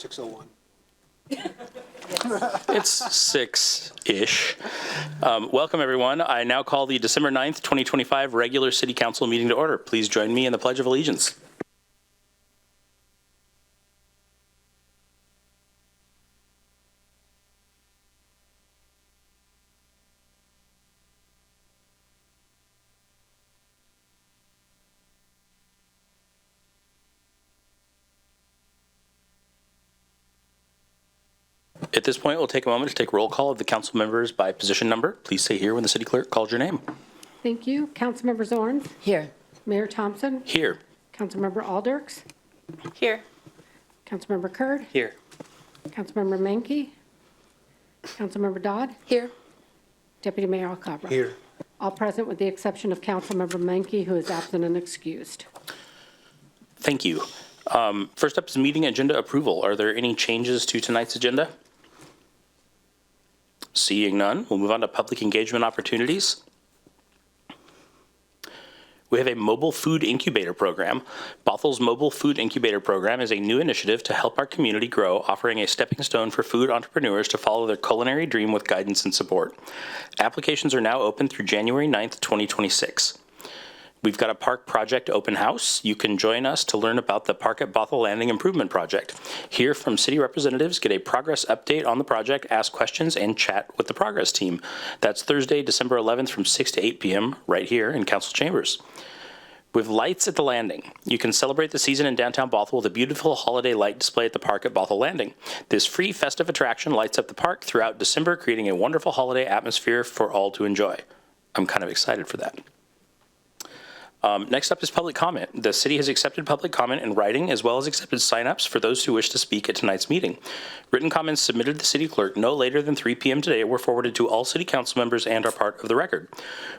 6:01. It's 6-ish. Welcome, everyone. I now call the December 9th, 2025 regular City Council meeting to order. Please join me in the Pledge of Allegiance. At this point, we'll take a moment to take roll call of the council members by position number. Please say here when the city clerk calls your name. Thank you. Councilmember Zorn? Here. Mayor Thompson? Here. Councilmember Alderks? Here. Councilmember Kurd? Here. Councilmember Menke? Councilmember Dodd? Here. Deputy Mayor Alcabra? Here. All present with the exception of Councilmember Menke, who is absent and excused. Thank you. First up is meeting agenda approval. Are there any changes to tonight's agenda? Seeing none, we'll move on to public engagement opportunities. We have a mobile food incubator program. Bothell's mobile food incubator program is a new initiative to help our community grow, offering a stepping stone for food entrepreneurs to follow their culinary dream with guidance and support. Applications are now open through January 9th, 2026. We've got a park project open house. You can join us to learn about the Park at Bothell Landing Improvement Project. Hear from city representatives, get a progress update on the project, ask questions, and chat with the progress team. That's Thursday, December 11th from 6 to 8 p.m. right here in council chambers. With lights at the landing, you can celebrate the season in downtown Bothell with a beautiful holiday light display at the Park at Bothell Landing. This free festive attraction lights up the park throughout December, creating a wonderful holiday atmosphere for all to enjoy. I'm kind of excited for that. Next up is public comment. The city has accepted public comment in writing as well as accepted sign-ups for those who wish to speak at tonight's meeting. Written comments submitted to the city clerk no later than 3 p.m. today were forwarded to all city council members and are part of the record.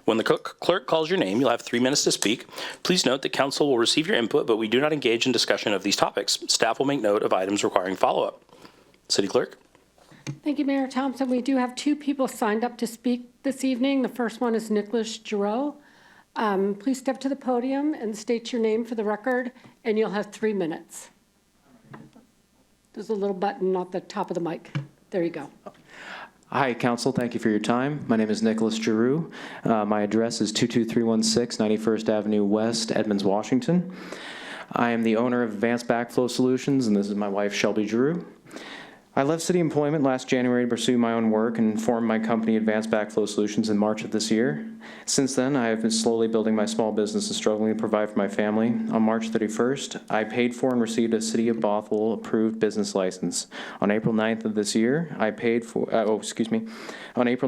When the clerk calls your name, you'll have 3 minutes to speak. Please note that council will receive your input, but we do not engage in discussion of these topics. Staff will make note of items requiring follow-up. City clerk. Thank you, Mayor Thompson. We do have 2 people signed up to speak this evening. The first one is Nicholas Giroux. Please step to the podium and state your name for the record, and you'll have 3 minutes. There's a little button at the top of the mic. There you go. Hi, Council. Thank you for your time. My name is Nicholas Giroux. My address is 22316 91st Avenue West, Edmonds, Washington. I am the owner of Advanced Backflow Solutions, and this is my wife, Shelby Giroux. I left city employment last January to pursue my own work and formed my company, Advanced Backflow Solutions, in March of this year. Since then, I have been slowly building my small business and struggling to provide for my family. On March 31st, I paid for and received a City of Bothell approved business license. On April 9th of this year, On April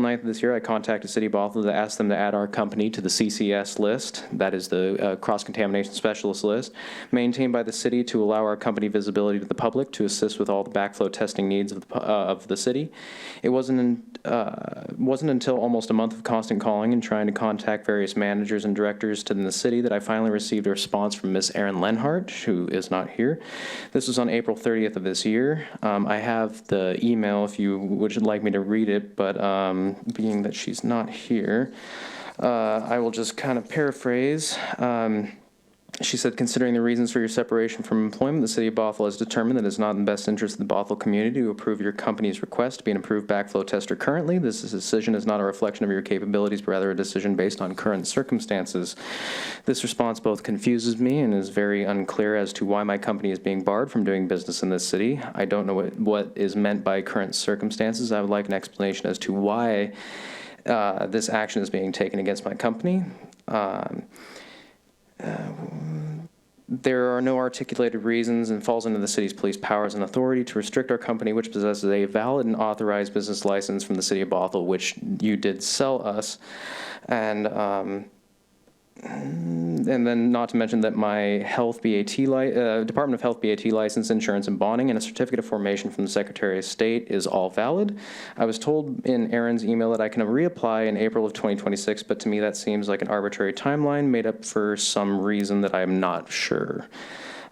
9th of this year, I contacted City of Bothell to ask them to add our company to the CCS list, that is the Cross-Contamination Specialist list, maintained by the city to allow our company visibility to the public to assist with all the backflow testing needs of the city. It wasn't until almost a month of constant calling and trying to contact various managers and directors in the city that I finally received a response from Miss Erin Lenhart, who is not here. This was on April 30th of this year. I have the email if you would like me to read it, but being that she's not here, I will just kind of paraphrase. She said, considering the reasons for your separation from employment, the City of Bothell has determined that it is not in the best interest of the Bothell community to approve your company's request to be an approved backflow tester currently. This decision is not a reflection of your capabilities, but rather a decision based on current circumstances. This response both confuses me and is very unclear as to why my company is being barred from doing business in this city. I don't know what is meant by current circumstances. I would like an explanation as to why this action is being taken against my company. There are no articulated reasons and falls under the city's police powers and authority to restrict our company, which possesses a valid and authorized business license from the City of Bothell, which you did sell us. And then not to mention that my health Department of Health BAT license, insurance, and bonding, and a certificate of formation from the Secretary of State is all valid. I was told in Erin's email that I can reapply in April of 2026, but to me that seems like an arbitrary timeline made up for some reason that I am not sure.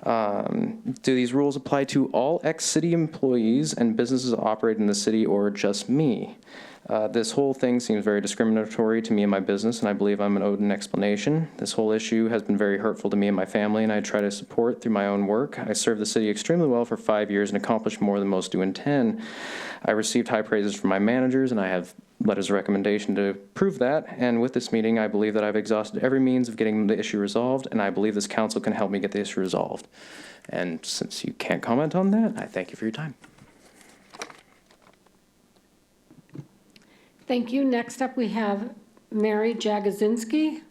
Do these rules apply to all ex-city employees and businesses operating in the city, or just me? This whole thing seems very discriminatory to me and my business, and I believe I'm owed an explanation. This whole issue has been very hurtful to me and my family, and I try to support through my own work. I served the city extremely well for 5 years and accomplished more than most do in 10. I received high praises from my managers, and I have letters of recommendation to prove that. And with this meeting, I believe that I've exhausted every means of getting the issue resolved, and I believe this council can help me get the issue resolved. And since you can't comment on that, I thank you for your time. Thank you. Next up, we have Mary Jagozinski.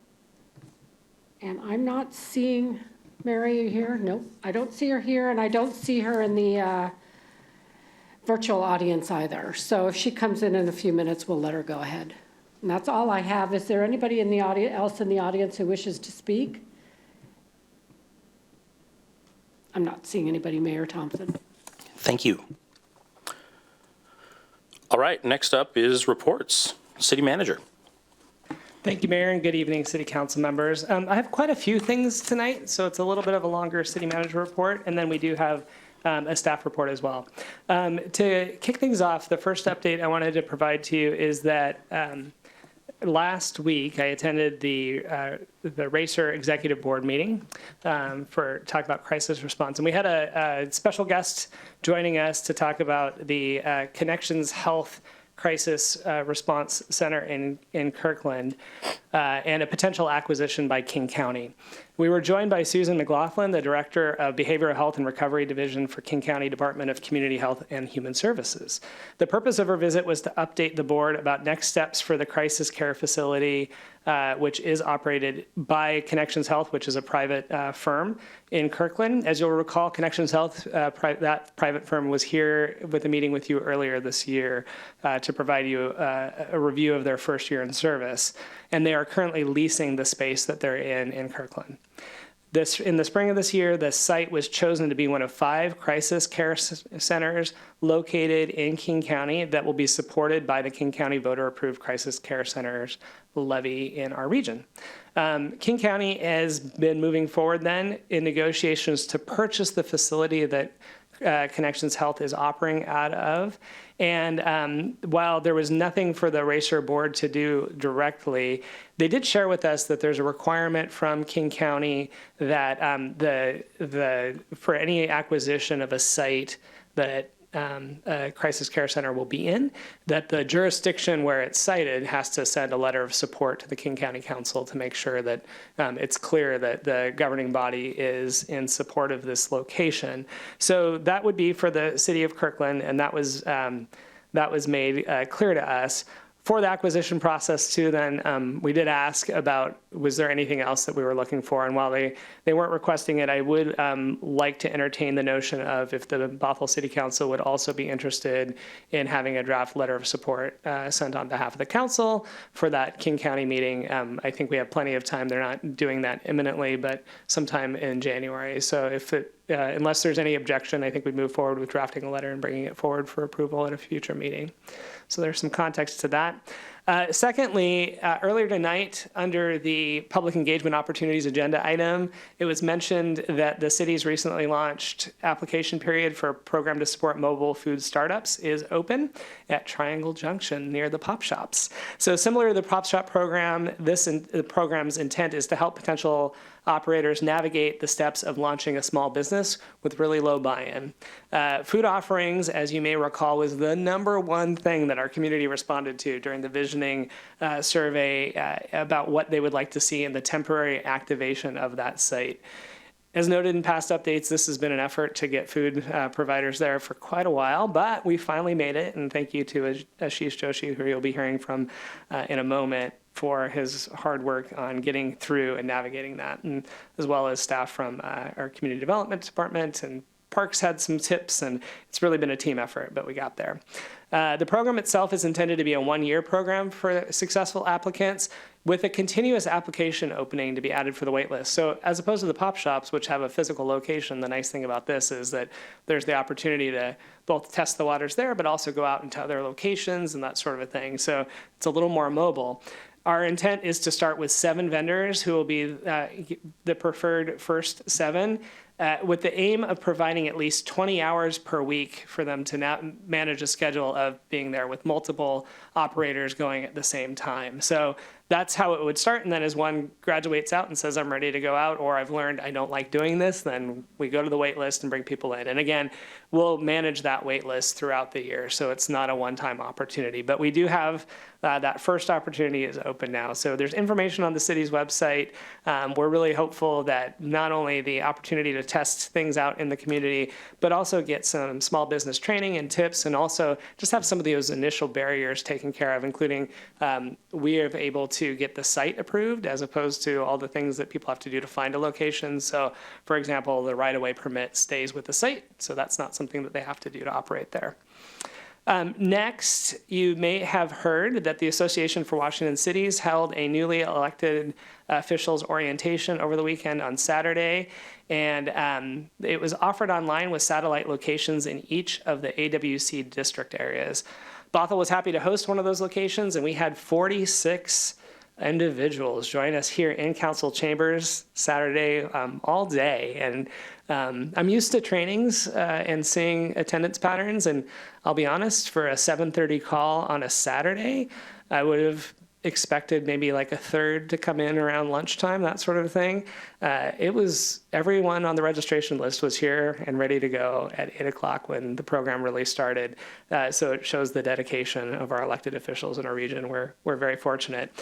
And I'm not seeing Mary here. Nope, I don't see her here, and I don't see her in the virtual audience either. So if she comes in a few minutes, we'll let her go ahead. And that's all I have. Is there anybody in the else in the audience who wishes to speak? I'm not seeing anybody, Mayor Thompson. Thank you. All right, next up is reports. City Manager. Thank you, Mayor, and good evening, City Council members. I have quite a few things tonight, so it's a little bit of a longer City Manager report, and then we do have a staff report as well. To kick things off, the first update I wanted to provide to you is that last week I attended the Racer Executive Board meeting for talk about crisis response, and we had a special guest joining us to talk about the Connections Health Crisis Response Center in Kirkland and a potential acquisition by King County. We were joined by Susan McLaughlin, the Director of Behavioral Health and Recovery Division for King County Department of Community Health and Human Services. The purpose of her visit was to update the board about next steps for the crisis care facility, which is operated by Connections Health, which is a private firm in Kirkland. As you'll recall, Connections Health, that private firm, was here with a meeting with you earlier this year to provide you a review of their first year in service. And they are currently leasing the space that they're in Kirkland. In the spring of this year, the site was chosen to be one of 5 crisis care centers located in King County that will be supported by the King County voter-approved crisis care centers levy in our region. King County has been moving forward then in negotiations to purchase the facility that Connections Health is operating out of. And while there was nothing for the Racer board to do directly, they did share with us that there's a requirement from King County that for any acquisition of a site that a crisis care center will be in, that the jurisdiction where it's sited has to send a letter of support to the King County Council to make sure that it's clear that the governing body is in support of this location. So that would be for the city of Kirkland, and that was made clear to us. For the acquisition process too, then we did ask about, was there anything else that we were looking for? And while they weren't requesting it, I would like to entertain the notion of if the Bothell City Council would also be interested in having a draft letter of support sent on behalf of the council for that King County meeting. I think we have plenty of time. They're not doing that imminently, but sometime in January. So if unless there's any objection, I think we'd move forward with drafting a letter and bringing it forward for approval at a future meeting. So there's some context to that. Secondly, earlier tonight, under the public engagement opportunities agenda item, it was mentioned that the city's recently launched application period for a program to support mobile food startups is open at Triangle Junction near the Pop Shops. So similar to the Pop Shop program, the program's intent is to help potential operators navigate the steps of launching a small business with really low buy-in. Food offerings, as you may recall, was the #1 thing that our community responded to during the visioning survey about what they would like to see in the temporary activation of that site. As noted in past updates, this has been an effort to get food providers there for quite a while, but we finally made it, and thank you to Ashish Joshi, who you'll be hearing from in a moment, for his hard work on getting through and navigating that, and as well as staff from our community development department, and Parks had some tips, and it's really been a team effort, but we got there. The program itself is intended to be a 1-year program for successful applicants with a continuous application opening to be added for the wait list. So as opposed to the Pop Shops, which have a physical location, the nice thing about this is that there's the opportunity to both test the waters there, but also go out into other locations and that sort of a thing. So it's a little more mobile. Our intent is to start with 7 vendors who will be the preferred first 7. with the aim of providing at least 20 hours per week for them to now manage a schedule of being there with multiple operators going at the same time. So that's how it would start. And then as one graduates out and says, I'm ready to go out, or I've learned I don't like doing this, then we go to the wait list and bring people in. And again, we'll manage that wait list throughout the year. So it's not a one-time opportunity, but we do have that first opportunity is open now. So there's information on the city's website. We're really hopeful that not only the opportunity to test things out in the community, but also get some small business training and tips, and also just have some of those initial barriers taken care of, including we are able to get the site approved as opposed to all the things that people have to do to find a location. So for example, the right-of-way permit stays with the site, so that's not something that they have to do to operate there. Next, you may have heard that the Association for Washington Cities held a newly elected officials orientation over the weekend on Saturday, and it was offered online with satellite locations in each of the AWC district areas. Bothell was happy to host one of those locations, and we had 46 individuals join us here in council chambers Saturday all day. And I'm used to trainings and seeing attendance patterns, and I'll be honest, for a 7:30 call on a Saturday, I would have expected maybe like a third to come in around lunchtime, that sort of thing. It was, everyone on the registration list was here and ready to go at 8 o'clock when the program really started. So it shows the dedication of our elected officials in our region. We're very fortunate.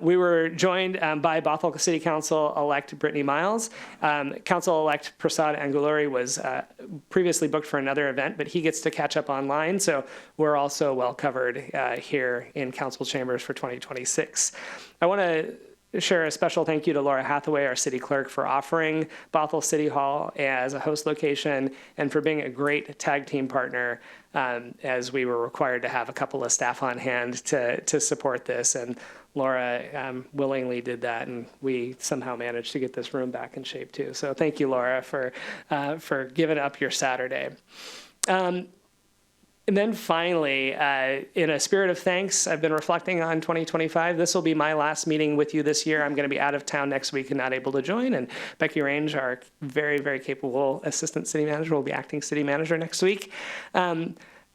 We were joined by Bothell City Council-elect Brittany Miles. Council-elect Prasad Anguluri was previously booked for another event, but he gets to catch up online. So we're also well covered here in council chambers for 2026. I want to share a special thank you to Laura Hathaway, our city clerk, for offering Bothell City Hall as a host location and for being a great tag team partner, as we were required to have a couple of staff on hand to support this. And Laura willingly did that, and we somehow managed to get this room back in shape too. So thank you, Laura, for giving up your Saturday. And then finally, in a spirit of thanks, I've been reflecting on 2025. This will be my last meeting with you this year. I'm going to be out of town next week and not able to join. And Becky Range, our very, very capable assistant city manager, will be acting city manager next week.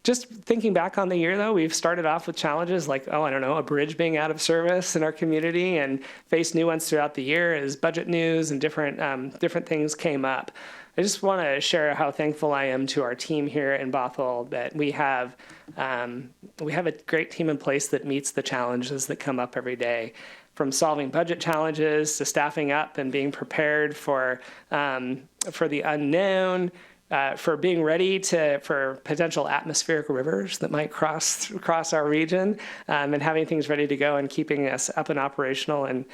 Just thinking back on the year, though, we've started off with challenges like, a bridge being out of service in our community, and faced new ones throughout the year as budget news and different things came up. I just want to share how thankful I am to our team here in Bothell that we have a great team in place that meets the challenges that come up every day, from solving budget challenges to staffing up and being prepared for the unknown, for being ready for potential atmospheric rivers that might cross our region, and having things ready to go and keeping us up and operational, and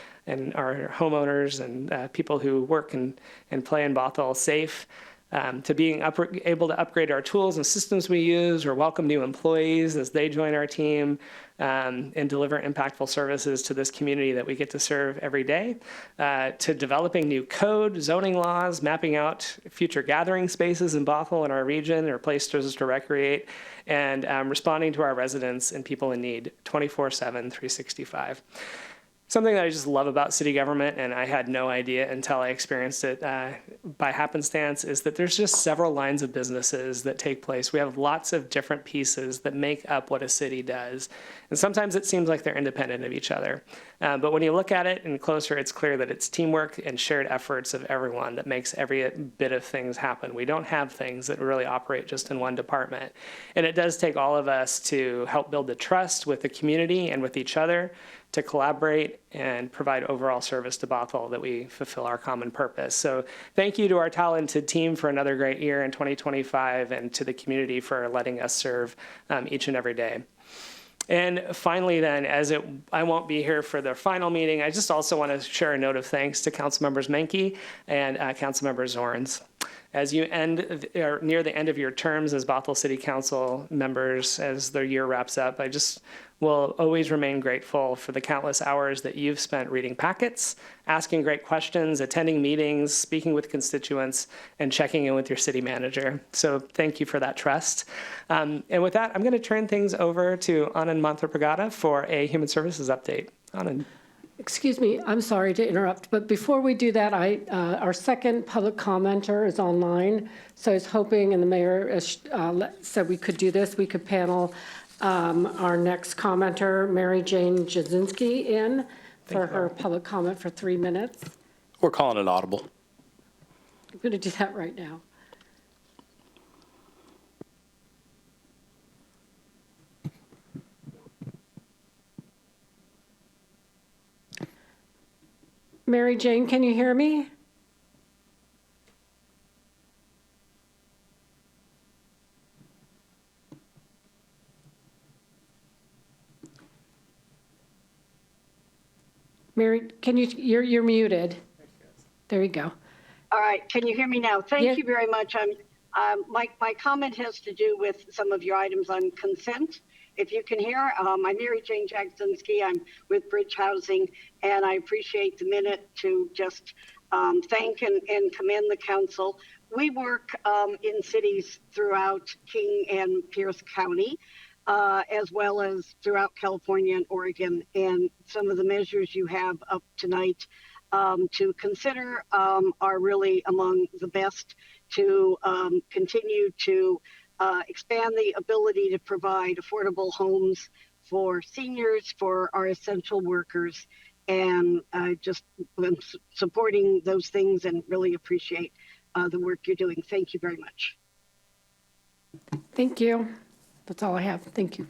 our homeowners and people who work and play in Bothell safe, to being able to upgrade our tools and systems we use, or welcome new employees as they join our team, and deliver impactful services to this community that we get to serve every day, to developing new code, zoning laws, mapping out future gathering spaces in Bothell and our region, or places to recreate, and responding to our residents and people in need 24/7, 365. Something that I just love about city government, and I had no idea until I experienced it by happenstance, is that there's just several lines of businesses that take place. We have lots of different pieces that make up what a city does. And sometimes it seems like they're independent of each other. But when you look at it and closer, it's clear that it's teamwork and shared efforts of everyone that makes every bit of things happen. We don't have things that really operate just in one department. And it does take all of us to help build the trust with the community and with each other, to collaborate and provide overall service to Bothell that we fulfill our common purpose. So thank you to our talented team for another great year in 2025, and to the community for letting us serve each and every day. And finally then, I won't be here for the final meeting, I just also want to share a note of thanks to Councilmembers Menke and Councilmember Zorns. As you near the end of your terms as Bothell City Council members, as the year wraps up, I just will always remain grateful for the countless hours that you've spent reading packets, asking great questions, attending meetings, speaking with constituents, and checking in with your city manager. So thank you for that trust. And with that, I'm going to turn things over to Anand Manthapagada for a human services update. Anand. Excuse me, I'm sorry to interrupt, but before we do that, our second public commenter is online, so I was hoping, and the mayor said we could do this, we could panel our next commenter, Mary Jane Jasinski, in for her public comment for 3 minutes. We're calling it audible. I'm going to do that right now. Mary Jane, can you hear me? Mary, can you're muted. There you go. All right, can you hear me now? Yeah. Thank you very much. My comment has to do with some of your items on consent. If you can hear, I'm Mary Jane Jagsonski. I'm with Bridge Housing, and I appreciate the minute to just thank and commend the council. We work in cities throughout King and Pierce County, as well as throughout California and Oregon. And some of the measures you have up tonight to consider are really among the best to continue to expand the ability to provide affordable homes for seniors, for our essential workers. And I just am supporting those things and really appreciate the work you're doing. Thank you very much. Thank you. That's all I have. Thank you.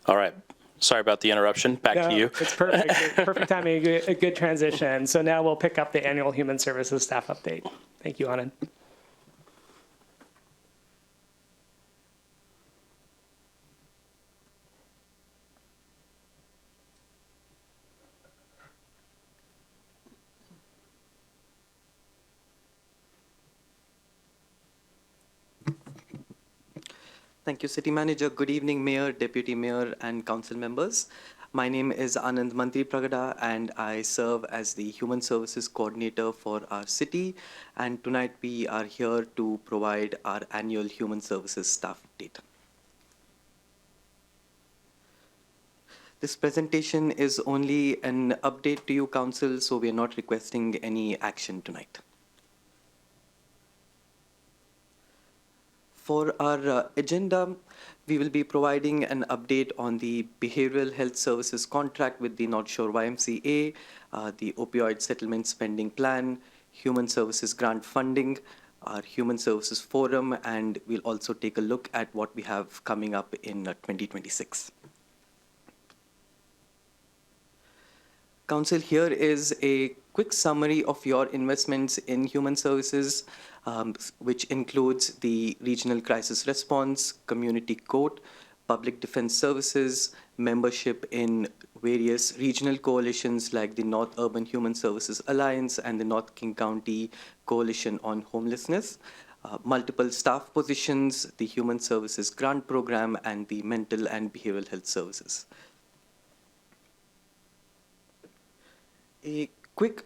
All right. Sorry about the interruption. Back to you. It's perfect. Perfect timing, a good transition. So now we'll pick up the annual Human Services staff update. Thank you, Anand. Thank you, City Manager. Good evening, Mayor, Deputy Mayor, and Council members. My name is Anand Mantri Pragada, and I serve as the Human Services Coordinator for our city. And tonight we are here to provide our annual Human Services staff update. This presentation is only an update to you, Council, so we are not requesting any action tonight. For our agenda, we will be providing an update on the Behavioral Health Services contract with the North Shore YMCA, the Opioid Settlement Spending Plan, Human Services Grant Funding, our Human Services Forum, and we'll also take a look at what we have coming up in 2026. Council, here is a quick summary of your investments in human services, which includes the Regional Crisis Response, Community Court, Public Defense Services, membership in various regional coalitions like the North Urban Human Services Alliance and the North King County Coalition on Homelessness, multiple staff positions, the Human Services Grant Program, and the Mental and Behavioral Health Services. A quick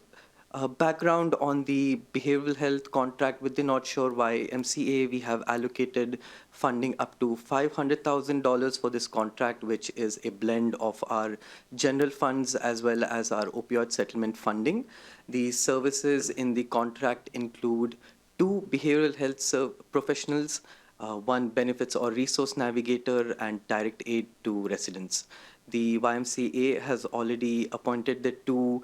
background on the behavioral health contract with the North Shore YMCA. We have allocated funding up to $500,000 for this contract, which is a blend of our general funds as well as our opioid settlement funding. The services in the contract include 2 behavioral health professionals, 1 benefits or resource navigator, and direct aid to residents. The YMCA has already appointed the 2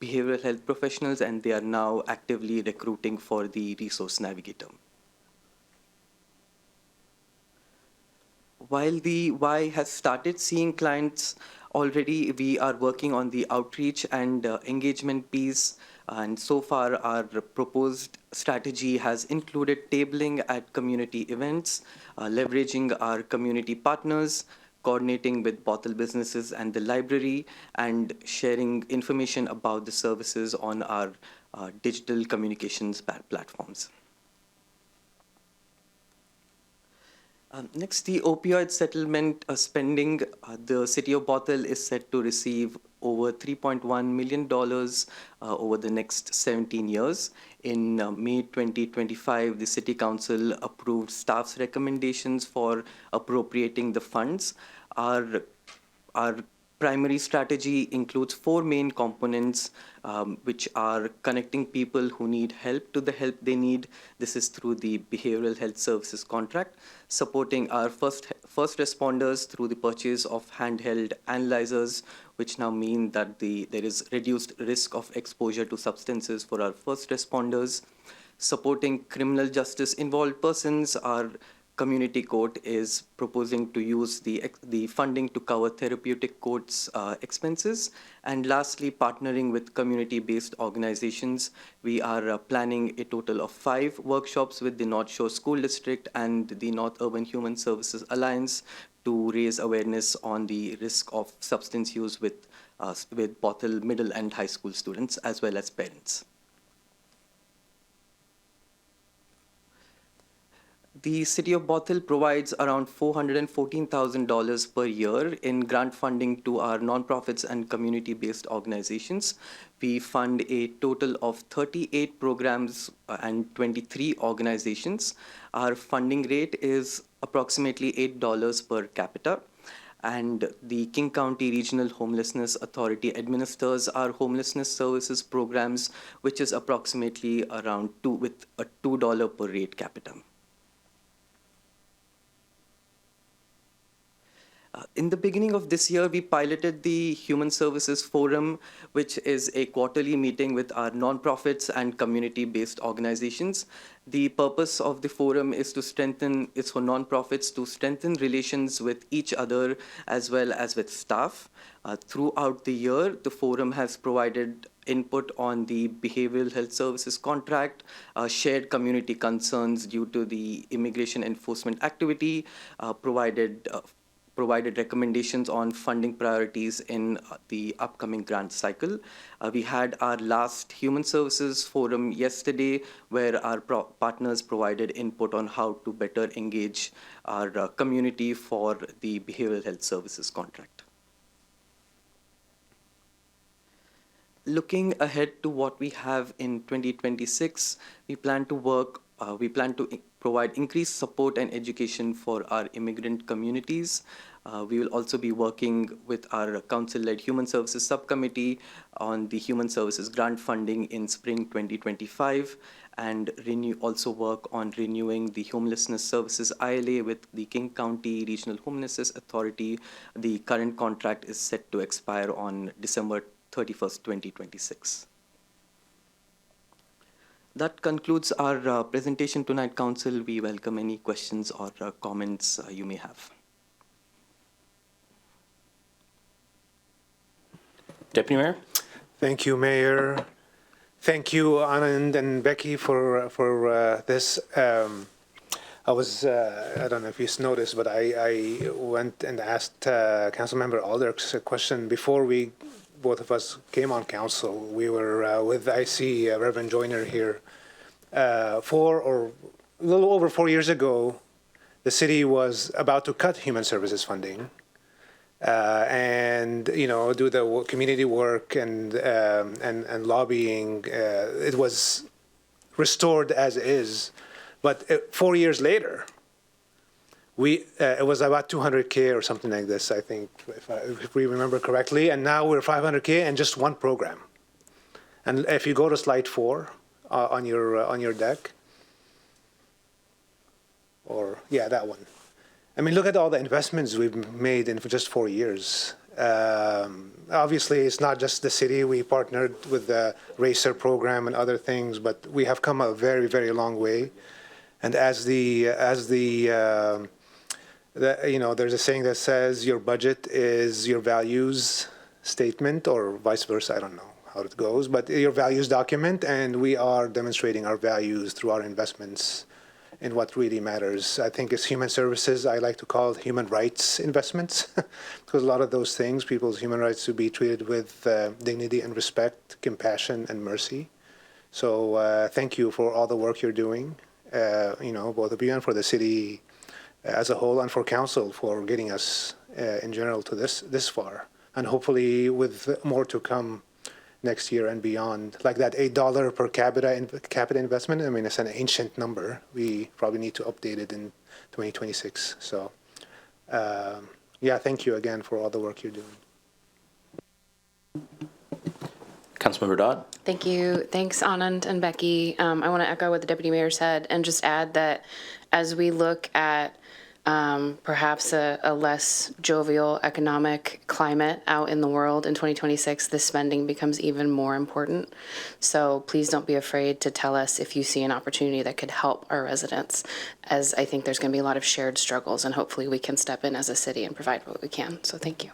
behavioral health professionals, and they are now actively recruiting for the resource navigator. While the Y has started seeing clients already, we are working on the outreach and engagement piece. And so far, our proposed strategy has included tabling at community events, leveraging our community partners, coordinating with Bothell businesses and the library, and sharing information about the services on our digital communications platforms. Next, the opioid settlement spending. The city of Bothell is set to receive over $3.1 million over the next 17 years. In May 2025, the City Council approved staff's recommendations for appropriating the funds. Our primary strategy includes 4 main components, which are connecting people who need help to the help they need. This is through the behavioral health services contract, supporting our first responders through the purchase of handheld analyzers, which now mean that there is reduced risk of exposure to substances for our first responders. Supporting criminal justice involved persons, our community court is proposing to use the funding to cover therapeutic courts expenses. And lastly, partnering with community-based organizations, we are planning a total of 5 workshops with the North Shore School District and the North Urban Human Services Alliance to raise awareness on the risk of substance use with Bothell middle and high school students as well as parents. The City of Bothell provides around $414,000 per year in grant funding to our nonprofits and community-based organizations. We fund a total of 38 programs and 23 organizations. Our funding rate is approximately $8 per capita. And the King County Regional Homelessness Authority administers our homelessness services programs, which is approximately around with a $2 per rate capita. In the beginning of this year, we piloted the Human Services Forum, which is a quarterly meeting with our nonprofits and community-based organizations. The purpose of the forum is for nonprofits to strengthen relations with each other as well as with staff. Throughout the year, the forum has provided input on the behavioral health services contract, shared community concerns due to the immigration enforcement activity, provided recommendations on funding priorities in the upcoming grant cycle. We had our last Human Services Forum yesterday, where our partners provided input on how to better engage our community for the behavioral health services contract. Looking ahead to what we have in 2026, we plan to provide increased support and education for our immigrant communities. We will also be working with our council-led Human Services Subcommittee on the Human Services grant funding in spring 2025, and also work on renewing the Homelessness Services ILA with the King County Regional Homelessness Authority. The current contract is set to expire on December 31st, 2026. That concludes our presentation tonight, Council. We welcome any questions or comments you may have. Deputy Mayor? Thank you, Mayor. Thank you, Anand and Becky, for this. I don't know if you noticed, but I went and asked Councilmember Aldrich's a question before both of us came on council. We were I see Reverend Joyner here. A little over 4 years ago, the city was about to cut human services funding. And do the community work and lobbying. It was restored as is, but 4 years later, it was about 200K or something like this, I think, if we remember correctly. And now we're 500K and just one program. And if you go to slide 4 on your deck, that one. I mean, look at all the investments we've made in just 4 years. Obviously, it's not just the city. We partnered with the RACER program and other things, but we have come a very, very long way. And there's a saying that says your budget is your values statement, or vice versa. I don't know how it goes, but your values document, and we are demonstrating our values through our investments in what really matters. I think it's human services. I like to call it human rights investments, because a lot of those things, people's human rights to be treated with dignity and respect, compassion and mercy. So thank you for all the work you're doing, both of you, and for the city as a whole, and for council for getting us in general to this far, and hopefully with more to come next year and beyond. Like that $8 per capita investment, I mean, it's an ancient number. We probably need to update it in 2026. So, thank you again for all the work you're doing. Councilmember Dodd. Thank you. Thanks, Anand and Becky. I want to echo what the Deputy Mayor said and just add that as we look at perhaps a less jovial economic climate out in the world in 2026, this spending becomes even more important. So please don't be afraid to tell us if you see an opportunity that could help our residents, as I think there's going to be a lot of shared struggles, and hopefully we can step in as a city and provide what we can. So thank you.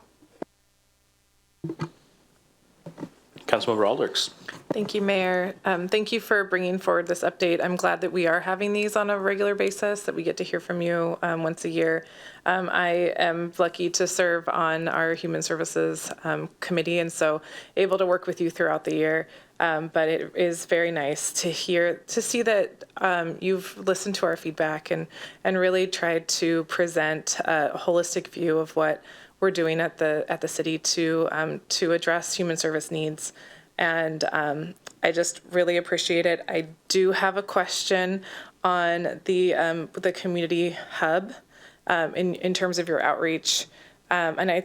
Councilmember Alders. Thank you, Mayor. Thank you for bringing forward this update. I'm glad that we are having these on a regular basis, that we get to hear from you once a year. I am lucky to serve on our Human Services Committee, and so able to work with you throughout the year. But it is very nice to see that you've listened to our feedback and really tried to present a holistic view of what we're doing at the city to address human service needs. And I just really appreciate it. I do have a question on the community hub in terms of your outreach. When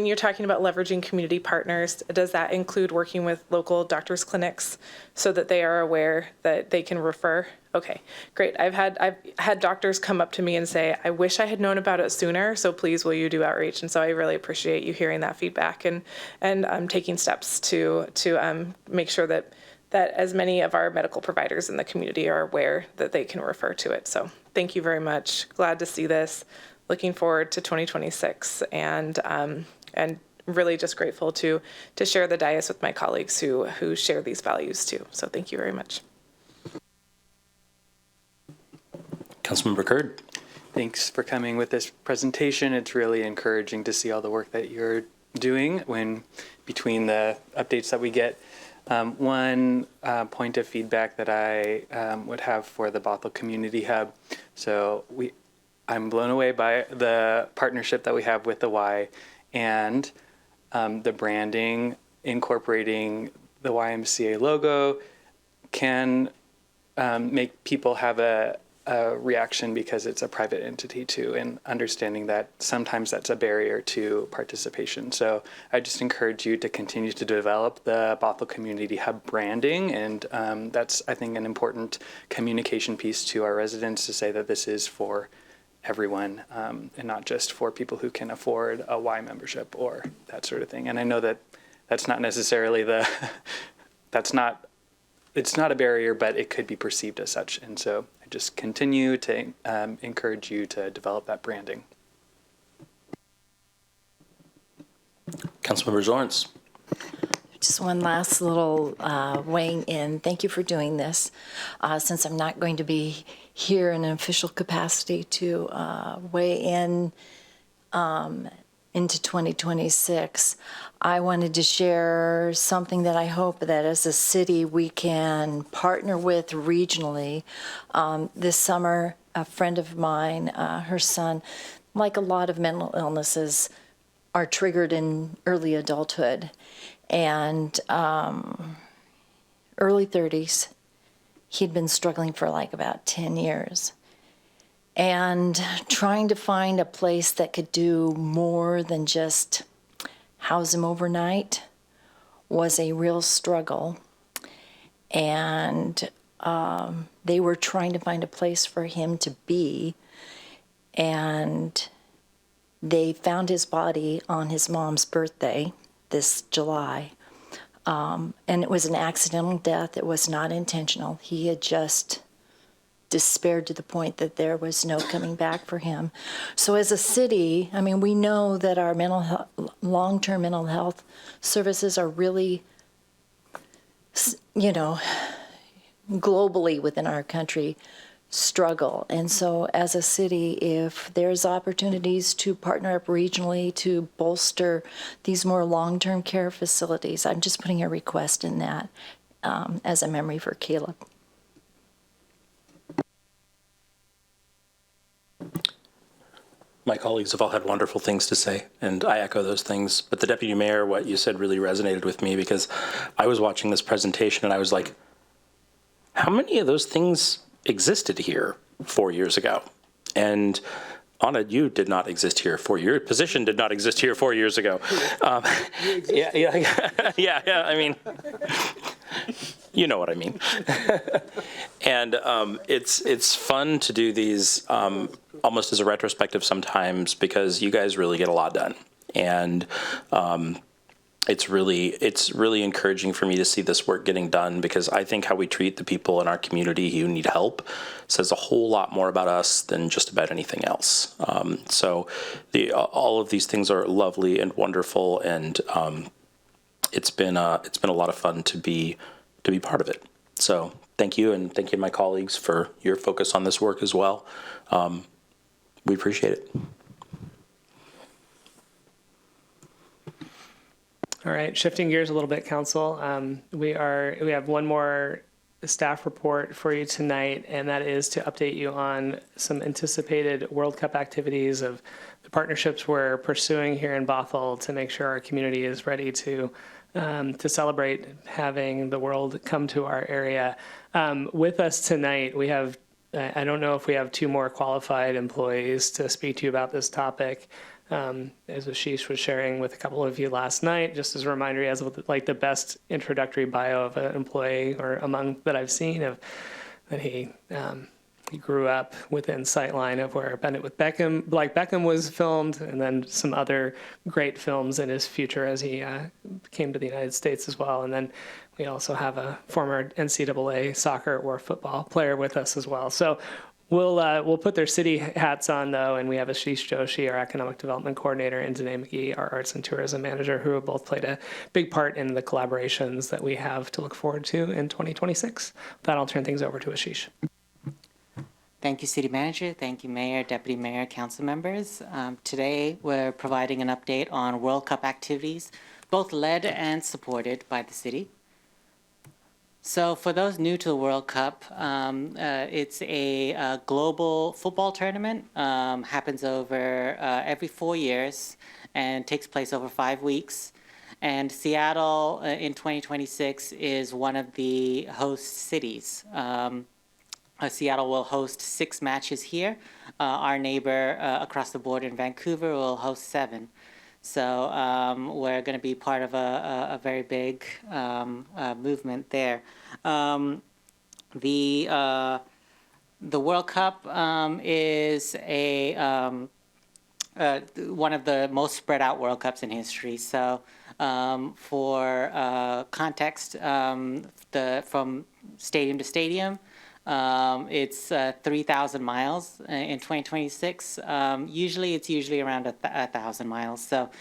you're talking about leveraging community partners, does that include working with local doctors' clinics so that they are aware that they can refer? Okay, great. I've had doctors come up to me and say, I wish I had known about it sooner, so please will you do outreach? And so I really appreciate you hearing that feedback and taking steps to make sure that as many of our medical providers in the community are aware that they can refer to it. So thank you very much. Glad to see this. Looking forward to 2026 and really just grateful to share the dais with my colleagues who share these values too. So thank you very much. Councilmember Curd. Thanks for coming with this presentation. It's really encouraging to see all the work that you're doing between the updates that we get. One point of feedback that I would have for the Bothell Community Hub. So I'm blown away by the partnership that we have with the Y and the branding, incorporating the YMCA logo can make people have a reaction because it's a private entity too, and understanding that sometimes that's a barrier to participation. So I just encourage you to continue to develop the Bothell Community Hub branding, and that's, I think, an important communication piece to our residents to say that this is for everyone and not just for people who can afford a Y membership or that sort of thing. And I know that that's not necessarily it's not a barrier, but it could be perceived as such. And so I just continue to encourage you to develop that branding. Councilmember Zorns. Just one last little weighing in. Thank you for doing this. Since I'm not going to be here in an official capacity to weigh in into 2026, I wanted to share something that I hope that as a city we can partner with regionally. This summer, a friend of mine, her son, like a lot of mental illnesses, are triggered in early adulthood. And early 30s, he'd been struggling for like about 10 years. And trying to find a place that could do more than just house him overnight was a real struggle. And they were trying to find a place for him to be. And they found his body on his mom's birthday this July. And it was an accidental death. It was not intentional. He had just despaired to the point that there was no coming back for him. So as a city, I mean, we know that our long-term mental health services are really, globally within our country struggle. And so as a city, if there's opportunities to partner up regionally to bolster these more long-term care facilities, I'm just putting a request in that as a memory for Caleb. My colleagues have all had wonderful things to say, and I echo those things. But the Deputy Mayor, what you said really resonated with me, because I was watching this presentation and I was like, how many of those things existed here 4 years ago? And Anna, you did not exist here 4 years. Your position did not exist here 4 years ago. Yeah. I mean, you know what I mean. And it's fun to do these almost as a retrospective sometimes because you guys really get a lot done. And it's really encouraging for me to see this work getting done because I think how we treat the people in our community who need help says a whole lot more about us than just about anything else. So all of these things are lovely and wonderful, and it's been a lot of fun to be part of it. So thank you, and thank you to my colleagues for your focus on this work as well. We appreciate it. All right, shifting gears a little bit, Council. We have one more staff report for you tonight, and that is to update you on some anticipated World Cup activities of the partnerships we're pursuing here in Bothell to make sure our community is ready to celebrate having the world come to our area. With us tonight, we have, I don't know if we have two more qualified employees to speak to you about this topic. As Ashish was sharing with a couple of you last night, just as a reminder, he has like the best introductory bio of an employee or among that I've seen of that he grew up within sightline of where Bennett with Beckham, like Beckham was filmed, and then some other great films in his future as he came to the United States as well. And then we also have a former NCAA soccer or football player with us as well. So we'll put their city hats on, though, and we have Ashish Joshi, our Economic Development Coordinator, and Danae McGee, our Arts and Tourism Manager, who have both played a big part in the collaborations that we have to look forward to in 2026. With that, I'll turn things over to Ashish. Thank you, City Manager. Thank you, Mayor, Deputy Mayor, Council members. Today, we're providing an update on World Cup activities, both led and supported by the city. So for those new to the World Cup, it's a global football tournament, happens over every 4 years and takes place over 5 weeks. And Seattle in 2026 is one of the host cities. Seattle will host 6 matches here. Our neighbor across the border in Vancouver will host 7. So we're going to be part of a very big movement there. The World Cup is one of the most spread out World Cups in history. So for context, from stadium to stadium, it's 3,000 miles in 2026. Usually it's around 1,000 miles. So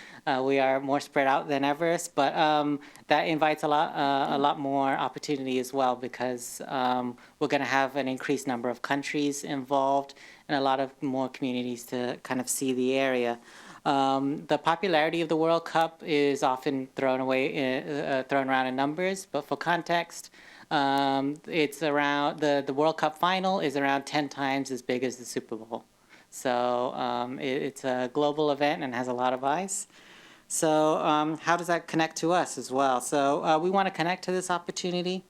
we are more spread out than ever, but that invites a lot more opportunity as well, because we're going to have an increased number of countries involved and a lot of more communities to kind of see the area. The popularity of the World Cup is often thrown around in numbers, but for context, it's around the World Cup final is around 10 times as big as the Super Bowl. So it's a global event and has a lot of eyes. So how does that connect to us as well? So we want to connect to this opportunity,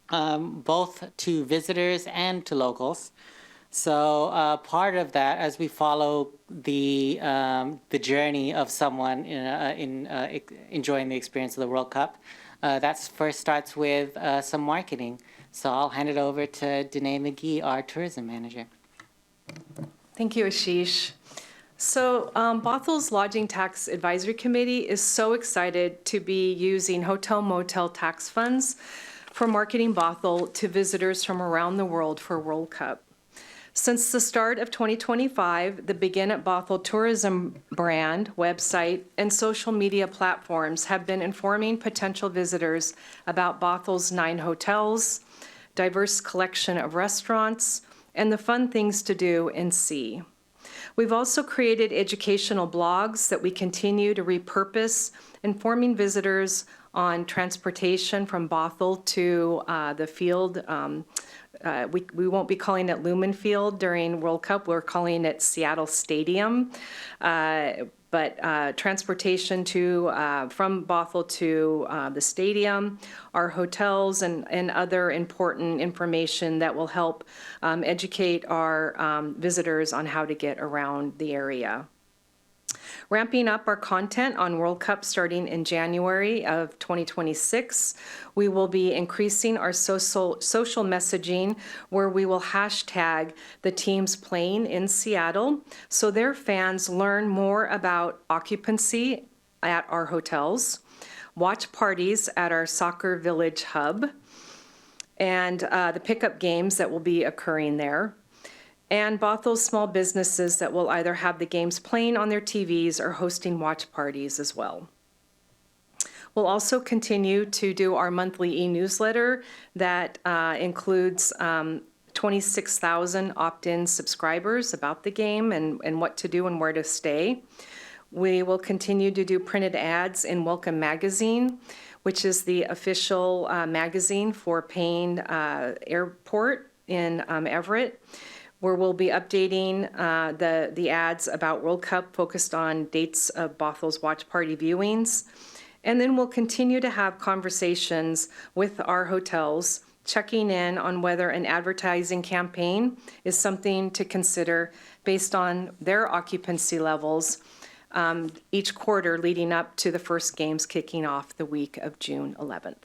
both to visitors and to locals. So part of that, as we follow the journey of someone in enjoying the experience of the World Cup, that first starts with some marketing. So I'll hand it over to Danae McGee, our tourism manager. Thank you, Ashish. So Bothell's Lodging Tax Advisory Committee is so excited to be using hotel motel tax funds for marketing Bothell to visitors from around the world for World Cup. Since the start of 2025, the Begin at Bothell tourism brand, website, and social media platforms have been informing potential visitors about Bothell's 9 hotels, diverse collection of restaurants, and the fun things to do and see. We've also created educational blogs that we continue to repurpose, informing visitors on transportation from Bothell to the field. We won't be calling it Lumen Field during World Cup. We're calling it Seattle Stadium. but transportation from Bothell to the stadium, our hotels, and other important information that will help educate our visitors on how to get around the area. Ramping up our content on World Cup starting in January of 2026. We will be increasing our social messaging where we will hashtag the teams playing in Seattle so their fans learn more about occupancy at our hotels, watch parties at our Soccer Village hub, and the pickup games that will be occurring there, and Bothell's small businesses that will either have the games playing on their TVs or hosting watch parties as well. We'll also continue to do our monthly e-newsletter that includes 26,000 opt-in subscribers about the game and what to do and where to stay. We will continue to do printed ads in Welcome Magazine, which is the official magazine for Payne Airport in Everett, where we'll be updating the ads about World Cup focused on dates of Bothell's watch party viewings. And then we'll continue to have conversations with our hotels, checking in on whether an advertising campaign is something to consider based on their occupancy levels each quarter leading up to the first games kicking off the week of June 11th.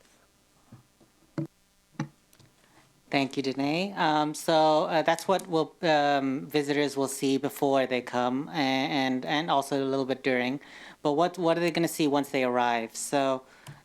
Thank you, Danae. That's what visitors will see before they come, and also a little bit during. But what are they going to see once they arrive? So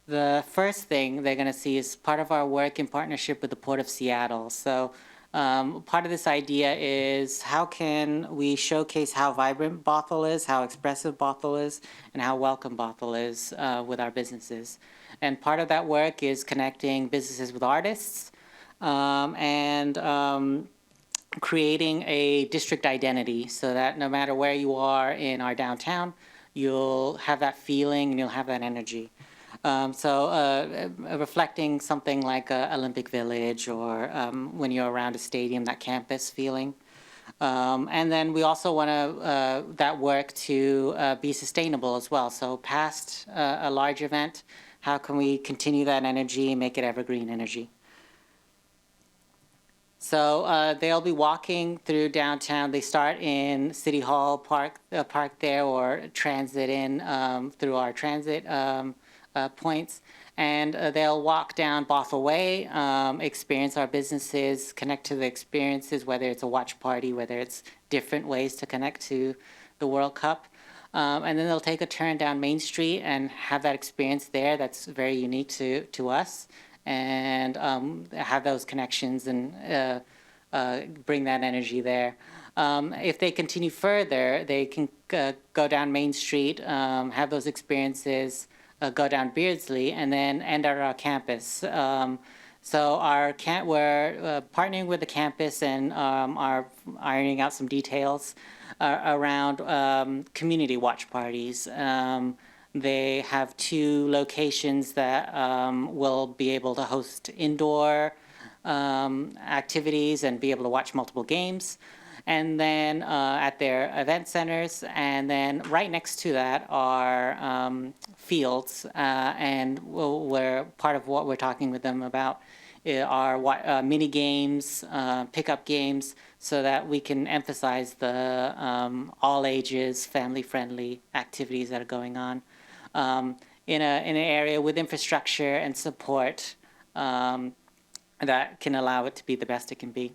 the first thing they're going to see is part of our work in partnership with the Port of Seattle. So part of this idea is how can we showcase how vibrant Bothell is, how expressive Bothell is, and how welcome Bothell is with our businesses. And part of that work is connecting businesses with artists, and creating a district identity so that no matter where you are in our downtown, you'll have that feeling and you'll have that energy. Reflecting something like Olympic Village or when you're around a stadium, that campus feeling. And then we also want that work to be sustainable as well. So past a large event, how can we continue that energy and make it evergreen energy? So they'll be walking through downtown. They start in City Hall, park there, or transit in through our transit points. And they'll walk down Bothell Way, experience our businesses, connect to the experiences, whether it's a watch party, whether it's different ways to connect to the World Cup. And then they'll take a turn down Main Street and have that experience there that's very unique to us. And have those connections and bring that energy there. If they continue further, they can go down Main Street, have those experiences, go down Beardsley, and then end at our campus. So we're partnering with the campus and are ironing out some details around community watch parties. They have 2 locations that will be able to host indoor activities and be able to watch multiple games. And then at their event centers. And then right next to that are fields. And we're part of what we're talking with them about are mini games, pickup games, so that we can emphasize the all ages, family-friendly activities that are going on. In an area with infrastructure and support that can allow it to be the best it can be.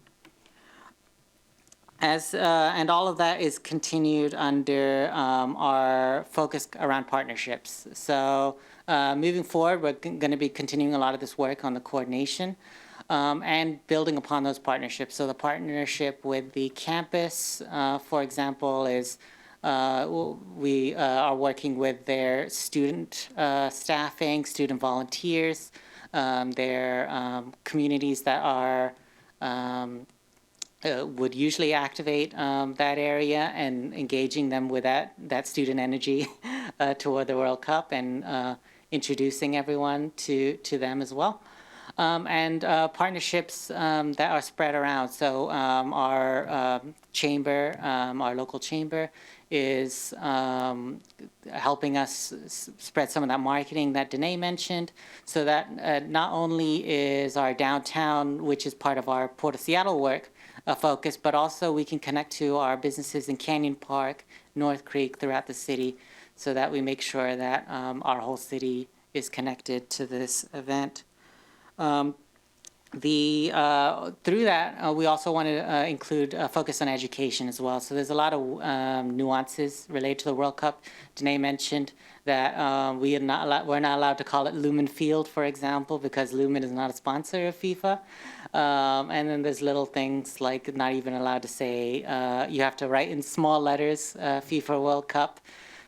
And all of that is continued under our focus around partnerships. So moving forward, we're going to be continuing a lot of this work on the coordination and building upon those partnerships. So the partnership with the campus, for example, is we are working with their student staffing, student volunteers, their communities that are would usually activate that area and engaging them with that student energy toward the World Cup and introducing everyone to them as well. And partnerships that are spread around. So our chamber, our local chamber, is helping us spread some of that marketing that Danae mentioned, so that not only is our downtown, which is part of our Port of Seattle work, a focus, but also we can connect to our businesses in Canyon Park, North Creek, throughout the city, so that we make sure that our whole city is connected to this event. Through that, we also want to include a focus on education as well. So there's a lot of nuances related to the World Cup. Danae mentioned that we're not allowed to call it Lumen Field, for example, because Lumen is not a sponsor of FIFA. And then there's little things like not even allowed to say, you have to write in small letters, FIFA World Cup.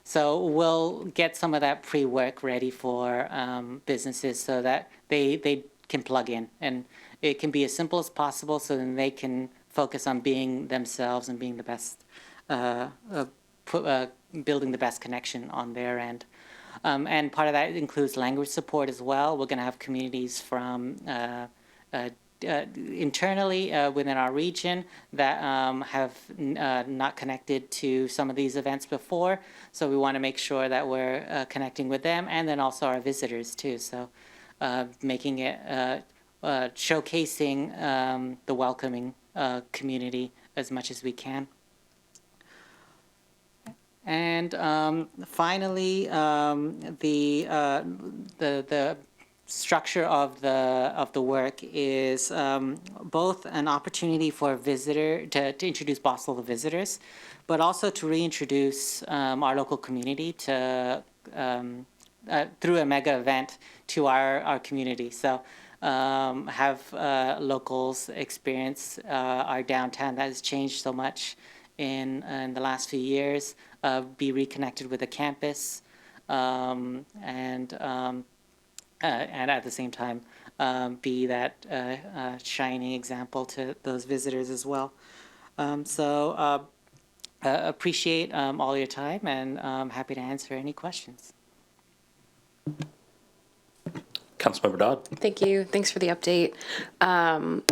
So we'll get some of that pre-work ready for businesses so that they can plug in, and it can be as simple as possible, so then they can focus on being themselves and being the best, building the best connection on their end. And part of that includes language support as well. We're going to have communities from internally within our region that have not connected to some of these events before. So we want to make sure that we're connecting with them, and then also our visitors too. So making it, showcasing the welcoming community as much as we can. And finally, the structure of the work is both an opportunity for a visitor to introduce Bothell to visitors, but also to reintroduce our local community to through a mega event to our community. So have locals experience our downtown that has changed so much in the last few years, be reconnected with the campus, and at the same time be that shining example to those visitors as well. So appreciate all your time, and I'm happy to answer any questions. Councilmember Dodd. Thank you. Thanks for the update. I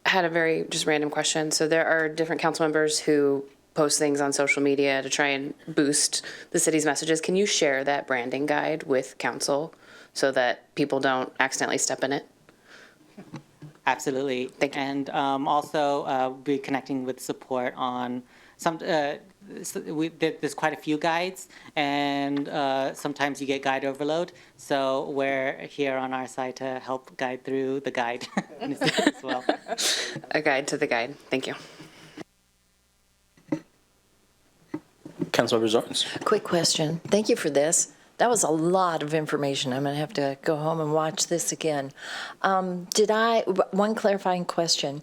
had a very just random question. So there are different council members who post things on social media to try and boost the city's messages. Can you share that branding guide with council so that people don't accidentally step in it? Absolutely. Thank you. And also be connecting with support on some. There's quite a few guides, and sometimes you get guide overload. So we're here on our side to help guide through the guide as well. A guide to the guide. Thank you. Councilmember Zorns. Quick question. Thank you for this. That was a lot of information. I'm going to have to go home and watch this again. One clarifying question.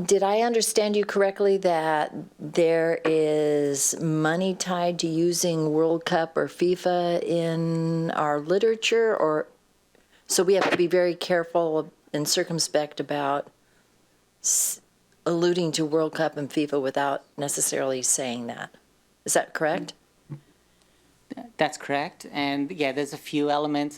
Did I understand you correctly that there is money tied to using World Cup or FIFA in our literature, or so we have to be very careful and circumspect about alluding to World Cup and FIFA without necessarily saying that? Is that correct? That's correct. And yeah, there's a few elements,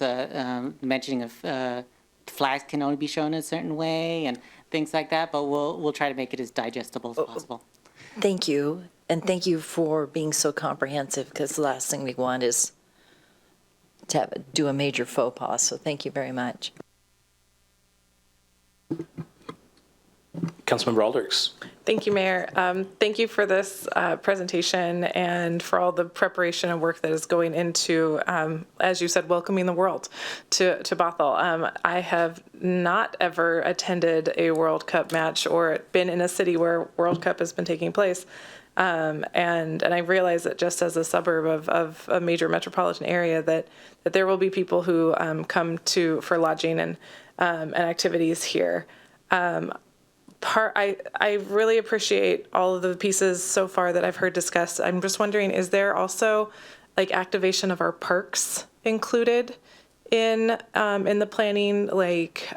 mentioning of flags can only be shown in a certain way and things like that, but we'll try to make it as digestible as possible. Thank you. And thank you for being so comprehensive, because the last thing we want is to do a major faux pas. So thank you very much. Councilmember Alders. Thank you, Mayor. Thank you for this presentation and for all the preparation and work that is going into, as you said, welcoming the world to Bothell. I have not ever attended a World Cup match or been in a city where World Cup has been taking place. And I realize that just as a suburb of a major metropolitan area, that there will be people who come for lodging and activities here. I really appreciate all of the pieces so far that I've heard discussed. I'm just wondering, is there also like activation of our parks included in the planning? Like,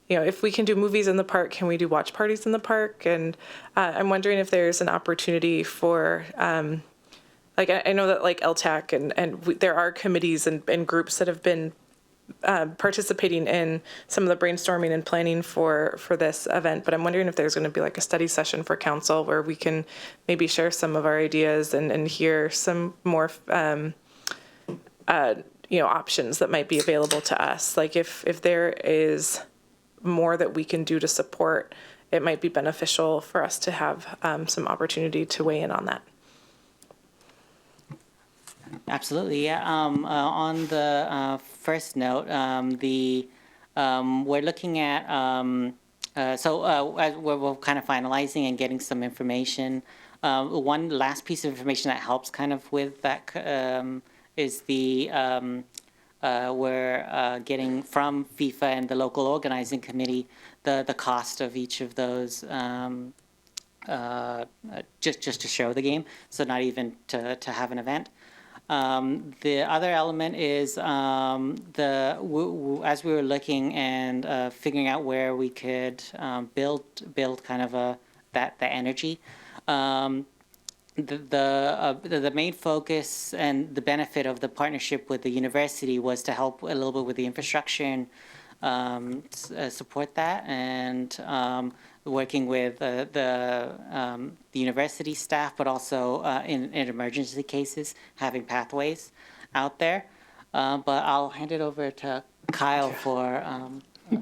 if we can do movies in the park, can we do watch parties in the park? And I'm wondering if there's an opportunity for, I know that like LTAC and there are committees and groups that have been participating in some of the brainstorming and planning for this event, but I'm wondering if there's going to be like a study session for council where we can maybe share some of our ideas and hear some more options that might be available to us. Like if there is more that we can do to support, it might be beneficial for us to have some opportunity to weigh in on that. Absolutely, yeah. On the first note, we're looking at, as we're kind of finalizing and getting some information. One last piece of information that helps kind of with that is we're getting from FIFA and the local organizing committee the cost of each of those just to show the game, so not even to have an event. The other element is as we were looking and figuring out where we could build kind of the energy. The main focus and the benefit of the partnership with the university was to help a little bit with the infrastructure and support that, and working with the university staff, but also in emergency cases, having pathways out there. But I'll hand it over to Kyle for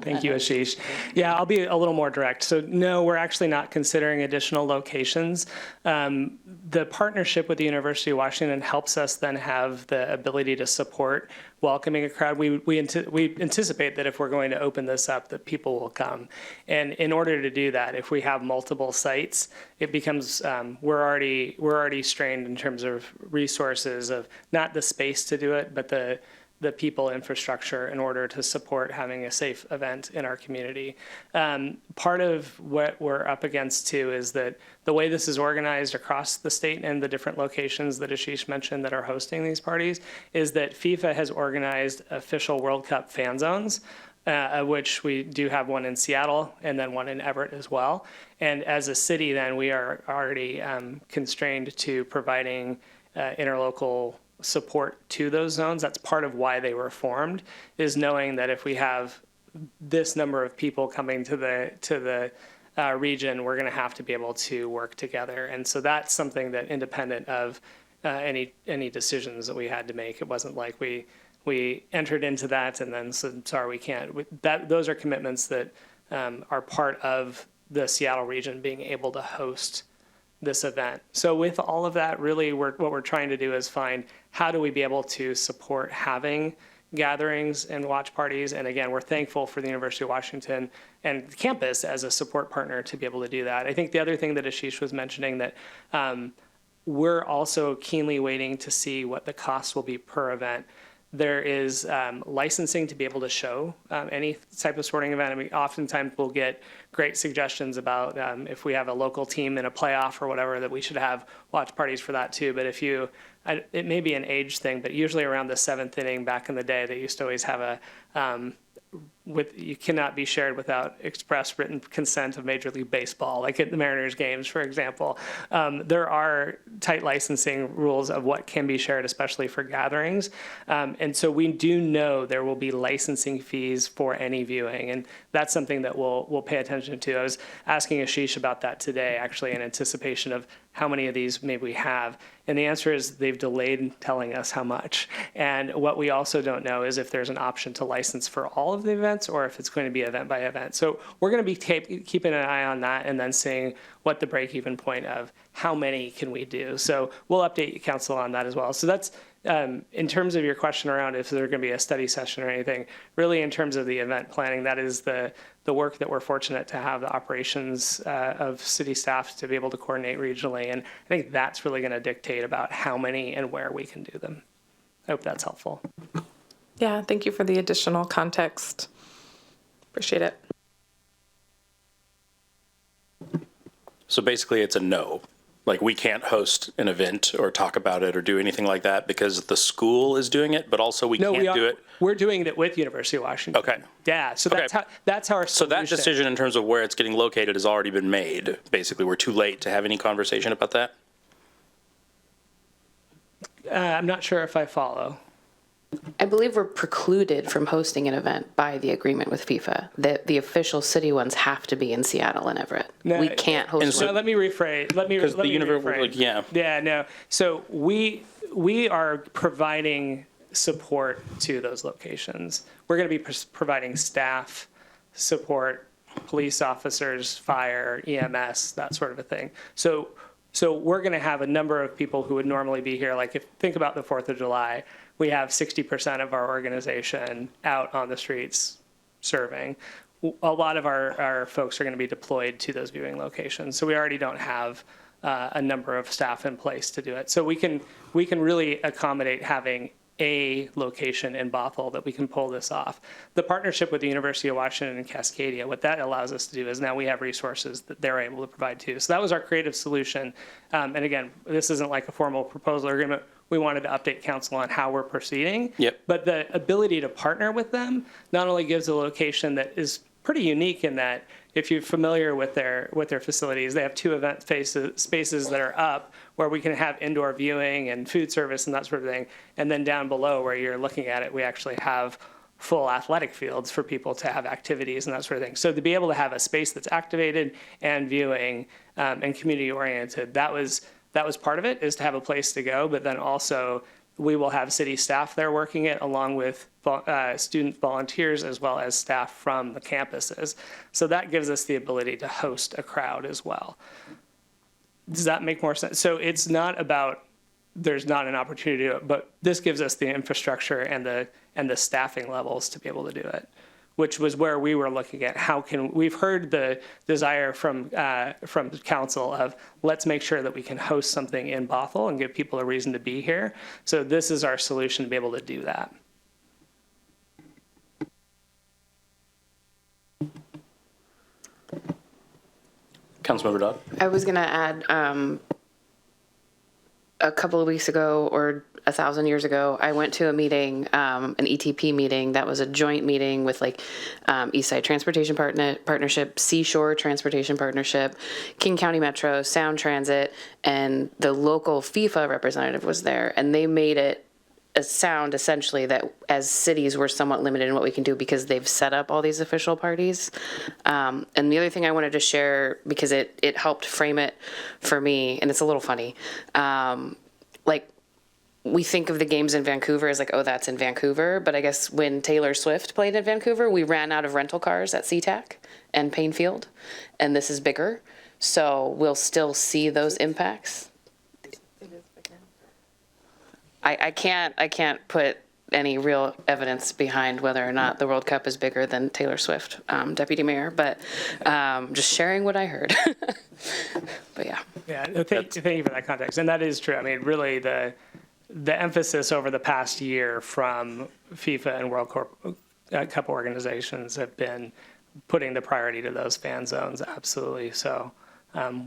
Thank you, Ashish. Yeah, I'll be a little more direct. So no, we're actually not considering additional locations. The partnership with the University of Washington helps us then have the ability to support welcoming a crowd. We anticipate that if we're going to open this up, that people will come. And in order to do that, if we have multiple sites, it becomes, we're already strained in terms of resources of not the space to do it, but the people infrastructure in order to support having a safe event in our community. Part of what we're up against too is that the way this is organized across the state and the different locations that Ashish mentioned that are hosting these parties is that FIFA has organized official World Cup fan zones, which we do have one in Seattle and then one in Everett as well. And as a city then we are already constrained to providing interlocal support to those zones. That's part of why they were formed, is knowing that if we have this number of people coming to the region, we're going to have to be able to work together. And so that's something that, independent of any decisions that we had to make, it wasn't like we entered into that and then said, sorry, we can't. Those are commitments that are part of the Seattle region being able to host this event. So with all of that, really what we're trying to do is find how do we be able to support having gatherings and watch parties. And again, we're thankful for the University of Washington and campus as a support partner to be able to do that. I think the other thing that Ashish was mentioning, that we're also keenly waiting to see what the cost will be per event. There is licensing to be able to show any type of sporting event. I mean, oftentimes we'll get great suggestions about if we have a local team in a playoff or whatever, that we should have watch parties for that too. But it may be an age thing, but usually around the seventh inning back in the day, they used to always have you cannot be shared without express written consent of Major League Baseball, like at the Mariners games, for example. There are tight licensing rules of what can be shared, especially for gatherings. And so we do know there will be licensing fees for any viewing, and that's something that we'll pay attention to. I was asking Ashish about that today, actually, in anticipation of how many of these maybe we have. And the answer is they've delayed telling us how much. And what we also don't know is if there's an option to license for all of the events or if it's going to be event by event. So we're going to be keeping an eye on that and then seeing what the break-even point of how many can we do. So we'll update council on that as well. So that's in terms of your question around if there's going to be a study session or anything, really in terms of the event planning, that is the work that we're fortunate to have the operations of city staff to be able to coordinate regionally. And I think that's really going to dictate about how many and where we can do them. I hope that's helpful. Yeah, thank you for the additional context. Appreciate it. So basically it's a no. Like, we can't host an event or talk about it or do anything like that because the school is doing it, but also we can't do it. We're doing it with University of Washington. Okay. Yeah, so that's how our So solution. that decision in terms of where it's getting located has already been made. Basically, we're too late to have any conversation about that? I'm not sure if I follow. I believe we're precluded from hosting an event by the agreement with FIFA. That the official city ones have to be in Seattle and Everett. No, We can't host So one. let me rephrase. Let me Because the universe, rephrase. yeah. Yeah, no. So we are providing support to those locations. We're going to be providing staff support, police officers, fire, EMS, that sort of a thing. So we're going to have a number of people who would normally be here. Like think about the 4th of July, we have 60% of our organization out on the streets serving. A lot of our folks are going to be deployed to those viewing locations. So we already don't have a number of staff in place to do it. So we can really accommodate having a location in Bothell that we can pull this off. The partnership with the University of Washington and Cascadia, what that allows us to do is now we have resources that they're able to provide too. So that was our creative solution. And again, this isn't like a formal proposal or agreement. We wanted to update council on how we're proceeding. Yep. But the ability to partner with them not only gives a location that is pretty unique in that if you're familiar with their facilities, they have 2 event spaces that are up where we can have indoor viewing and food service and that sort of thing. And then down below where you're looking at it, we actually have full athletic fields for people to have activities and that sort of thing. So to be able to have a space that's activated and viewing and community oriented, that was part of it, is to have a place to go, but then also we will have city staff there working it along with student volunteers as well as staff from the campuses. So that gives us the ability to host a crowd as well. Does that make more sense? So it's not about there's not an opportunity to do it, but this gives us the infrastructure and the staffing levels to be able to do it, which was where we were looking at we've heard the desire from council of let's make sure that we can host something in Bothell and give people a reason to be here. So this is our solution to be able to do that. Councilmember Dodd? I was going to add a couple of weeks ago or 1,000 years ago, I went to a meeting, an ETP meeting that was a joint meeting with like Eastside Transportation Partnership, Seashore Transportation Partnership, King County Metro, Sound Transit, and the local FIFA representative was there. And they made it a sound essentially that as cities we're somewhat limited in what we can do because they've set up all these official parties. And the other thing I wanted to share, because it helped frame it for me, and it's a little funny, like we think of the games in Vancouver as like, oh, that's in Vancouver. But I guess when Taylor Swift played in Vancouver, we ran out of rental cars at SeaTac and Payne Field, and this is bigger. So we'll still see those impacts. I can't put any real evidence behind whether or not the World Cup is bigger than Taylor Swift, Deputy Mayor, but just sharing what I heard. But yeah. Yeah, no, thank you for that context. And that is true. I mean, really the emphasis over the past year from FIFA and World Cup organizations have been putting the priority to those fan zones. Absolutely. So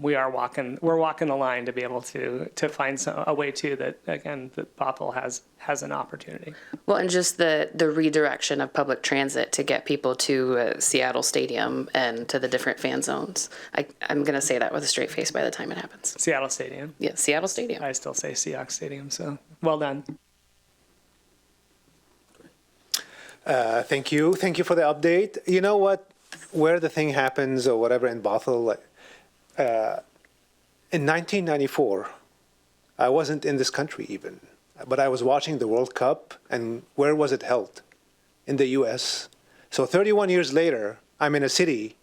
we're walking the line to be able to find a way too that again that Bothell has an opportunity. Well, and just the redirection of public transit to get people to Seattle Stadium and to the different fan zones. I'm going to say that with a straight face by the time it happens. Seattle Stadium. Yeah, Seattle Stadium. I still say Seahawks Stadium. So well done. Thank you for the update. You know what? Where the thing happens or whatever in Bothell. In 1994, I wasn't in this country even, but I was watching the World Cup, and where was it held? In the U.S. So 31 years later, I'm in a city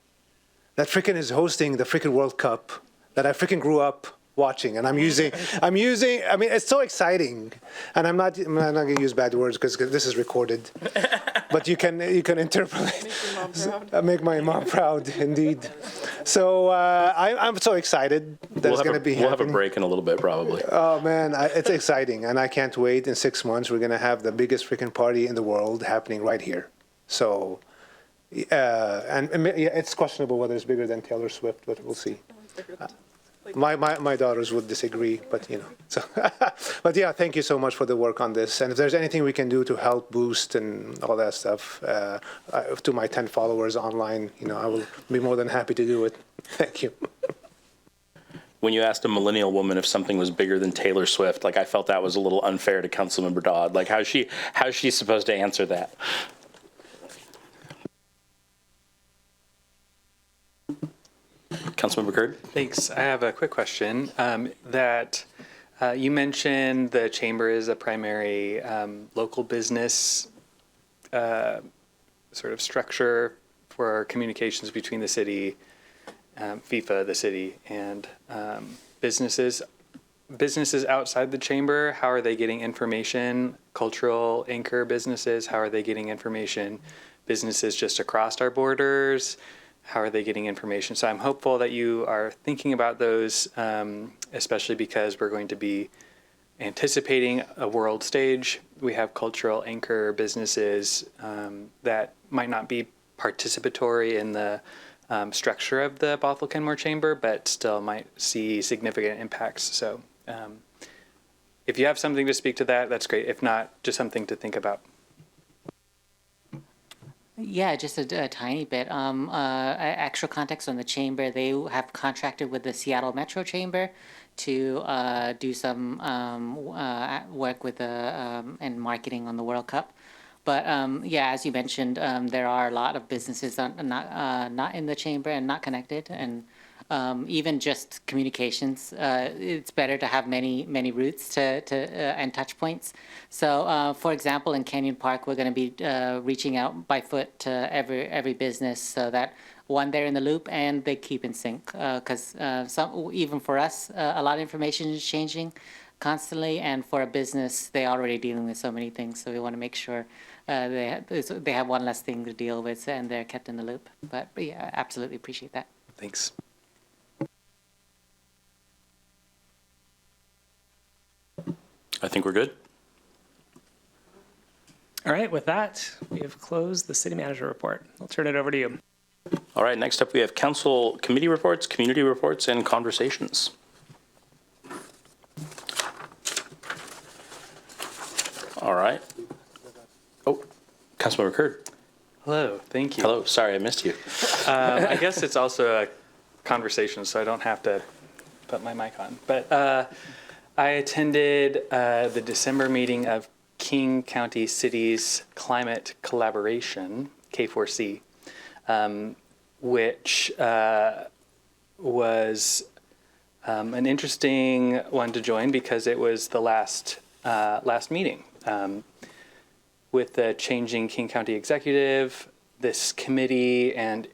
that freaking is hosting the freaking World Cup that I freaking grew up watching, and I'm using, I mean, it's so exciting, and I'm not going to use bad words because this is recorded, but you can interpolate. Make my mom proud, indeed. So I'm so excited that it's going to be happening. We'll have a break in a little bit, probably. Oh man, it's exciting, and I can't wait. In 6 months, we're going to have the biggest freaking party in the world happening right here. So, and it's questionable whether it's bigger than Taylor Swift, but we'll see. My daughters would disagree, but you know. So, but yeah, thank you so much for the work on this. And if there's anything we can do to help boost and all that stuff, to my 10 followers online, you know, I will be more than happy to do it. Thank you. when you asked a millennial woman if something was bigger than Taylor Swift, like I felt that was a little unfair to Councilmember Dodd. Like how's she supposed to answer that? Councilmember Curd? Thanks. I have a quick question. You mentioned the chamber is a primary local business sort of structure for communications between the city, FIFA, the city, and businesses. Businesses outside the chamber, how are they getting information? Cultural anchor businesses, how are they getting information? Businesses just across our borders, how are they getting information? So I'm hopeful that you are thinking about those, especially because we're going to be anticipating a world stage. We have cultural anchor businesses that might not be participatory in the structure of the Bothell-Kenmore Chamber, but still might see significant impacts. So if you have something to speak to that, that's great. If not, just something to think about. Yeah, just a tiny bit. Extra context on the chamber. They have contracted with the Seattle Metro Chamber to do some work with and marketing on the World Cup. But yeah, as you mentioned, there are a lot of businesses not in the chamber and not connected, and even just communications. It's better to have many routes and touch points. So, for example, in Canyon Park, we're going to be reaching out by foot to every business so that one, they're in the loop and they keep in sync. Because even for us, a lot of information is changing constantly, and for a business, they're already dealing with so many things. So we want to make sure they have one less thing to deal with and they're kept in the loop. But yeah, absolutely appreciate that. Thanks. I think we're good. All right, with that, we have closed the city manager report. I'll turn it over to you. All right, next up we have council committee reports, community reports, and conversations. All right. Oh, Councilmember Curd. Hello, thank you. Hello, sorry I missed you. I guess it's also a conversation, so I don't have to put my mic on. But I attended the December meeting of King County Cities Climate Collaboration, K4C, which was an interesting one to join because it was the last meeting. With the changing King County executive, this committee, and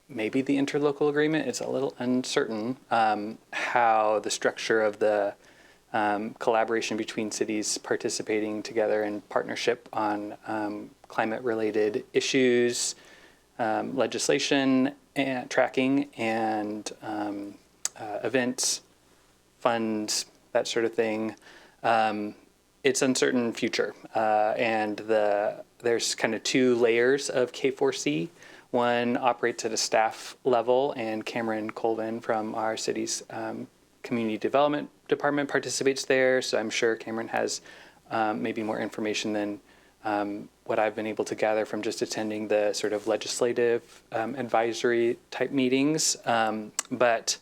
maybe the interlocal agreement, it's a little uncertain how the structure of the collaboration between cities participating together in partnership on climate-related issues, legislation, and tracking, and events, funds, that sort of thing. It's uncertain future, and there's kind of two layers of K4C. One operates at a staff level, and Cameron Colvin from our city's community development department participates there. So I'm sure Cameron has maybe more information than what I've been able to gather from just attending the sort of legislative advisory type meetings. But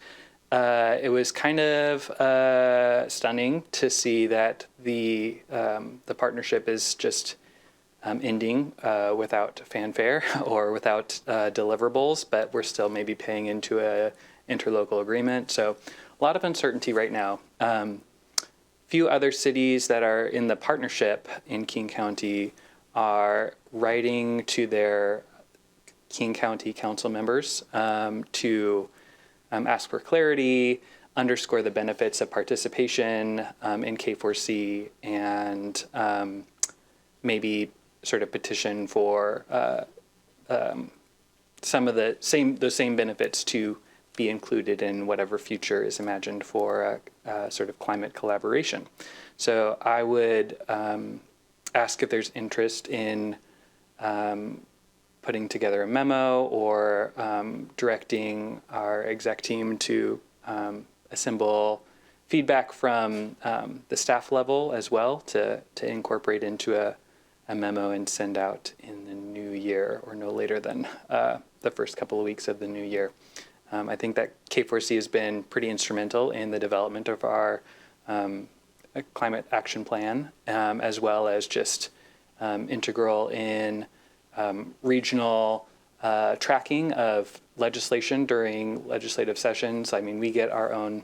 it was kind of stunning to see that the partnership is just ending without fanfare or without deliverables, but we're still maybe paying into a interlocal agreement. So a lot of uncertainty right now. Few other cities that are in the partnership in King County are writing to their King County council members to ask for clarity, underscore the benefits of participation in K4C, and maybe sort of petition for some of those same benefits to be included in whatever future is imagined for a sort of climate collaboration. So I would ask if there's interest in putting together a memo or directing our exec team to assemble feedback from the staff level as well to incorporate into a memo and send out in the new year or no later than the first couple of weeks of the new year. I think that K4C has been pretty instrumental in the development of our climate action plan, as well as just integral in regional tracking of legislation during legislative sessions. I mean, we get our own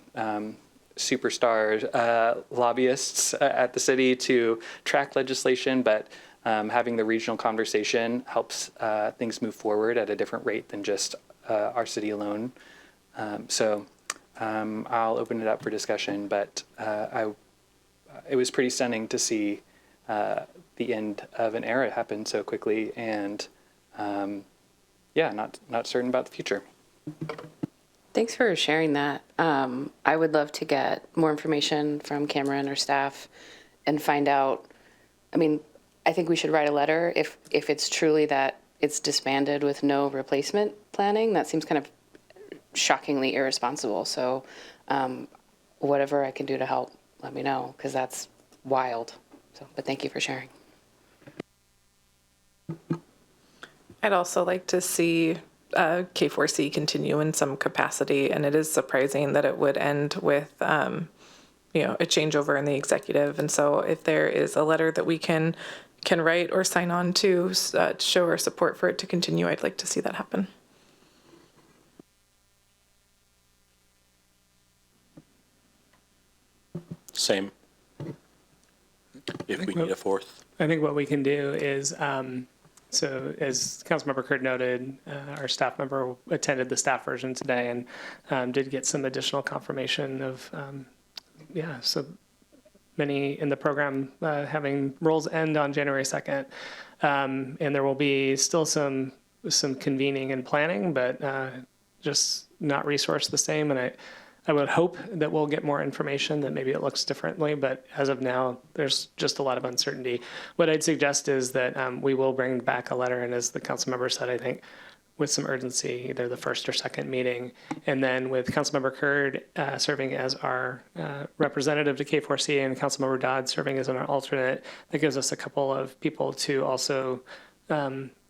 superstar lobbyists at the city to track legislation, but having the regional conversation helps things move forward at a different rate than just our city alone. So I'll open it up for discussion, but it was pretty stunning to see the end of an era happen so quickly, and yeah, not certain about the future. Thanks for sharing that. I would love to get more information from Cameron or staff and find out. I mean, I think we should write a letter if it's truly that it's disbanded with no replacement planning. That seems kind of shockingly irresponsible. So whatever I can do to help, let me know, because that's wild. So, but thank you for sharing. I'd also like to see K4C continue in some capacity, and it is surprising that it would end with a changeover in the executive. And so if there is a letter that we can write or sign on to show our support for it to continue, I'd like to see that happen. Same. If we need a fourth. I think what we can do is, so as Councilmember Curd noted, our staff member attended the staff version today and did get some additional confirmation of, so many in the program having roles end on January 2nd. And there will be still some convening and planning, but just not resourced the same. And I would hope that we'll get more information, that maybe it looks differently, but as of now, there's just a lot of uncertainty. What I'd suggest is that we will bring back a letter, and as the council member said, I think with some urgency, either the first or second meeting, and then with Councilmember Curd serving as our representative to K4C and Councilmember Dodd serving as an alternate, that gives us a couple of people to also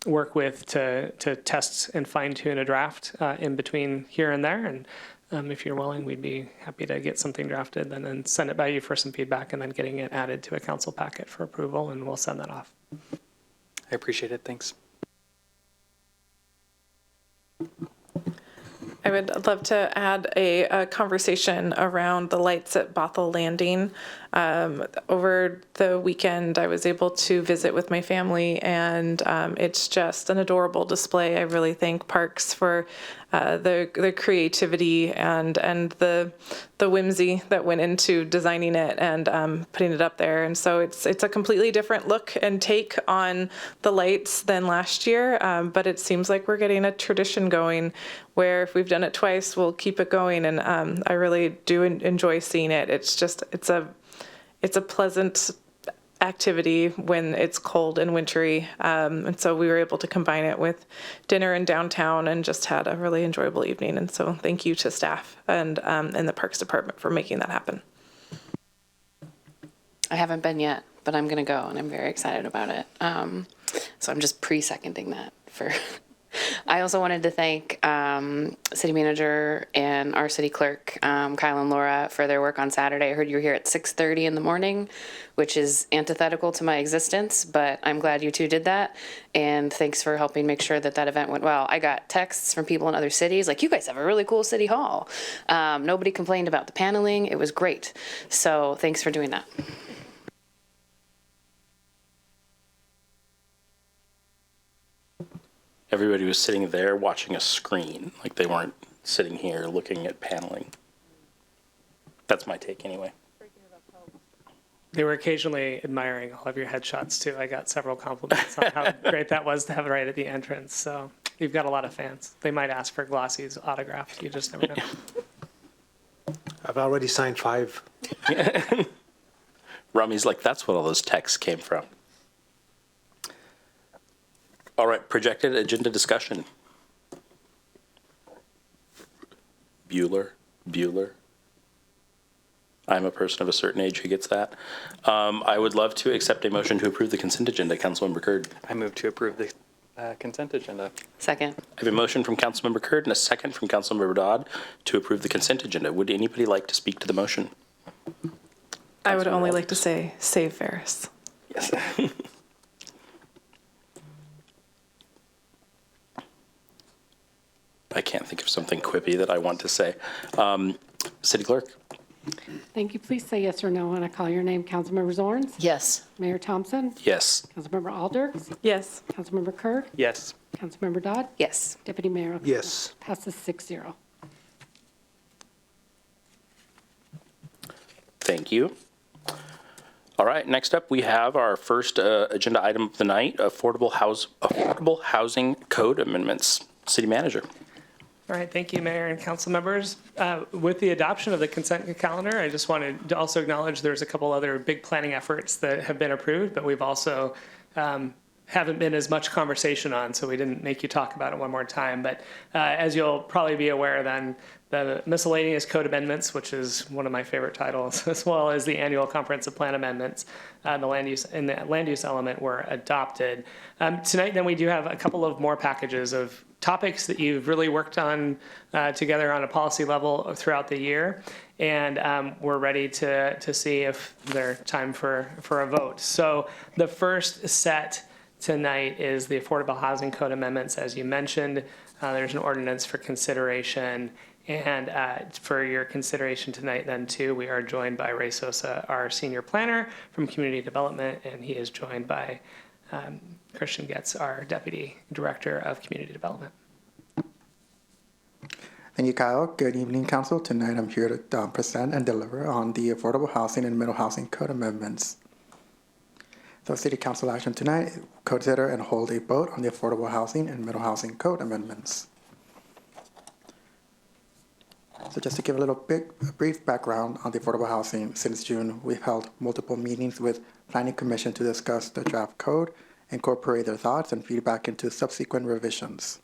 work with to test and fine tune a draft in between here and there. And if you're willing, we'd be happy to get something drafted and then send it by you for some feedback and then getting it added to a council packet for approval, and we'll send that off. I appreciate it. Thanks. I would love to add a conversation around the lights at Bothell Landing. Over the weekend, I was able to visit with my family, and it's just an adorable display. I really thank Parks for the creativity and the whimsy that went into designing it and putting it up there. And so it's a completely different look and take on the lights than last year, but it seems like we're getting a tradition going where if we've done it twice, we'll keep it going. And I really do enjoy seeing it. It's a pleasant activity when it's cold and wintry. And so we were able to combine it with dinner in downtown and just had a really enjoyable evening. And so thank you to staff and the Parks Department for making that happen. I haven't been yet, but I'm going to go, and I'm very excited about it. So I'm just pre-seconding that for... I also wanted to thank city manager and our city clerk, Kyle and Laura, for their work on Saturday. I heard you were here at 6:30 in the morning, which is antithetical to my existence, but I'm glad you two did that. And thanks for helping make sure that event went well. I got texts from people in other cities, like, you guys have a really cool city hall. Nobody complained about the paneling. It was great. So thanks for doing that. Everybody was sitting there watching a screen, like they weren't sitting here looking at paneling. That's my take anyway. They were occasionally admiring all of your headshots too. I got several compliments on how great that was to have right at the entrance. So you've got a lot of fans. They might ask for Glossy's autograph. You just never know. I've already signed 5. Rami's like, that's what all those texts came from. All right, projected agenda discussion. Bueller. I'm a person of a certain age who gets that. I would love to accept a motion to approve the consent agenda. Councilmember Curd. I move to approve the consent agenda. Second. I have a motion from Councilmember Curd and a second from Councilmember Dodd to approve the consent agenda. Would anybody like to speak to the motion? I would only like to say, save Ferris. Yes. I can't think of something quippy that I want to say. City Clerk? Thank you. Please say yes or no when I call your name. Councilmember Zorns? Yes. Mayor Thompson? Yes. Councilmember Alders? Yes. Councilmember Curd? Yes. Councilmember Dodd? Yes. Deputy Mayor Okama? Yes. Passes 6-0. Thank you. All right, next up, we have our first agenda item of the night, Affordable Housing Code Amendments. City Manager. All right, thank you, Mayor and council members. With the adoption of the consent calendar, I just wanted to also acknowledge there's a couple other big planning efforts that have been approved, but we've also haven't been as much conversation on, so we didn't make you talk about it one more time. But as you'll probably be aware then, the miscellaneous code amendments, which is one of my favorite titles, as well as the annual comprehensive plan amendments, the land use element were adopted. Tonight, then, we do have a couple of more packages of topics that you've really worked on together on a policy level throughout the year, and we're ready to see if they're time for a vote. So the first set tonight is the Affordable Housing Code Amendments, as you mentioned. There's an ordinance for consideration. And for your consideration tonight, then, too, we are joined by Ray Sosa, our senior planner from Community Development, and he is joined by Christian Getz, our deputy director of Community Development. Thank you, Kyle. Good evening, Council. Tonight I'm here to present and deliver on the Affordable Housing and Middle Housing Code Amendments. So City Council action tonight, consider and hold a vote on the Affordable Housing and Middle Housing Code Amendments. So just to give a brief background on the affordable housing, since June, we've held multiple meetings with Planning Commission to discuss the draft code, incorporate their thoughts and feedback into subsequent revisions.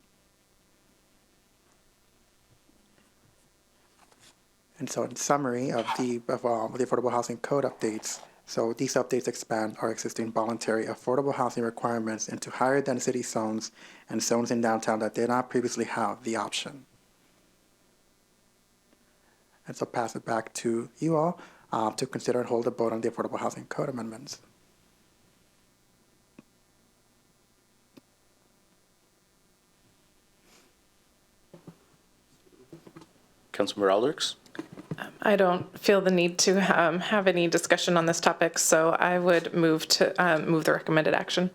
And so in summary of the Affordable Housing Code updates, so these updates expand our existing voluntary affordable housing requirements into higher density zones and zones in downtown that did not previously have the option. And so pass it back to you all to consider and hold a vote on the Affordable Housing Code Amendments. Councilmember Alders? I don't feel the need to have any discussion on this topic, so I would move the recommended action.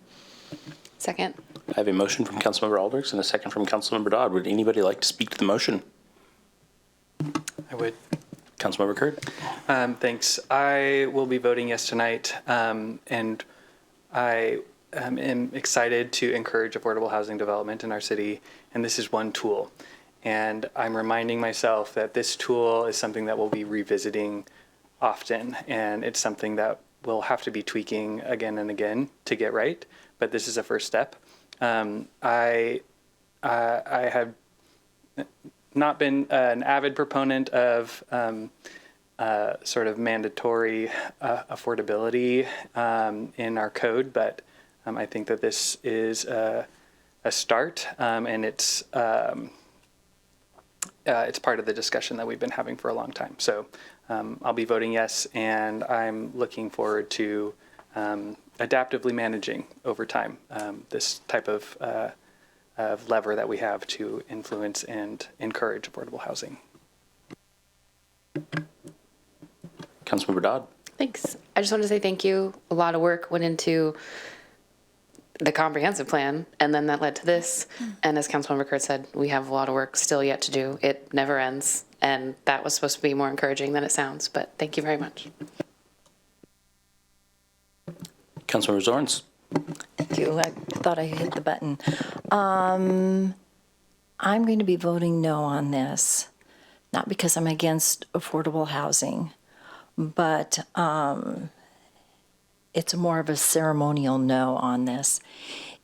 Second. I have a motion from Councilmember Alders and a second from Councilmember Dodd. Would anybody like to speak to the motion? I would. Councilmember Curd? Thanks. I will be voting yes tonight, and I am excited to encourage affordable housing development in our city, and this is one tool. And I'm reminding myself that this tool is something that we'll be revisiting often, and it's something that we'll have to be tweaking again and again to get right, but this is a first step. I have not been an avid proponent of sort of mandatory affordability in our code, but I think that this is a start, and it's part of the discussion that we've been having for a long time. So I'll be voting yes, and I'm looking forward to adaptively managing over time this type of lever that we have to influence and encourage affordable housing. Councilmember Dodd? Thanks. I just want to say thank you. A lot of work went into the comprehensive plan, and then that led to this. And as Councilmember Curd said, we have a lot of work still yet to do. It never ends, and that was supposed to be more encouraging than it sounds, but thank you very much. Councilmember Zorns? Thank you. I thought I hit the button. I'm going to be voting no on this, not because I'm against affordable housing, but it's more of a ceremonial no on this,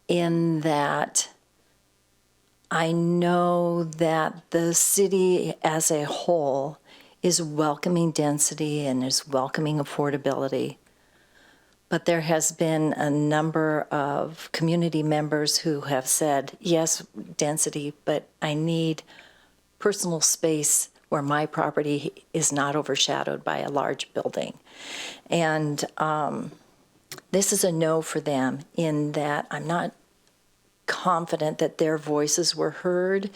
in that I know that the city as a whole is welcoming density and is welcoming affordability. But there has been a number of community members who have said, yes, density, but I need personal space where my property is not overshadowed by a large building. And this is a no for them in that I'm not confident that their voices were heard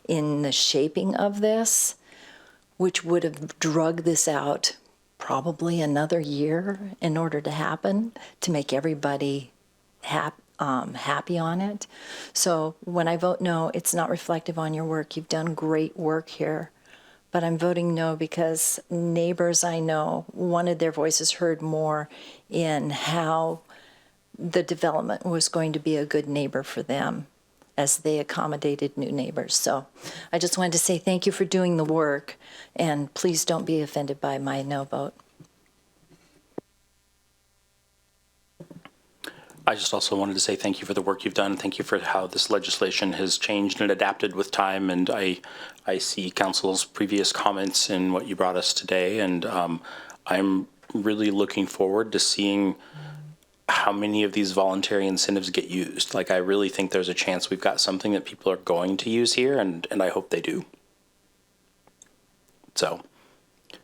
in the shaping of this, which would have drug this out probably another year in order to happen, to make everybody happy on it. So when I vote no, it's not reflective on your work. You've done great work here. But I'm voting no because neighbors I know wanted their voices heard more in how the development was going to be a good neighbor for them as they accommodated new neighbors. So I just wanted to say thank you for doing the work, and please don't be offended by my no vote. I just also wanted to say thank you for the work you've done. Thank you for how this legislation has changed and adapted with time. And I see council's previous comments in what you brought us today. And I'm really looking forward to seeing how many of these voluntary incentives get used. Like, I really think there's a chance we've got something that people are going to use here, and I hope they do. So,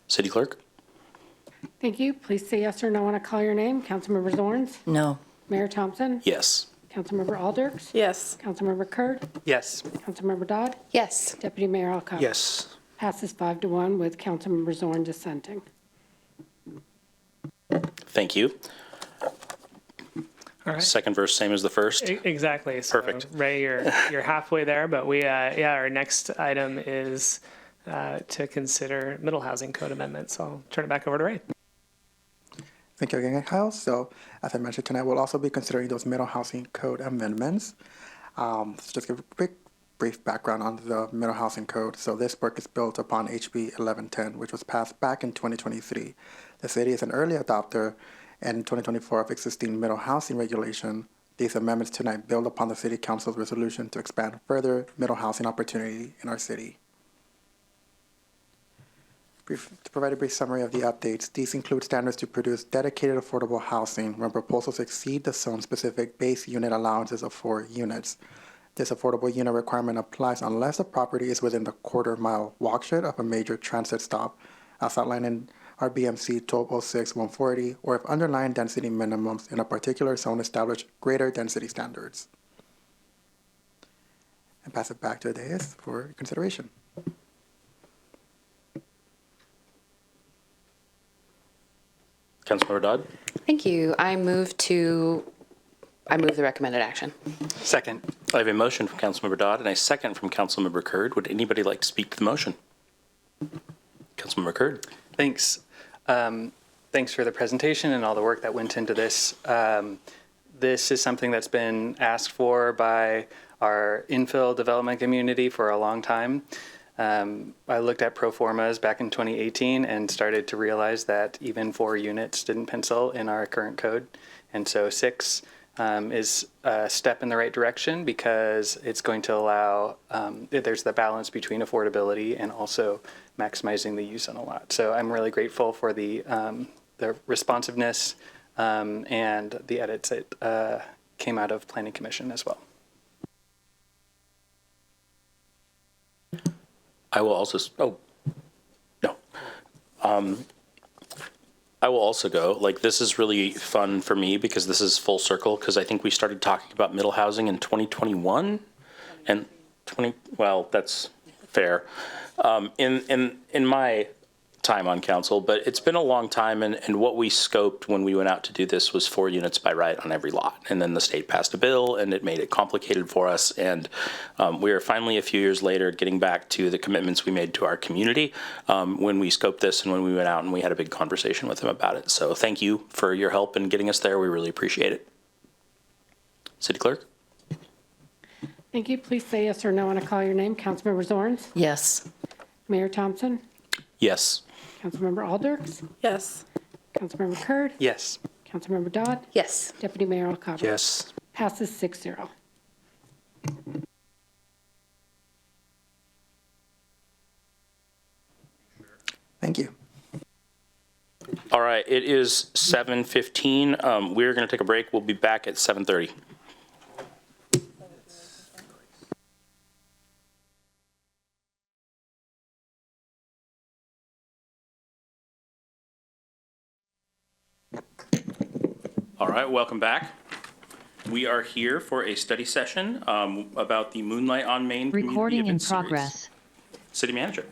City Clerk? Thank you. Please say yes or no when I call your name. Councilmember Zorns? No. Mayor Thompson? Yes. Councilmember Alders? Yes. Councilmember Kurd? Yes. Councilmember Dodd? Yes. Deputy Mayor Alcantara? Yes. Passes 5-1 with Councilmember Zorn dissenting. Thank you. All right. Second verse, same as the first. Exactly. So, Perfect. Ray, you're halfway there, but our next item is to consider middle housing code amendments. So I'll turn it back over to Ray. Thank you again, Kyle. So, as I mentioned tonight, we'll also be considering those middle housing code amendments. So just give a quick, brief background on the middle housing code. So this work is built upon HB 1110, which was passed back in 2023. The city is an early adopter and in 2024 of existing middle housing regulation. These amendments tonight build upon the City Council's resolution to expand further middle housing opportunity in our city. To provide a brief summary of the updates, these include standards to produce dedicated affordable housing when proposals exceed the zone-specific base unit allowances of 4 units. This affordable unit requirement applies unless the property is within the quarter-mile watershed of a major transit stop, as outlined in RBMC 1206-140, or if underlying density minimums in a particular zone establish greater density standards. And pass it back to the dais for consideration. Councilmember Dodd? Thank you. I move the recommended action. Second. I have a motion from Councilmember Dodd and a second from Councilmember Kurd. Would anybody like to speak to the motion? Councilmember Kurd? Thanks. Thanks for the presentation and all the work that went into this. This is something that's been asked for by our infill development community for a long time. I looked at pro formas back in 2018 and started to realize that even 4 units didn't pencil in our current code. And so 6 is a step in the right direction because it's going to allow, there's the balance between affordability and also maximizing the use on a lot. So I'm really grateful for the responsiveness and the edits that came out of Planning Commission as well. I will also, I will also go. Like, this is really fun for me because this is full circle, because I think we started talking about middle housing in 2021 and well, that's fair. In my time on council, but it's been a long time, and what we scoped when we went out to do this was 4 units by right on every lot, and then the state passed a bill and it made it complicated for us, and we are finally a few years later getting back to the commitments we made to our community when we scoped this and when we went out and we had a big conversation with them about it. So thank you for your help in getting us there. We really appreciate it. City Clerk? Thank you. Please say yes or no when I call your name. Councilmember Zorns? Yes. Mayor Thompson? Yes. Councilmember Alders? Yes. Councilmember Kurd? Yes. Councilmember Dodd? Yes. Deputy Mayor Alcantara? Yes. Passes 6-0. Thank you. All All right, it is 7:15. We're going to take a break. We'll be back at 7:30. All right, welcome back. We are here for a study session about the Moonlight on Main community Recording in event series. progress. City manager.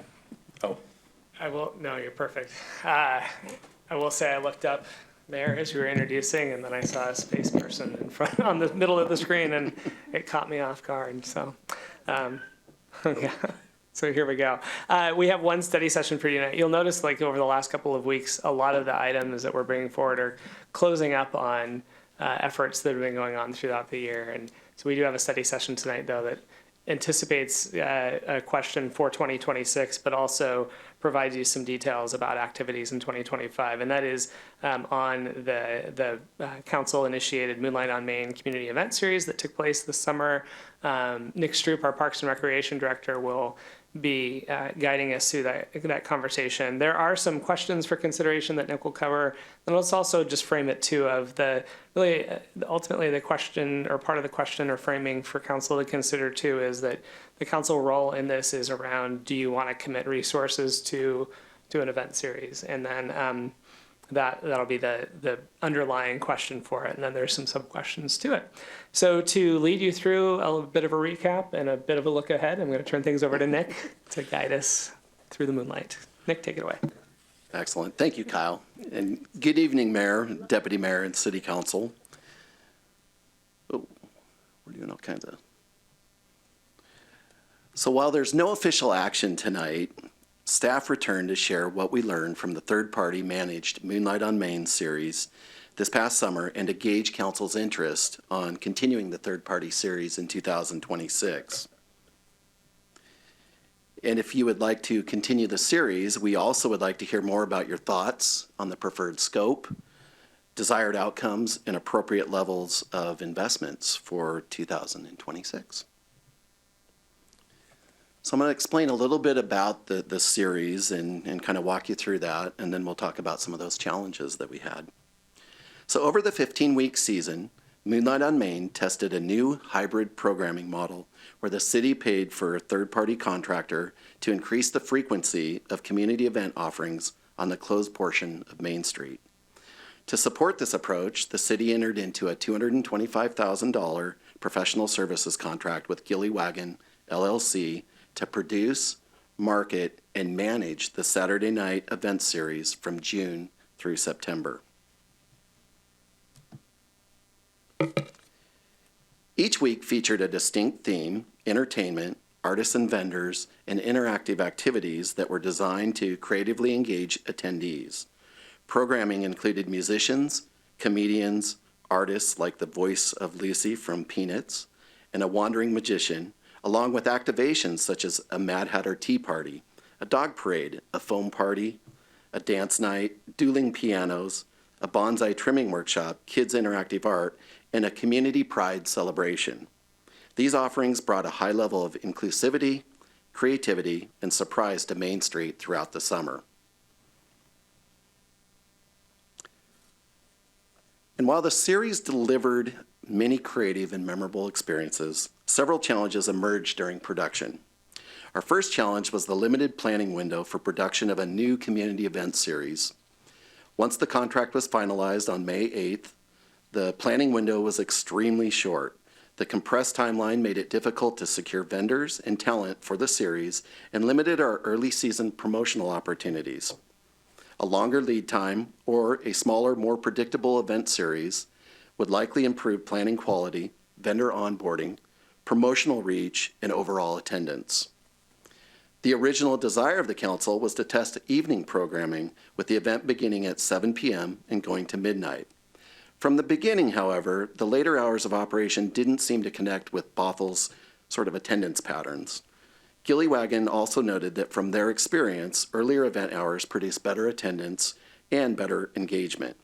Oh, No, you're perfect. I will say I looked up, Mayor, as you were introducing, and then I saw a space person in front on the middle of the screen, and it caught me off guard. So, yeah. So here we go. We have one study session for you tonight. You'll notice, like over the last couple of weeks, a lot of the items that we're bringing forward are closing up on efforts that have been going on throughout the year. And so we do have a study session tonight, though, that anticipates a question for 2026, but also provides you some details about activities in 2025. And that is on the council-initiated Moonlight on Main community event series that took place this summer. Nick Stroop, our Parks and Recreation Director, will be guiding us through that conversation. There are some questions for consideration that Nick will cover, and let's also just frame it too of ultimately the question, or part of the question or framing for council to consider too, is that the council role in this is around, do you want to commit resources to an event series? And then that'll be the underlying question for it. And then there's some sub-questions to it. So to lead you through a bit of a recap and a bit of a look ahead, I'm going to turn things over to Nick to guide us through the Moonlight. Nick, take it away. Excellent. Thank you, Kyle. And good evening, Mayor, Deputy Mayor, and City Council. Oh, we're doing all kinds of. So while there's no official action tonight, staff returned to share what we learned from the third-party managed Moonlight on Main series this past summer and to gauge council's interest on continuing the third-party series in 2026. And if you would like to continue the series, we also would like to hear more about your thoughts on the preferred scope, desired outcomes, and appropriate levels of investments for 2026. So I'm going to explain a little bit about the series and kind of walk you through that, and then we'll talk about some of those challenges that we had. So over the 15-week season, Moonlight on Main tested a new hybrid programming model where the city paid for a third-party contractor to increase the frequency of community event offerings on the closed portion of Main Street. To support this approach, the city entered into a $225,000 professional services contract with Gilly Wagon, LLC, to produce, market, and manage the Saturday night event series from June through September. Each week featured a distinct theme, entertainment, artists and vendors, and interactive activities that were designed to creatively engage attendees. Programming included musicians, comedians, artists like the voice of Lucy from Peanuts, and a wandering magician, along with activations such as a Mad Hatter Tea Party, a dog parade, a foam party, a dance night, dueling pianos, a bonsai trimming workshop, kids interactive art, and a community pride celebration. These offerings brought a high level of inclusivity, creativity, and surprise to Main Street throughout the summer. And while the series delivered many creative and memorable experiences, several challenges emerged during production. Our first challenge was the limited planning window for production of a new community event series. Once the contract was finalized on May 8th, the planning window was extremely short. The compressed timeline made it difficult to secure vendors and talent for the series and limited our early season promotional opportunities. A longer lead time or a smaller, more predictable event series would likely improve planning quality, vendor onboarding, promotional reach, and overall attendance. The original desire of the council was to test evening programming with the event beginning at 7 p.m. and going to midnight. From the beginning, however, the later hours of operation didn't seem to connect with Bothell's sort of attendance patterns. Gilly Wagon also noted that from their experience, earlier event hours produce better attendance and better engagement.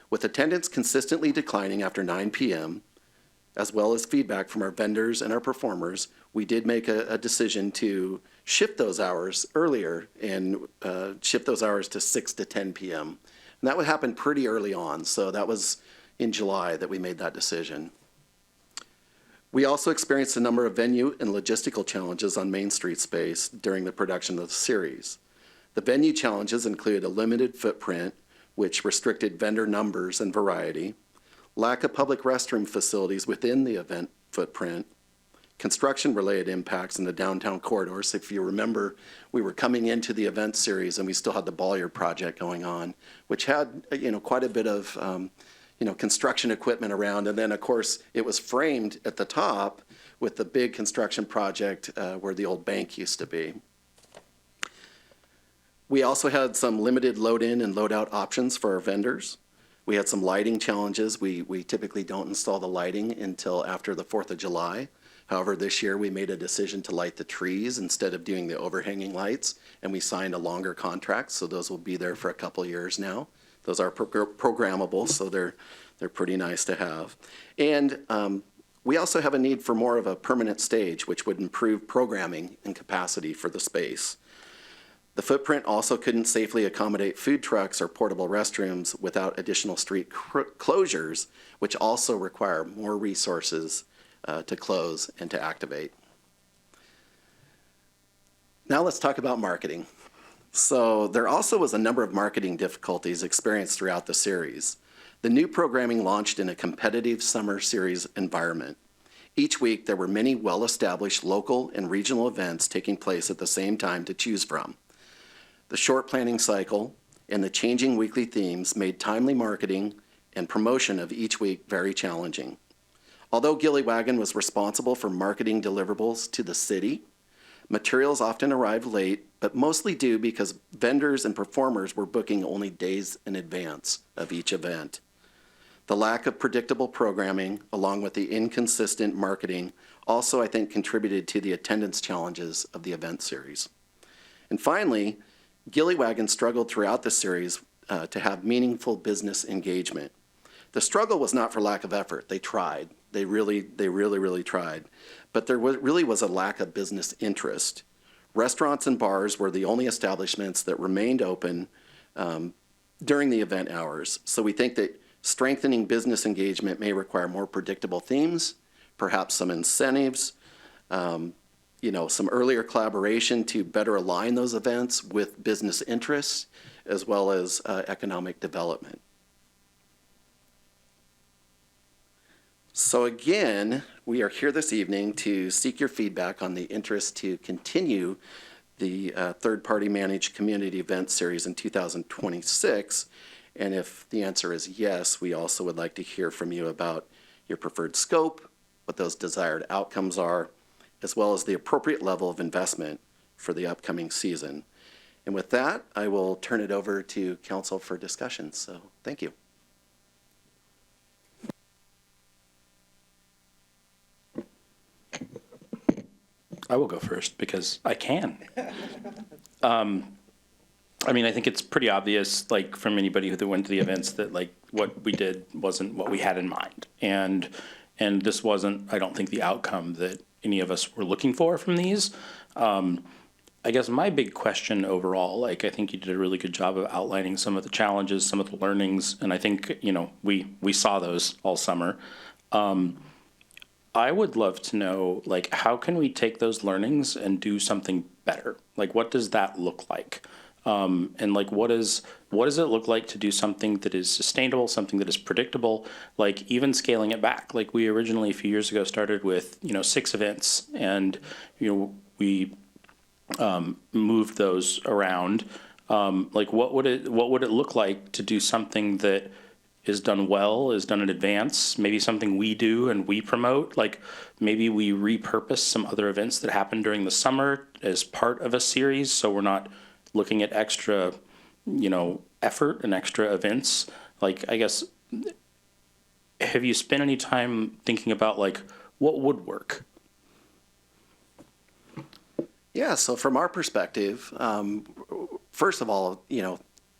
With attendance consistently declining after 9 p.m., as well as feedback from our vendors and our performers, we did make a decision to shift those hours earlier and shift those hours to 6 to 10 p.m. And that would happen pretty early on, so that was in July that we made that decision. We also experienced a number of venue and logistical challenges on Main Street space during the production of the series. The venue challenges include a limited footprint, which restricted vendor numbers and variety, lack of public restroom facilities within the event footprint, construction-related impacts in the downtown corridors. If you remember, we were coming into the event series and we still had the Bolliard project going on, which had quite a bit of construction equipment around. And then, of course, it was framed at the top with the big construction project where the old bank used to be. We also had some limited load-in and load-out options for our vendors. We had some lighting challenges. We typically don't install the lighting until after the 4th of July. However, this year we made a decision to light the trees instead of doing the overhanging lights, and we signed a longer contract, so those will be there for a couple years now. Those are programmable, so they're pretty nice to have. And we also have a need for more of a permanent stage, which would improve programming and capacity for the space. The footprint also couldn't safely accommodate food trucks or portable restrooms without additional street closures, which also require more resources to close and to activate. Now let's talk about marketing. So there also was a number of marketing difficulties experienced throughout the series. The new programming launched in a competitive summer series environment. Each week there were many well-established local and regional events taking place at the same time to choose from. The short planning cycle and the changing weekly themes made timely marketing and promotion of each week very challenging. Although Gillywagon was responsible for marketing deliverables to the city, materials often arrived late, but mostly due because vendors and performers were booking only days in advance of each event. The lack of predictable programming, along with the inconsistent marketing, also, I think, contributed to the attendance challenges of the event series. And finally, Gillywagon struggled throughout the series to have meaningful business engagement. The struggle was not for lack of effort. They tried. They really tried. But there really was a lack of business interest. Restaurants and bars were the only establishments that remained open during the event hours. So we think that strengthening business engagement may require more predictable themes, perhaps some incentives, some earlier collaboration to better align those events with business interests, as well as economic development. So again, we are here this evening to seek your feedback on the interest to continue the third-party managed community event series in 2026. And if the answer is yes, we also would like to hear from you about your preferred scope, what those desired outcomes are, as well as the appropriate level of investment for the upcoming season. And with that, I will turn it over to council for discussion. So thank you. I will go first because I can. I think it's pretty obvious, like from anybody who went to the events, that like what we did wasn't what we had in mind, and this wasn't, I don't think, the outcome that any of us were looking for from these. I guess my big question overall, I think you did a really good job of outlining some of the challenges, some of the learnings, and I think we saw those all summer. I would love to know, how can we take those learnings and do something better? What does that look like? And what does it look like to do something that is sustainable, something that is predictable, even scaling it back? We originally, a few years ago, started with, 6 events, and, we moved those around. What would it look like to do something that is done well, is done in advance, maybe something we do and we promote, maybe we repurpose some other events that happen during the summer as part of a series, so we're not looking at extra, effort and extra events. I guess, have you spent any time thinking about what would work? Yeah, so from our perspective, first of all,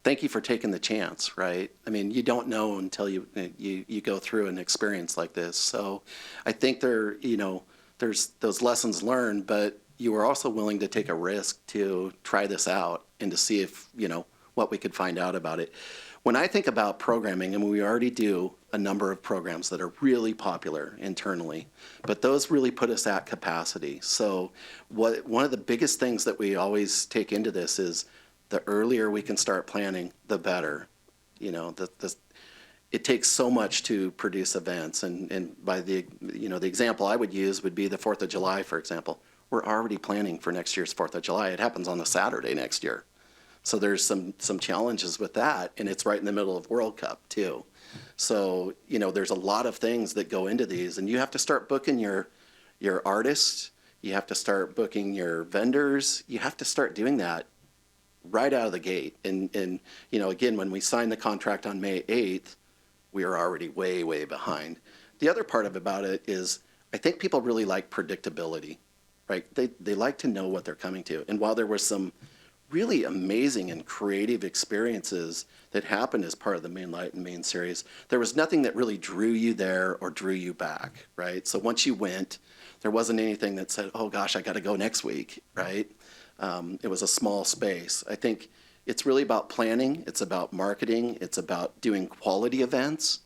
thank you for taking the chance, right? You don't know until you go through an experience like this. So I think there's those lessons learned, but you were also willing to take a risk to try this out and to see if, what we could find out about it. when I think about programming, and we already do a number of programs that are really popular internally, but those really put us at capacity. So one of the biggest things that we always take into this is the earlier we can start planning, the better. You know, it takes so much to produce events, and by the example I would use would be the 4th of July, for example. We're already planning for next year's 4th of July. It happens on a Saturday next year. So there's some challenges with that, and it's right in the middle of World Cup too. So, you know, there's a lot of things that go into these, and you have to start booking your artists, you have to start booking your vendors, you have to start doing that right out of the gate. And you know, again, when we signed the contract on May 8th, we are already way, way behind. The other part about it is I think people really like predictability, right? They like to know what they're coming to. And while there were some really amazing and creative experiences that happened as part of the Moonlight and Main series, there was nothing that really drew you there or drew you back, right? So once you went, there wasn't anything that said, oh gosh, I got to go next week, right? It was a small space. I think it's really about planning, it's about marketing, it's about doing quality events,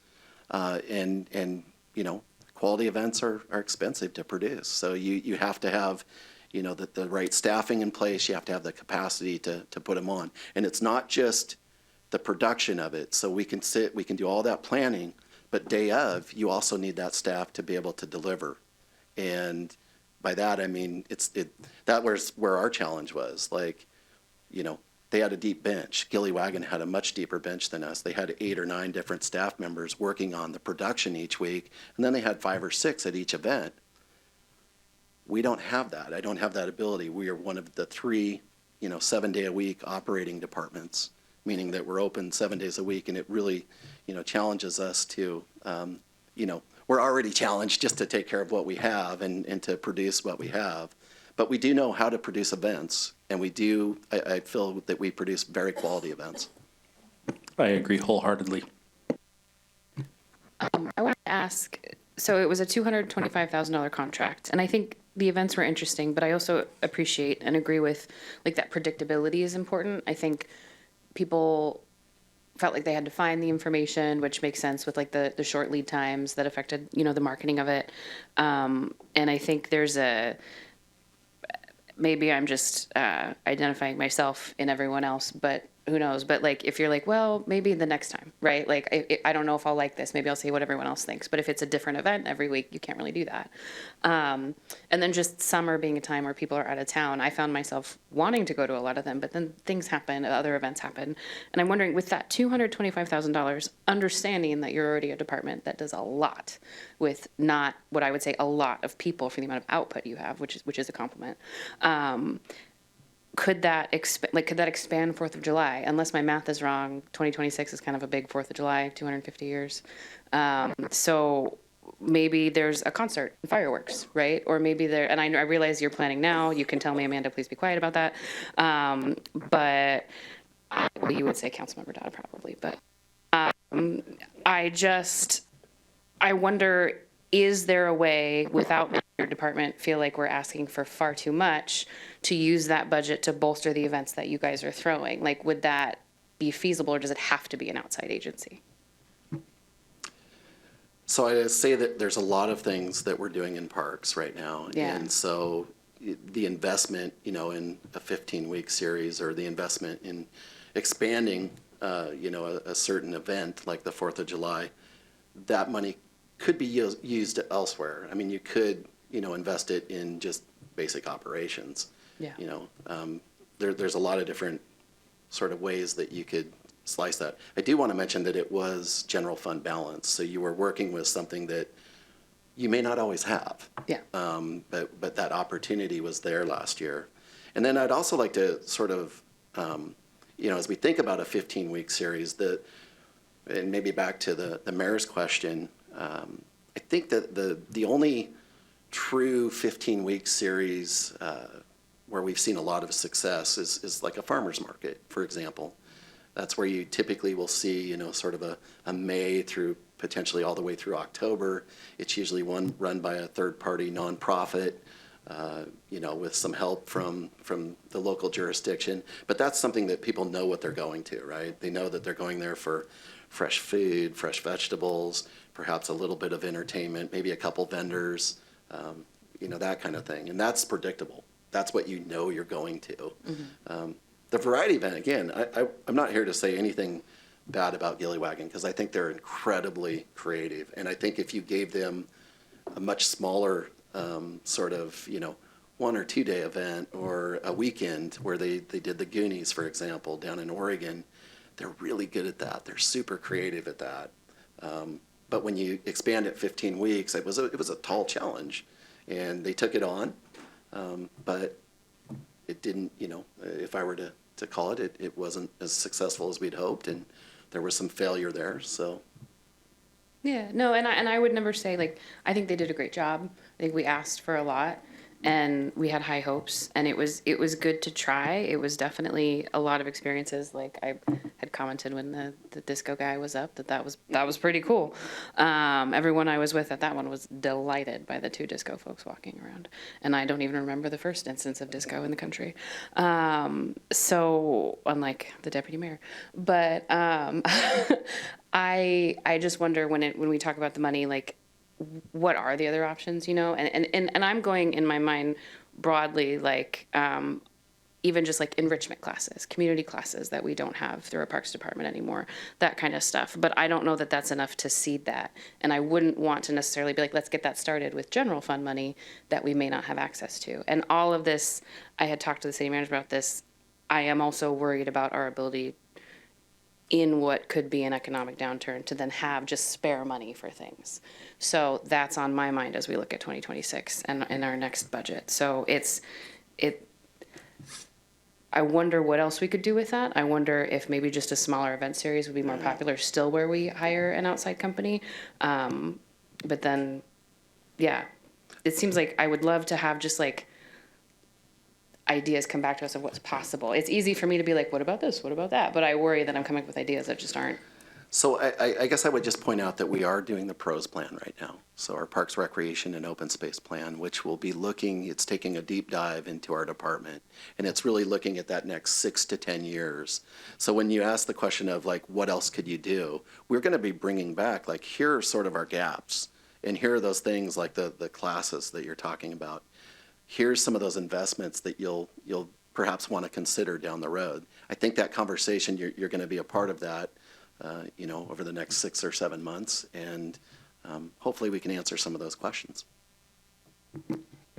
and you know, quality events are expensive to produce. So you have to have, you know, the right staffing in place, you have to have the capacity to put them on. And it's not just the production of it. So we can do all that planning, but day of, you also need that staff to be able to deliver. And by that, I mean, that was where our challenge was. Like, you know, they had a deep bench. Gilly Wagon had a much deeper bench than us. They had 8 or 9 different staff members working on the production each week, and then they had 5 or 6 at each event. We don't have that. I don't have that ability. We are one of the 3, you know, 7-day-a-week operating departments, meaning that we're open 7 days a week, and it really, you know, challenges us to, you know, we're already challenged just to take care of what we have and to produce what we have. But we do know how to produce events, and we do, I feel that we produce very quality events. I agree wholeheartedly. I want to ask, so it was a $225,000 contract, and I think the events were interesting, but I also appreciate and agree with, like, that predictability is important. I think people felt like they had to find the information, which makes sense with, like, the short lead times that affected, you know, the marketing of it. And I think there's maybe I'm just identifying myself in everyone else, but who knows? But, like, if you're like, well, maybe the next time, right? Like, I don't know if I'll like this. Maybe I'll see what everyone else thinks. But if it's a different event every week, you can't really do that. And then just summer being a time where people are out of town, I found myself wanting to go to a lot of them, but then things happen, other events happen. And I'm wondering, with that $225,000, understanding that you're already a department that does a lot with not what I would say a lot of people for the amount of output you have, which is a compliment. Could that expand 4th of July? Unless my math is wrong, 2026 is kind of a big 4th of July, 250 years. So maybe there's a concert and fireworks, right? Or maybe and I realize you're planning now. You can tell me, Amanda, please be quiet about that. But well, you would say Councilmember Dodd probably. But I wonder, is there a way without making your department feel like we're asking for far too much to use that budget to bolster the events that you guys are throwing? Like, would that be feasible, or does it have to be an outside agency? So I say that there's a lot of things that we're doing in parks right now. Yeah. And so the investment, you know, in a 15-week series, or the investment in expanding, you know, a certain event like the 4th of July, that money could be used elsewhere. I mean, you could, you know, invest it in just basic operations. Yeah. You know, there's a lot of different sort of ways that you could slice that. I do want to mention that it was general fund balance, so you were working with something that you may not always have. Yeah. But that opportunity was there last year. And then I'd also like to sort of, you know, as we think about a 15-week series, and maybe back to the mayor's question, I think that the only true 15-week series where we've seen a lot of success is like a farmer's market, for example. That's where you typically will see, you know, sort of a May through potentially all the way through October. It's usually one run by a third-party nonprofit. with some help from the local jurisdiction. But that's something that people know what they're going to, right? They know that they're going there for fresh food, fresh vegetables, perhaps a little bit of entertainment, maybe a couple vendors, that kind of thing. And that's predictable. That's what you know you're going to. Mm-hmm. The variety event, again, I'm not here to say anything bad about Gillywagon because I think they're incredibly creative. And I think if you gave them a much smaller sort of, 1 or 2 day event or a weekend where they did the Goonies, for example, down in Oregon, they're really good at that. They're super creative at that. But when you expand it 15 weeks, it was a tall challenge, and they took it on. But it didn't, if I were to call it, it wasn't as successful as we'd hoped, and there was some failure there. So. Yeah, no, and I would never say, like, I think they did a great job. I think we asked for a lot, and we had high hopes, and it was good to try. It was definitely a lot of experiences. Like I had commented when the disco guy was up that was pretty cool. Everyone I was with at that one was delighted by the 2 disco folks walking around, and I don't even remember the first instance of disco in the country. So unlike the deputy mayor, but I just wonder when we talk about the money, like, what are the other options, and I'm going in my mind broadly, like, even just like enrichment classes, community classes that we don't have through our parks department anymore, that kind of stuff. But I don't know that that's enough to seed that. And I wouldn't want to necessarily be like, let's get that started with general fund money that we may not have access to. And all of this, I had talked to the city manager about this. I am also worried about our ability in what could be an economic downturn to then have just spare money for things. So that's on my mind as we look at 2026 and in our next budget. So I wonder what else we could do with that. I wonder if maybe just a smaller event series would be more popular still where we hire an outside company. But then, yeah, it seems like I would love to have just like ideas come back to us of what's possible. It's easy for me to be like, what about this? What about that? But I worry that I'm coming up with ideas that just aren't. So I guess I would just point out that we are doing the PROS plan right now. So our Parks, Recreation, and Open Space Plan, which will be it's taking a deep dive into our department. And it's really looking at that next 6 to 10 years. So when you ask the question of like, what else could you do? We're going to be bringing back, like, here are sort of our gaps. And here are those things like the classes that you're talking about. Here's some of those investments that you'll perhaps want to consider down the road. I think that conversation, you're going to be a part of that, over the next 6 or 7 months, and hopefully we can answer some of those questions.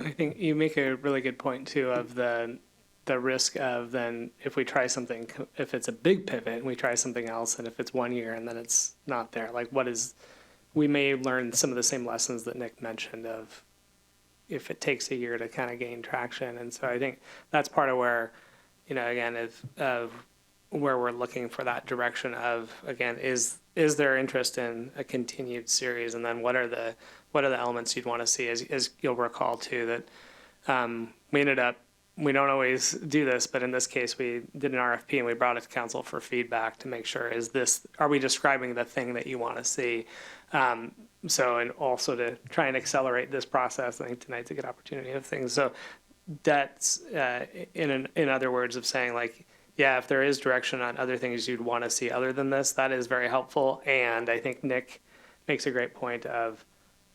I think you make a really good point too of the risk of then if we try something, if it's a big pivot and we try something else, and if it's 1 year and then it's not there, like we may learn some of the same lessons that Nick mentioned of if it takes a year to kind of gain traction. And so I think that's part of where, again, of where we're looking for that direction of, again, is there interest in a continued series? And then what are the elements you'd want to see? As you'll recall too, that we don't always do this, but in this case, we did an RFP and we brought it to council for feedback to make sure, are we describing the thing that you want to see? And also to try and accelerate this process, I think tonight's a good opportunity of things. So that's in other words of saying, like, yeah, if there is direction on other things you'd want to see other than this, that is very helpful. And I think Nick makes a great point of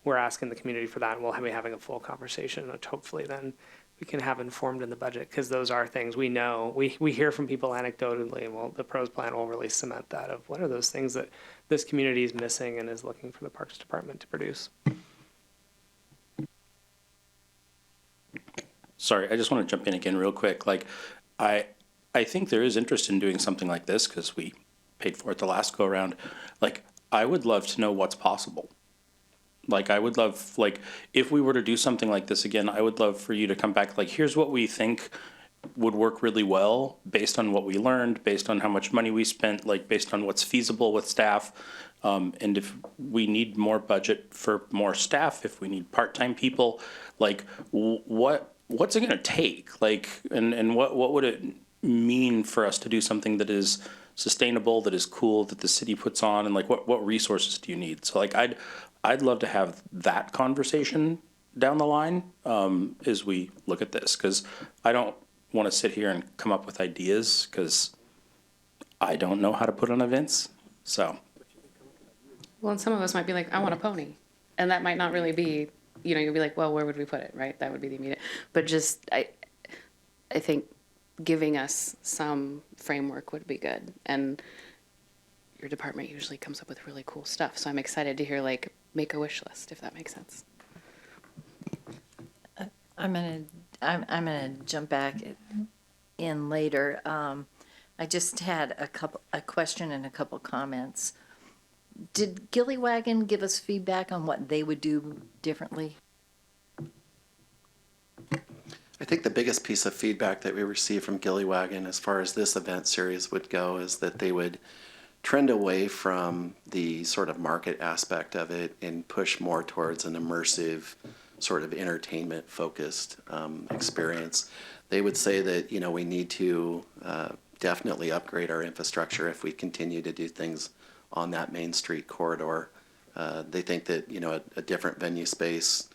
we're asking the community for that, and we'll be having a full conversation, which hopefully then we can have informed in the budget, because those are things we know. We hear from people anecdotally, and the PROS plan will really cement that of what are those things that this community is missing and is looking for the Parks Department to produce. Sorry, I just want to jump in again real quick. Like, I think there is interest in doing something like this because we paid for it the last go around. Like, I would love to know what's possible. Like, I would love, like, if we were to do something like this again, I would love for you to come back, like, here's what we think would work really well based on what we learned, based on how much money we spent, like, based on what's feasible with staff. And if we need more budget for more staff, if we need part-time people, like, what's it going to take? Like, and what would it mean for us to do something that is sustainable, that is cool, that the city puts on, and like what resources do you need? So like I'd love to have that conversation down the line as we look at this, because I don't want to sit here and come up with ideas because I don't know how to put on events. So, Well, and some of us might be like, I want a pony. And that might not really be, you'll be like, well, where would we put it, right? That would be the immediate. But just, I think giving us some framework would be good. And your department usually comes up with really cool stuff. So I'm excited to hear, like, make a wish list, if that makes sense. I'm gonna jump back in later. I just had a question and a couple comments. Did Gillywagon give us feedback on what they would do differently? I think the biggest piece of feedback that we received from Gillywagon as far as this event series would go is that they would trend away from the sort of market aspect of it and push more towards an immersive sort of entertainment focused experience. They would say that, we need to definitely upgrade our infrastructure if we continue to do things on that Main Street corridor. They think that, a different venue space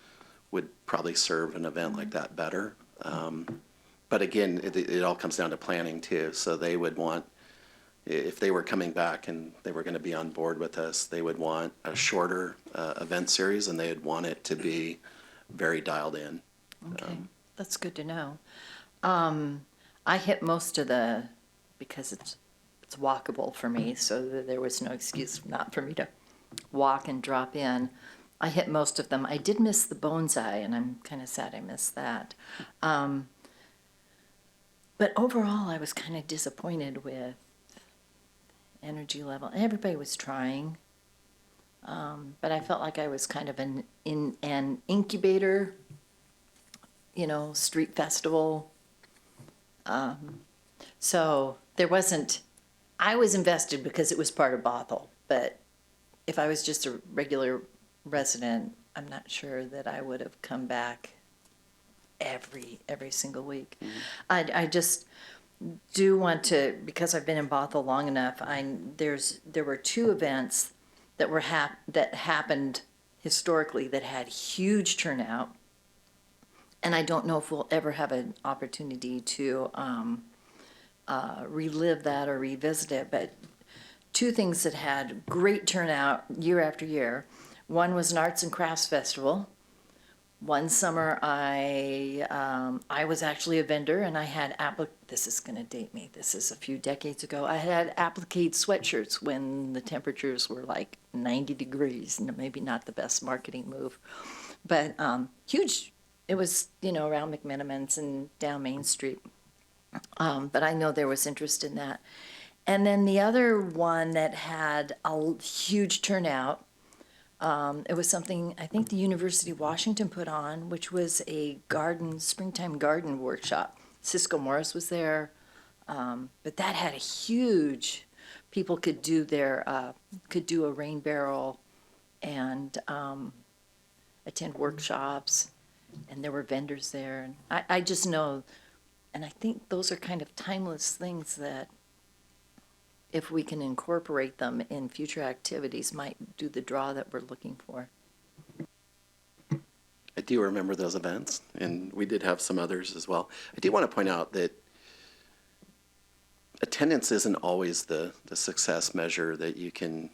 would probably serve an event like that better. But again, it all comes down to planning too. So they would want, if they were coming back and they were going to be on board with us, they would want a shorter event series, and they'd want it to be very dialed in. Okay, that's good to know. I hit most of because it's walkable for me, so there was no excuse not for me to walk and drop in. I hit most of them. I did miss the Bonsai, and I'm kind of sad I missed that. But overall, I was kind of disappointed with energy level. Everybody was trying, but I felt like I was kind of in an incubator, street festival. So there wasn't, I was invested because it was part of Bothell, but if I was just a regular resident, I'm not sure that I would have come back every single week. Mm-hmm. I just do want to, because I've been in Bothell long enough, there were two events that happened historically that had huge turnout, and I don't know if we'll ever have an opportunity to relive that or revisit it, but two things that had great turnout year after year. One was an arts and crafts festival. One summer, I was actually a vendor, and I had this is going to date me. This is a few decades ago. I had applique sweatshirts when the temperatures were like 90 degrees, and maybe not the best marketing move, but huge. It was, around McMenamins and down Main Street. But I know there was interest in that. And then the other one that had a huge turnout, it was something I think the University of Washington put on, which was a springtime garden workshop. Cisco Morris was there, but that had a huge, people could do a rain barrel and attend workshops, and there were vendors there. And I just know, and I think those are kind of timeless things that if we can incorporate them in future activities, might do the draw that we're looking for. I do remember those events, and we did have some others as well. I do want to point out that attendance isn't always the success measure that you can,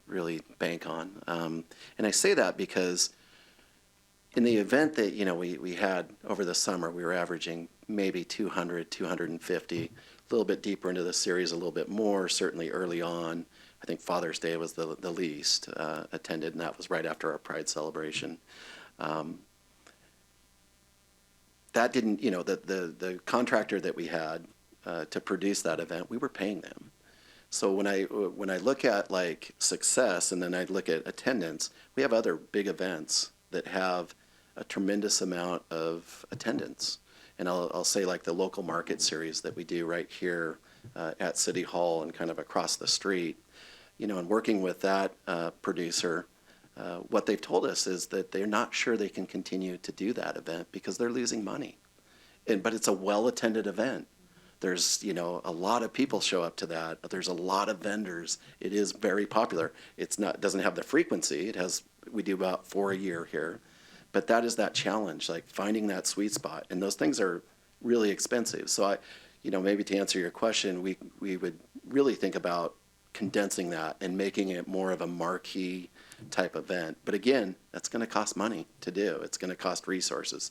really bank on. And I say that because in the event that, we had over the summer, we were averaging maybe 200, 250. A little bit deeper into the series, a little bit more, certainly early on. I think Father's Day was the least attended, and that was right after our Pride celebration. That didn't, the contractor that we had to produce that event, we were paying them. So when I look at like success and then I look at attendance, we have other big events that have a tremendous amount of attendance. And I'll say like the local market series that we do right here at City Hall and kind of across the street, and working with that producer, what they've told us is that they're not sure they can continue to do that event because they're losing money. But it's a well-attended event. There's, a lot of people show up to that. There's a lot of vendors. It is very popular. Doesn't have the frequency. We do about 4 a year here. But that is that challenge, like finding that sweet spot. And those things are really expensive. So maybe to answer your question, we would really think about condensing that and making it more of a marquee type event. But again, that's going to cost money to do. It's going to cost resources.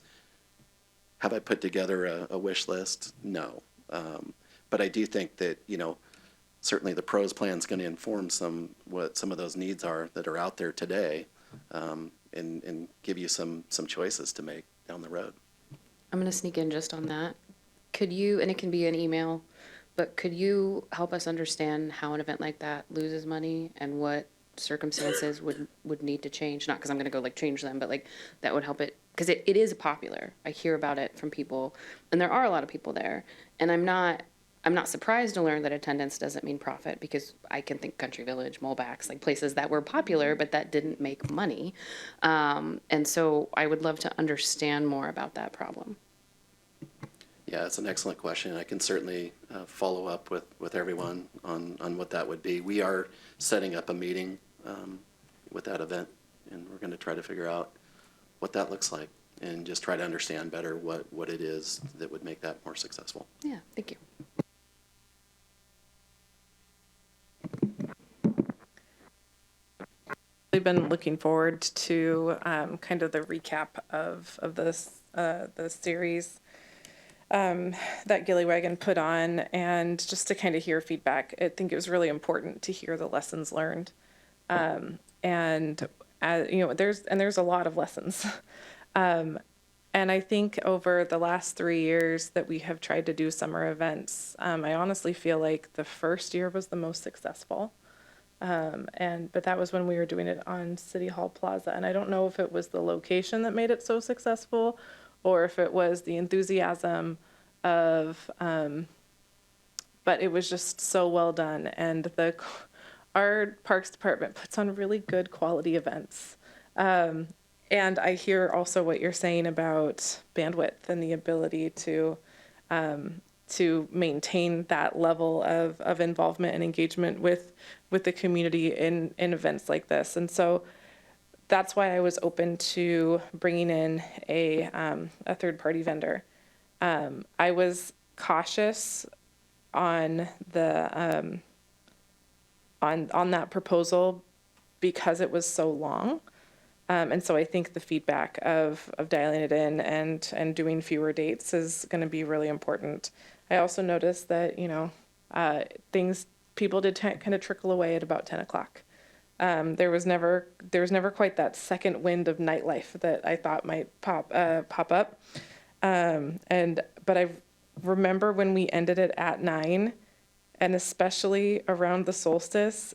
Have I put together a wish list? No. But I do think that, certainly the pros plan is going to inform what some of those needs are that are out there today, and give you some choices to make down the road. I'm going to sneak in just on that. Could you, and it can be an email, but could you help us understand how an event like that loses money and what circumstances would need to change? Not because I'm going to go change them, but that would help it, because it is popular. I hear about it from people, and there are a lot of people there. And I'm not surprised to learn that attendance doesn't mean profit, because I can think Country Village, Molbach's, places that were popular but that didn't make money. And so I would love to understand more about that problem. Yeah, it's an excellent question. I can certainly follow up with everyone on what that would be. We are setting up a meeting with that event, and we're going to try to figure out what that looks like and just try to understand better what it is that would make that more successful. Yeah, thank you. I've been looking forward to kind of the recap of this the series that Gillywagon put on, and just to kind of hear feedback. I think it was really important to hear the lessons learned, and there's a lot of lessons, and I think over the last 3 years that we have tried to do summer events, I honestly feel like the first year was the most successful. But that was when we were doing it on City Hall Plaza. And I don't know if it was the location that made it so successful, or if it was the enthusiasm of, but it was just so well done. And our Parks Department puts on really good quality events. And I hear also what you're saying about bandwidth and the ability to maintain that level of involvement and engagement with the community in events like this. And so that's why I was open to bringing in a third-party vendor. I was cautious on the on that proposal because it was so long. And so I think the feedback of dialing it in and doing fewer dates is going to be really important. I also noticed that, people did kind of trickle away at about 10 o'clock. There was never quite that second wind of nightlife that I thought might pop up. But I remember when we ended it at 9, and especially around the solstice,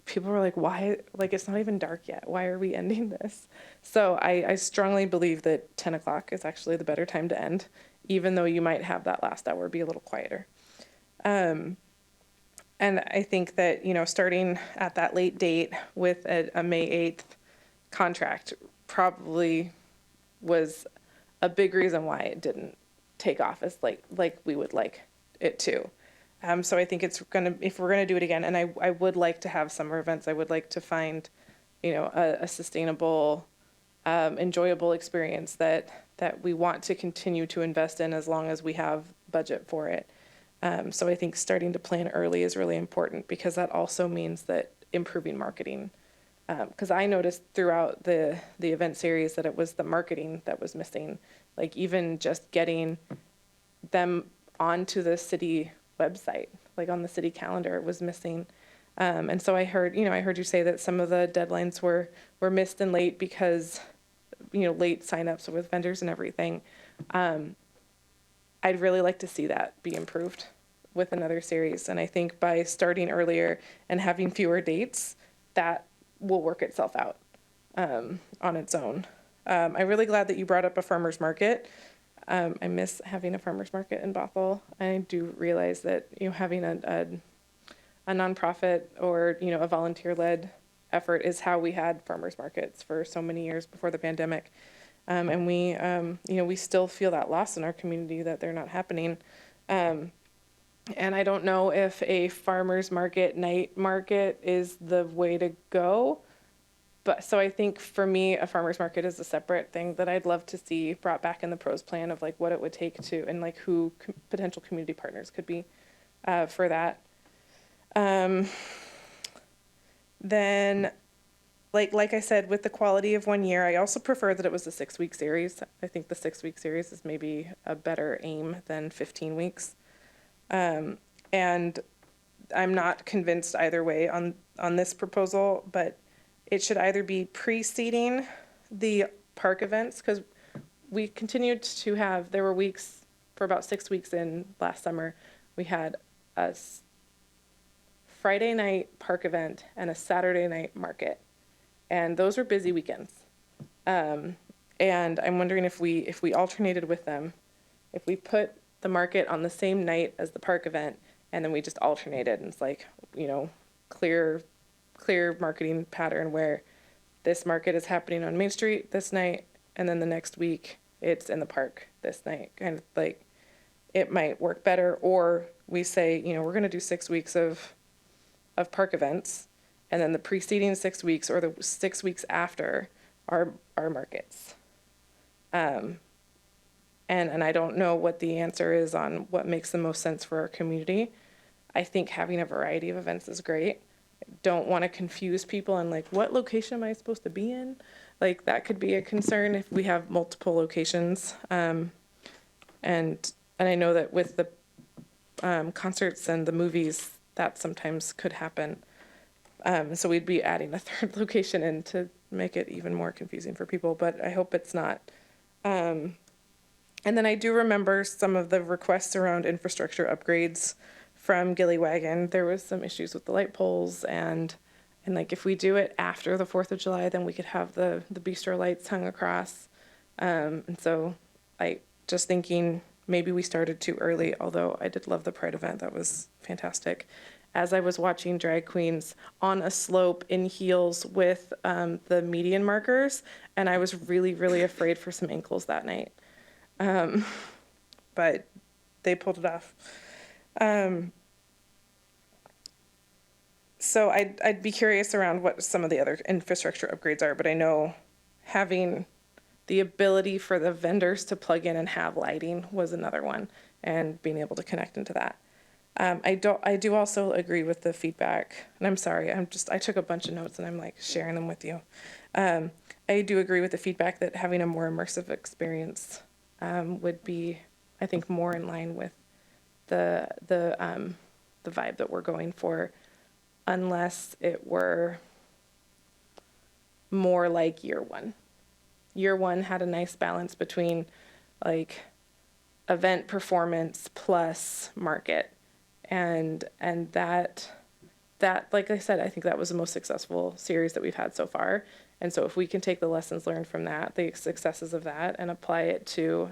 people were like, why, it's not even dark yet. Why are we ending this? So I strongly believe that 10 o'clock is actually the better time to end, even though you might have that last hour be a little quieter. And I think that, starting at that late date with a May 8th contract probably was a big reason why it didn't take off as like we would like it to. So I think if we're gonna do it again, and I would like to have summer events, I would like to find, a sustainable, enjoyable experience that we want to continue to invest in as long as we have budget for it. So I think starting to plan early is really important, because that also means that improving marketing. Because I noticed throughout the event series that it was the marketing that was missing. Like even just getting them onto the city website, like on the city calendar, it was missing. And so I heard you say that some of the deadlines were missed and late because, late signups with vendors and everything. I'd really like to see that be improved with another series. And I think by starting earlier and having fewer dates, that will work itself out on its own. I'm really glad that you brought up a farmer's market. I miss having a farmer's market in Bothell. I do realize that having a nonprofit or a volunteer-led effort is how we had farmers markets for so many years before the pandemic. And we still feel that loss in our community that they're not happening. And I don't know if a farmer's market, night market is the way to go. But so I think for me, a farmer's market is a separate thing that I'd love to see brought back in the pros plan of like what it would take to, and like who potential community partners could be for that. Then, like I said, with the quality of 1 year, I also prefer that it was a 6-week series. I think the 6-week series is maybe a better aim than 15 weeks. And I'm not convinced either way on this proposal, but it should either be preceding the park events, because we continued to have, there were weeks, for about 6 weeks in last summer, we had a Friday night park event and a Saturday night market. And those are busy weekends. And I'm wondering if we alternated with them, if we put the market on the same night as the park event, and then we just alternated, and it's like, you know, clear marketing pattern where this market is happening on Main Street this night, and then the next week it's in the park this night. Kind of like, it might work better. Or we say, you know, we're going to do 6 weeks of park events, and then the preceding 6 weeks or the 6 weeks after are markets. And I don't know what the answer is on what makes the most sense for our community. I think having a variety of events is great. Don't want to confuse people on like, what location am I supposed to be in? Like, that could be a concern if we have multiple locations. And I know that with the concerts and the movies, that sometimes could happen. So we'd be adding a third location in to make it even more confusing for people, but I hope it's not. And then I do remember some of the requests around infrastructure upgrades from Gillywagon. There was some issues with the light poles, and like if we do it after the 4th of July, then we could have the bistro lights hung across. And so I just thinking maybe we started too early, although I did love the Pride event. That was fantastic. As I was watching drag queens on a slope in heels with the median markers, and I was really, really afraid for some ankles that night. But they pulled it off. So I'd be curious around what some of the other infrastructure upgrades are, but I know having the ability for the vendors to plug in and have lighting was another one, and being able to connect into that. I do also agree with the feedback, and I'm sorry, I took a bunch of notes and I'm like sharing them with you. I do agree with the feedback that having a more immersive experience would be, I think, more in line with the vibe that we're going for, unless it were more like year one. Year one had a nice balance between like event performance plus market. And that, like I said, I think that was the most successful series that we've had so far. And so if we can take the lessons learned from that, the successes of that, and apply it to,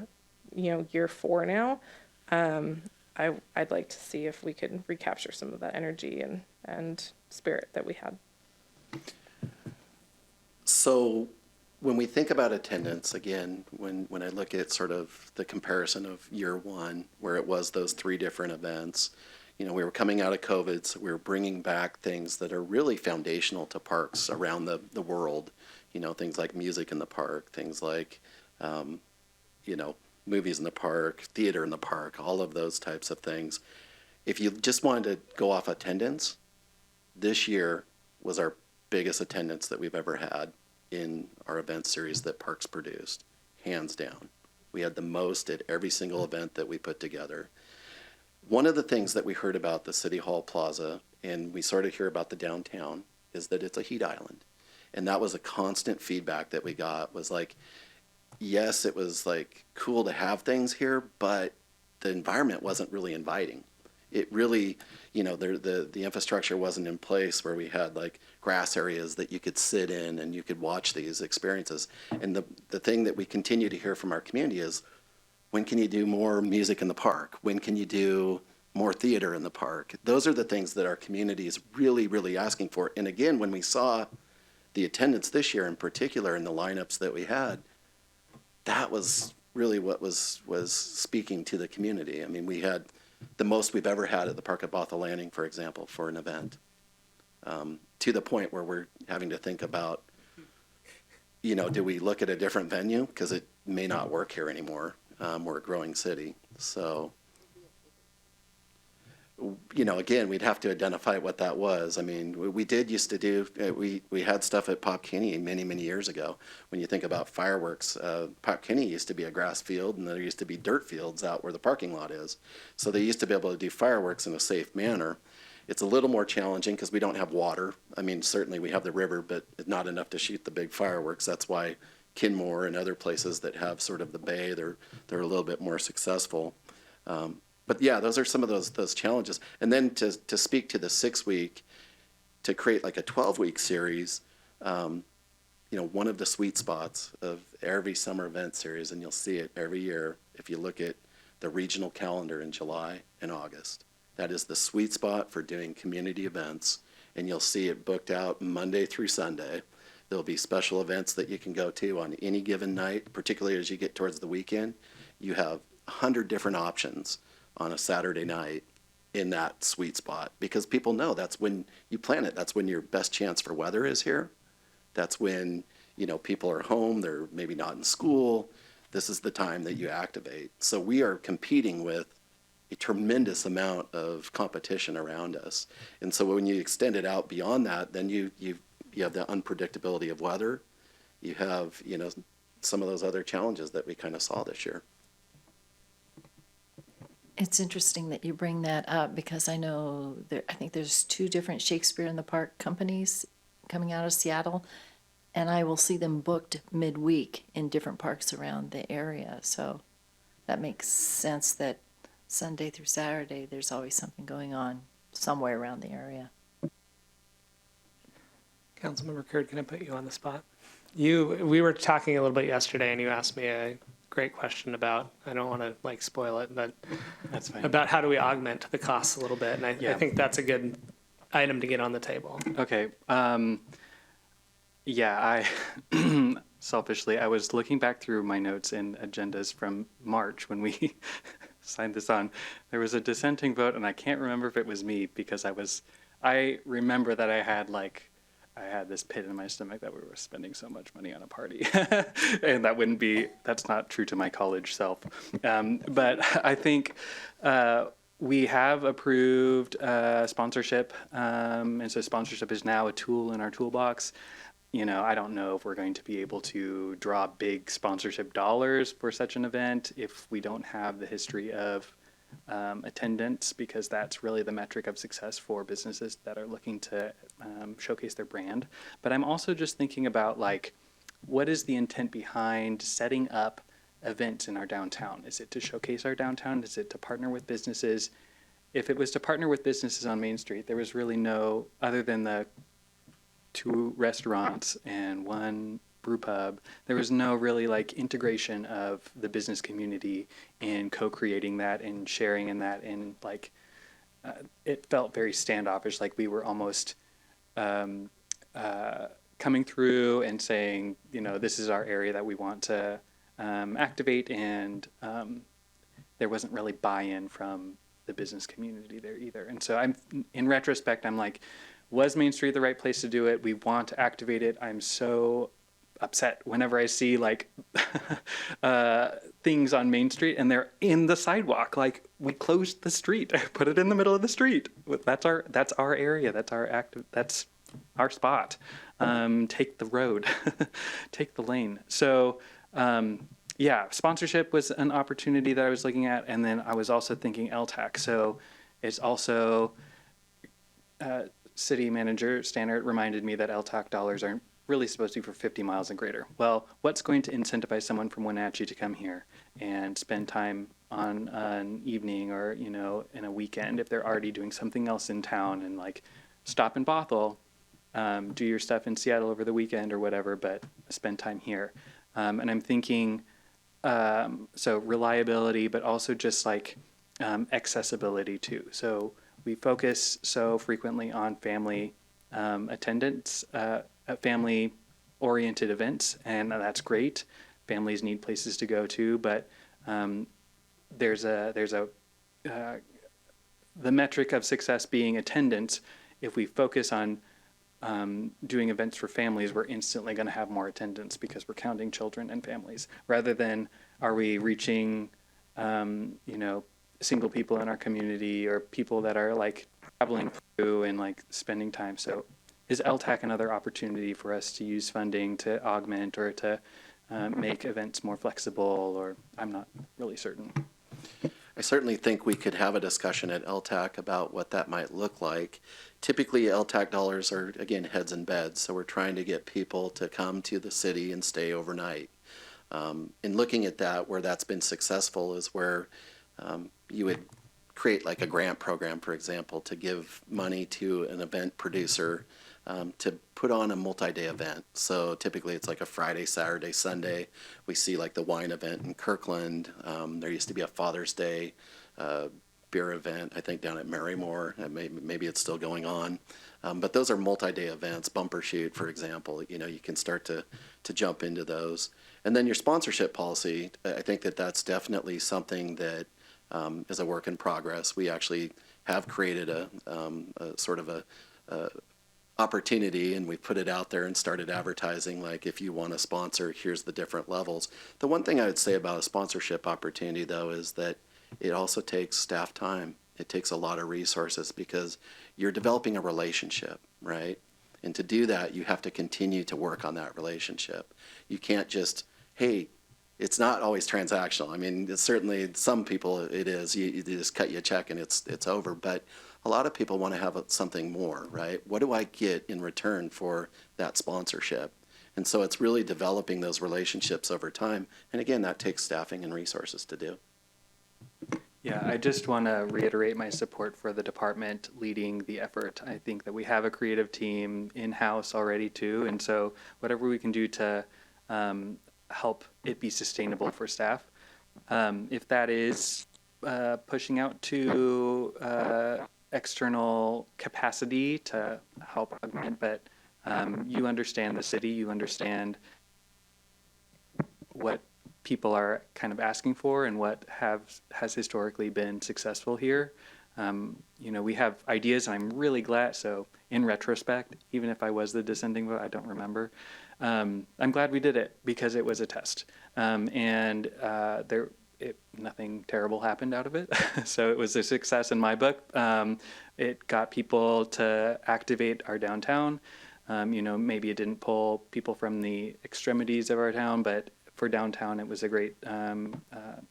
you know, year 4 now, I'd like to see if we could recapture some of that energy and spirit that we had. So when we think about attendance, again, when I look at sort of the comparison of year 1, where it was those 3 different events, you know, we were coming out of COVID, so we were bringing back things that are really foundational to parks around the world, you know, things like music in the park, things like, you know, movies in the park, theater in the park, all of those types of things. If you just wanted to go off attendance, this year was our biggest attendance that we've ever had in our event series that Parks produced, hands down. We had the most at every single event that we put together. One of the things that we heard about the City Hall Plaza, and we sort of hear about the downtown, is that it's a heat island. And that was a constant feedback that we got, was like, yes, it was like cool to have things here, but the environment wasn't really inviting. It really, you know, the infrastructure wasn't in place where we had like grass areas that you could sit in and you could watch these experiences. And the thing that we continue to hear from our community is, when can you do more music in the park? When can you do more theater in the park? Those are the things that our community is really, really asking for. And again, when we saw the attendance this year in particular and the lineups that we had, that was really what was speaking to the community. I mean, we had the most we've ever had at the park at Bothell Landing, for example, for an event, to the point where we're having to think about do we look at a different venue? Because it may not work here anymore. We're a growing city. So, again, we'd have to identify what that was. I mean, we did used to do, we had stuff at Pop Kenny many, many years ago. When you think about fireworks, Pop Kenny used to be a grass field, and there used to be dirt fields out where the parking lot is. So they used to be able to do fireworks in a safe manner. It's a little more challenging because we don't have water. I mean, certainly we have the river, but not enough to shoot the big fireworks. That's why Kenmore and other places that have sort of the bay, they're a little bit more successful. But yeah, those are some of those challenges. And then to speak to the 6-week, to create like a 12-week series, one of the sweet spots of every summer event series, and you'll see it every year if you look at the regional calendar in July and August. That is the sweet spot for doing community events, and you'll see it booked out Monday through Sunday. There'll be special events that you can go to on any given night, particularly as you get towards the weekend. You have 100 different options on a Saturday night in that sweet spot, because people know that's when you plan it. That's when your best chance for weather is here. That's when, people are home, they're maybe not in school. This is the time that you activate. So we are competing with a tremendous amount of competition around us. And so when you extend it out beyond that, then you have the unpredictability of weather. You have, some of those other challenges that we kind of saw this year. It's interesting that you bring that up because I know I think there's 2 different Shakespeare in the Park companies coming out of Seattle, and I will see them booked midweek in different parks around the area. So that makes sense that Sunday through Saturday there's always something going on somewhere around the area. Councilmember Curd, can I put you on the spot? We were talking a little bit yesterday, and you asked me a great question about, I don't want to spoil it, but That's fine. about how do we augment the costs a little bit. And I Yeah. think that's a good item to get on the table. Okay. I selfishly, I was looking back through my notes and agendas from March when we signed this on. There was a dissenting vote, and I can't remember if it was me because I remember that I had this pit in my stomach that we were spending so much money on a party. And that's not true to my college self. But I think we have approved sponsorship. And so sponsorship is now a tool in our toolbox. I don't know if we're going to be able to draw big sponsorship dollars for such an event if we don't have the history of attendance, because that's really the metric of success for businesses that are looking to showcase their brand. But I'm also just thinking about what is the intent behind setting up events in our downtown? Is it to showcase our downtown? Is it to partner with businesses? If it was to partner with businesses on Main Street, there was really no, other than the 2 restaurants and 1 brew pub, there was no really integration of the business community in co-creating that and sharing in that, and it felt very standoffish, like we were almost coming through and saying, this is our area that we want to activate, and there wasn't really buy-in from the business community there either. And so in retrospect, I'm like, was Main Street the right place to do it? We want to activate it. I'm so upset whenever I see things on Main Street and they're in the sidewalk. We closed the street, put it in the middle of the street. That's our area. That's our spot. Take the road, take the lane. So sponsorship was an opportunity that I was looking at, and then I was also thinking LTAC. So it's also City Manager Stannard reminded me that LTAC dollars aren't really supposed to be for 50 miles and greater. Well, what's going to incentivize someone from Wenatchee to come here and spend time on an evening or, in a weekend if they're already doing something else in town, and stop in Bothell, do your stuff in Seattle over the weekend or whatever, but spend time here. And I'm thinking, so reliability, but also just accessibility too. So we focus so frequently on family attendance, family-oriented events, and that's great. Families need places to go to, but there's the metric of success being attendance. If we focus on doing events for families, we're instantly going to have more attendance because we're counting children and families, rather than are we reaching, single people in our community or people that are like traveling through and like spending time. So is LTAC another opportunity for us to use funding to augment or to make events more flexible, or I'm not really certain. I certainly think we could have a discussion at LTAC about what that might look like. Typically, LTAC dollars are, again, heads in beds, so we're trying to get people to come to the city and stay overnight. In looking at that, where that's been successful is where you would create like a grant program, for example, to give money to an event producer to put on a multi-day event. So typically it's like a Friday, Saturday, Sunday. We see like the wine event in Kirkland. There used to be a Father's Day beer event, I think, down at Marymore. Maybe it's still going on. But those are multi-day events. Bumper Shoot, for example, you can start to jump into those. And then your sponsorship policy, I think that's definitely something that is a work in progress. We actually have created a sort of a opportunity, and we put it out there and started advertising, like, if you want to sponsor, here's the different levels. The one thing I would say about a sponsorship opportunity, though, is that it also takes staff time. It takes a lot of resources because you're developing a relationship, right? And to do that, you have to continue to work on that relationship. You can't just, hey, it's not always transactional. I mean, it's certainly some people it is. You just cut you a check and it's over. But a lot of people want to have something more, right? What do I get in return for that sponsorship? And so it's really developing those relationships over time. And again, that takes staffing and resources to do. Yeah, I just want to reiterate my support for the department leading the effort. I think that we have a creative team in-house already too, and so whatever we can do to help it be sustainable for staff. If that is pushing out to external capacity to help augment, but you understand the city, you understand what people are kind of asking for and what has historically been successful here. We have ideas, and I'm really glad. So in retrospect, even if I was the dissenting vote, I don't remember. I'm glad we did it because it was a test, and nothing terrible happened out of it. So it was a success in my book. It got people to activate our downtown. Maybe it didn't pull people from the extremities of our town, but for downtown, it was a great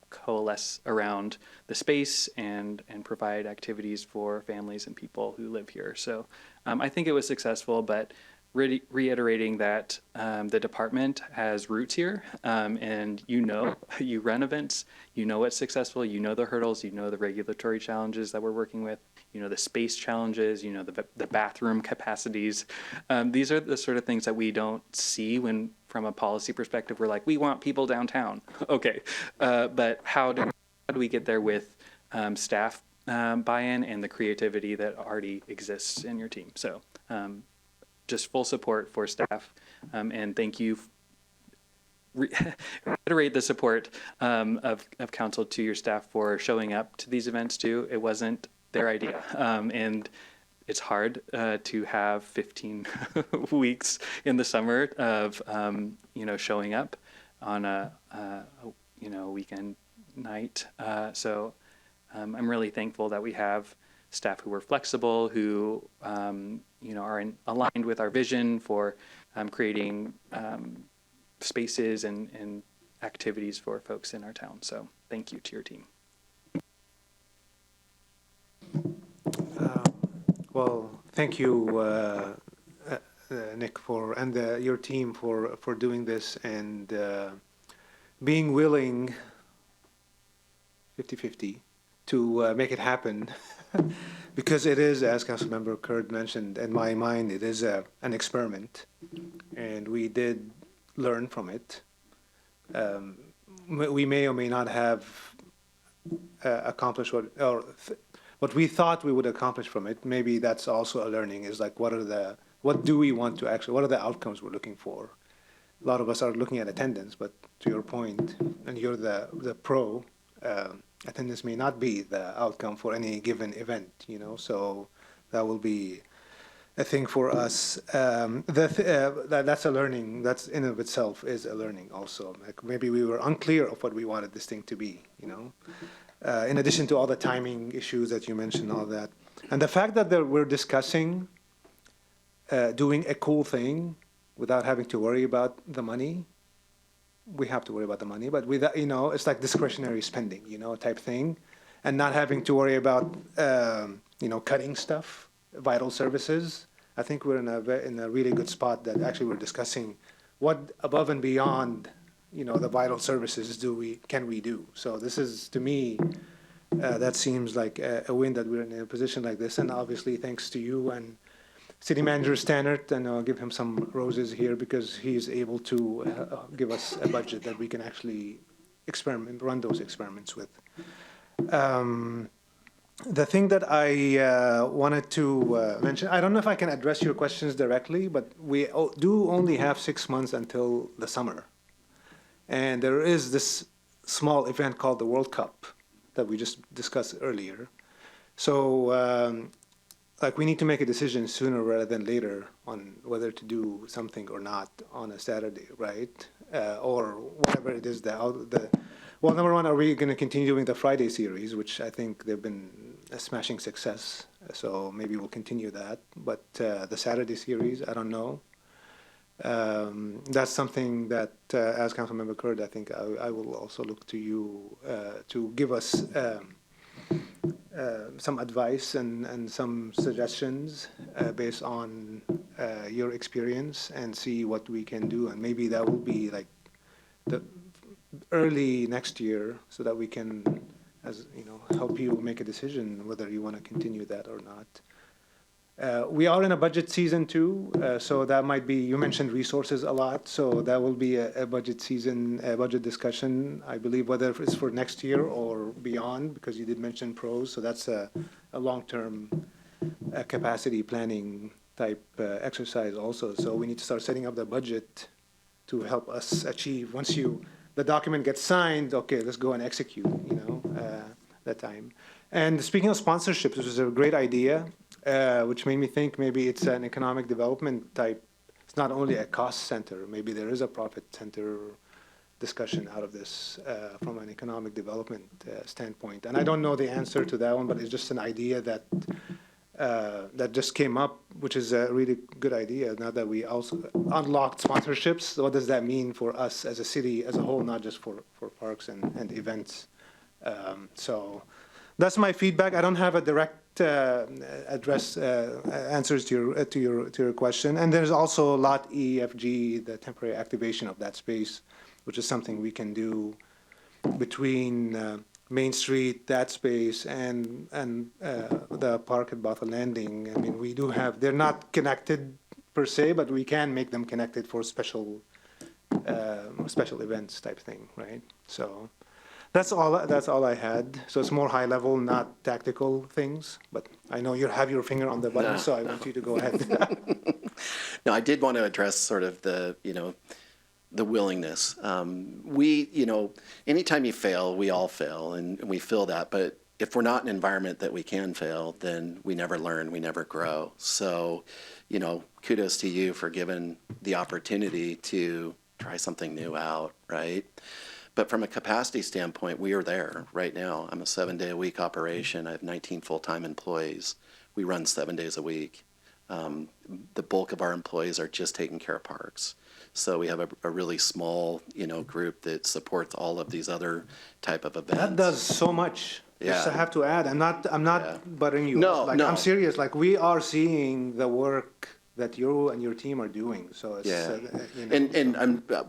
coalesce around the space and provide activities for families and people who live here. So I think it was successful, but reiterating that the department has roots here, and you run events, you know what's successful, you know the hurdles, you know the regulatory challenges that we're working with, you know the space challenges, you know the bathroom capacities. These are the sort of things that we don't see when, from a policy perspective, we're like, we want people downtown. Okay, but how do we get there with staff buy-in and the creativity that already exists in your team? So just full support for staff, and thank you. Reiterate the support of council to your staff for showing up to these events too. It wasn't their idea, and it's hard to have 15 weeks in the summer of showing up on a weekend night. So I'm really thankful that we have staff who are flexible, who are aligned with our vision for creating spaces and activities for folks in our town. So thank you to your team. Well, thank you, Nick, and your team for doing this and being willing 50-50 to make it happen. Because it is, as Councilmember Kurd mentioned, in my mind, it is an experiment, and we did learn from it. We may or may not have accomplished what we thought we would accomplish from it. Maybe that's also a learning, is like, what do we want to actually, what are the outcomes we're looking for? A lot of us are looking at attendance, but to your point, and you're the pro, attendance may not be the outcome for any given event, so that will be thing for us. That's a learning. That's in of itself is a learning also. Like maybe we were unclear of what we wanted this thing to be, you know. In addition to all the timing issues that you mentioned, all that, and the fact that we're discussing doing a cool thing without having to worry about the money. We have to worry about the money, but without, you know, it's like discretionary spending, you know, type thing, and not having to worry about, you know, cutting stuff, vital services. I think we're in a really good spot that actually we're discussing what above and beyond, you know, the vital services can we do. So this is, to me, that seems like a win that we're in a position like this, and obviously thanks to you and City Manager Stannard, and I'll give him some roses here because he's able to give us a budget that we can actually run those experiments with. The thing that I wanted to mention, I don't know if I can address your questions directly, but we do only have 6 months until the summer. And there is this small event called the World Cup that we just discussed earlier. So, like, we need to make a decision sooner rather than later on whether to do something or not on a Saturday, right? Or whatever it is. Well, number one, are we going to continue doing the Friday series, which I think they've been a smashing success. So maybe we'll continue that. But the Saturday series, I don't know. That's something that, as Councilmember Kurd, I think I will also look to you to give us some advice and some suggestions based on your experience and see what we can do. And maybe that will be like the early next year so that we can, as you know, help you make a decision whether you want to continue that or not. We are in a budget season too, so that might be, you mentioned resources a lot, so that will be a budget season, a budget discussion, I believe, whether it's for next year or beyond, because you did mention pros, so that's a long-term capacity planning type exercise also. So we need to start setting up the budget to help us achieve, once the document gets signed, okay, let's go and execute, you know, that time. And speaking of sponsorships, which is a great idea, which made me think maybe it's an economic development type. It's not only a cost center. Maybe there is a profit center discussion out of this from an economic development standpoint. And I don't know the answer to that one, but it's just an idea that that just came up, which is a really good idea. Now that we also unlocked sponsorships, what does that mean for us as a city as a whole, not just for parks and events? So that's my feedback. I don't have a direct answers to your question. And there's also Lot EFG, the temporary activation of that space, which is something we can do between Main Street, that space, and the park at Bothell Landing. I mean, we do have, they're not connected per se, but we can make them connected for special events type thing, right? So that's all I had. So it's more high level, not tactical things, but I know you have your finger on the button, so I want you to go ahead. No, I did want to address sort of the willingness. Anytime you fail, we all fail, and we feel that. But if we're not in an environment that we can fail, then we never learn, we never grow. So, kudos to you for giving the opportunity to try something new out, right? But from a capacity standpoint, we are there right now. I'm a 7-day-a-week operation. I have 19 full-time employees. We run 7 days a week. The bulk of our employees are just taking care of parks. So we have a really small, group that supports all of these other type of events. That does so much. Yeah. Just I have to add, I'm not buttering you. No, no. I'm serious. Like, we are seeing the work that you and your team are doing. So it's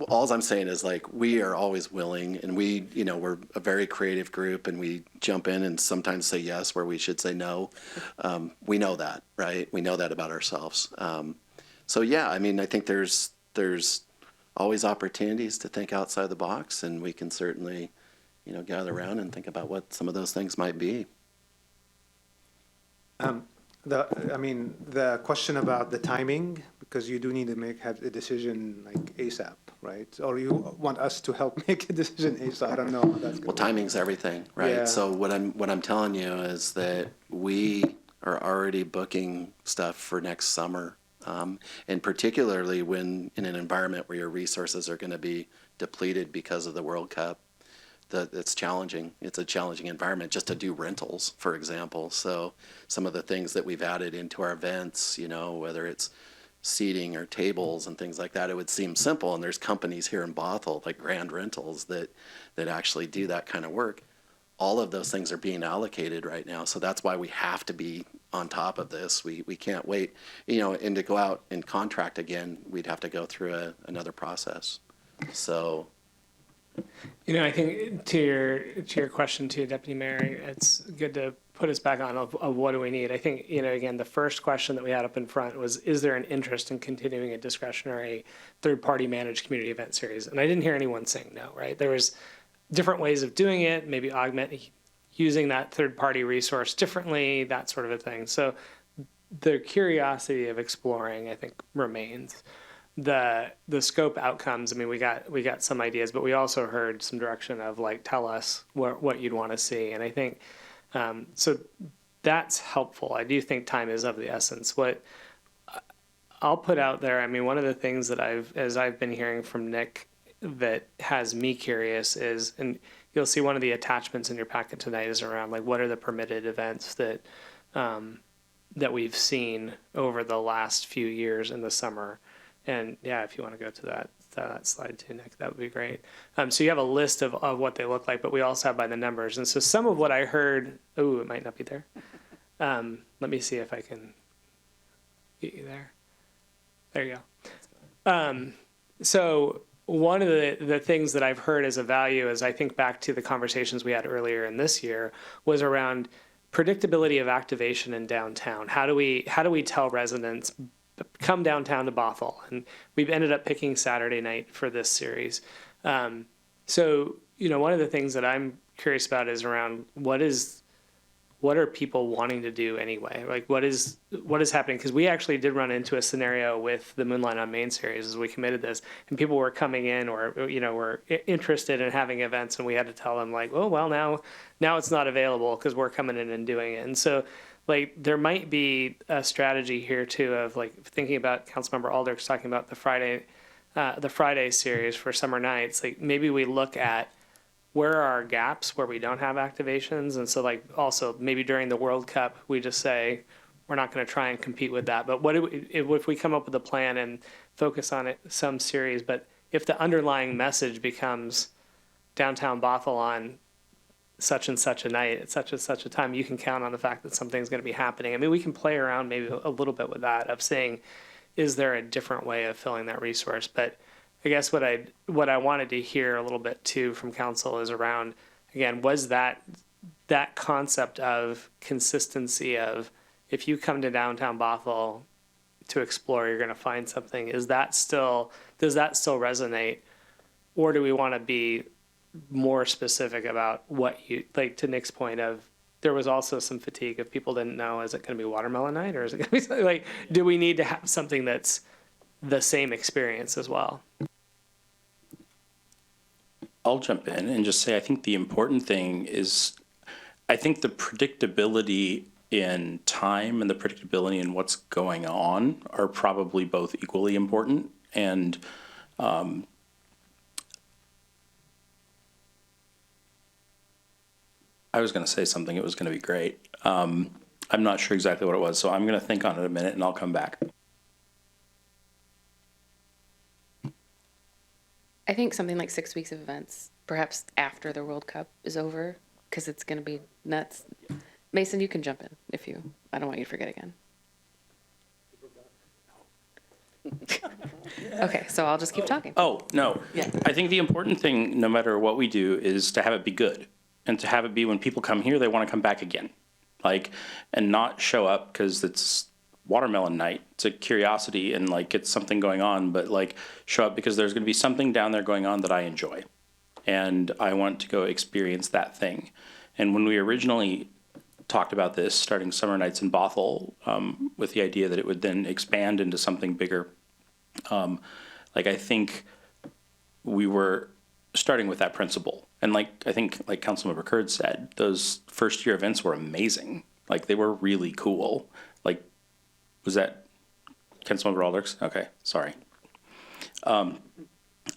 all I'm saying is, like, we are always willing, and we're a very creative group, and we jump in and sometimes say yes where we should say no. We know that, right? We know that about ourselves. So yeah, I mean, I think there's always opportunities to think outside the box, and we can certainly, gather around and think about what some of those things might be. The question about the timing, because you do need to have a decision like ASAP, right? Or you want us to help make a decision ASAP? I don't know how that's going. Well, timing's everything, right? Yeah. So what I'm telling you is that we are already booking stuff for next summer. And particularly when in an environment where your resources are going to be depleted because of the World Cup, it's challenging. It's a challenging environment just to do rentals, for example. So some of the things that we've added into our events, you know, whether it's seating or tables and things like that, it would seem simple. And there's companies here in Bothell, like Grand Rentals, that actually do that kind of work. All of those things are being allocated right now. So that's why we have to be on top of this. We can't wait, you know, and to go out and contract again, we'd have to go through another process. So, you know, I think to your question too, Deputy Mayor, it's good to put us back on of what do we need. I think, you know, again, the first question that we had up in front was, is there an interest in continuing a discretionary third-party managed community event series? And I didn't hear anyone saying no, right? There was different ways of doing it, maybe augment using that third-party resource differently, that sort of a thing. So the curiosity of exploring, I think, remains. The scope outcomes, I mean, we got some ideas, but we also heard some direction of like, tell us what you'd want to see. And I think, so that's helpful. I do think time is of the essence. What I'll put out there, I mean, one of the things that as I've been hearing from Nick that has me curious is, and you'll see one of the attachments in your packet tonight is around like, what are the permitted events that that we've seen over the last few years in the summer? And yeah, if you want to go to that slide too, Nick, that would be great. So you have a list of what they look like, but we also have by the numbers. And so some of what I heard, it might not be there. Let me see if I can get you there. There you go. So one of the things that I've heard as a value, as I think back to the conversations we had earlier in this year, was around predictability of activation in downtown. How do we tell residents, come downtown to Bothell? And we've ended up picking Saturday night for this series. So, you know, one of the things that I'm curious about is around what are people wanting to do anyway? Like what is happening? Because we actually did run into a scenario with the Moonlight on Main series as we committed this, and people were coming in or, you know, were interested in having events, and we had to tell them like, oh, well, now it's not available because we're coming in and doing it. And so like there might be a strategy here too of like thinking about Councilmember Aldrich's talking about the Friday series for summer nights. Like maybe we look at where are our gaps where we don't have activations, and so like also maybe during the World Cup we just say we're not going to try and compete with that. But if we come up with a plan and focus on it some series, but if the underlying message becomes downtown Bothell on such and such a night at such and such a time, you can count on the fact that something's going to be happening. I mean, we can play around maybe a little bit with that of saying, is there a different way of filling that resource? But I guess what I wanted to hear a little bit too from council is around, again, was that concept of consistency of if you come to downtown Bothell to explore, you're going to find something. Does that still resonate? Or do we want to be more specific about what you, like to Nick's point of, there was also some fatigue if people didn't know, is it going to be watermelon night or is it going to be something like, do we need to have something that's the same experience as well? I'll jump in and just say I think the important thing is I think the predictability in time and the predictability in what's going on are probably both equally important. And I was going to say something, it was going to be great. I'm not sure exactly what it was, so I'm going to think on it a minute and I'll come back. I think something like 6 weeks of events, perhaps after the World Cup is over, because it's going to be nuts. Mason, you can jump in if I don't want you to forget again. Okay, so I'll just keep talking. Oh, no. Yeah. I think the important thing, no matter what we do, is to have it be good. And to have it be when people come here, they want to come back again. Like, and not show up because it's watermelon night. It's a curiosity and like it's something going on, but like show up because there's going to be something down there going on that I enjoy. And I want to go experience that thing. And when we originally talked about this, starting summer nights in Bothell, with the idea that it would then expand into something bigger, like I think we were starting with that principle. And like I think like Councilmember Curd said, those first year events were amazing. Like, they were really cool. Like, was that Councilmember Alders? Okay, sorry. I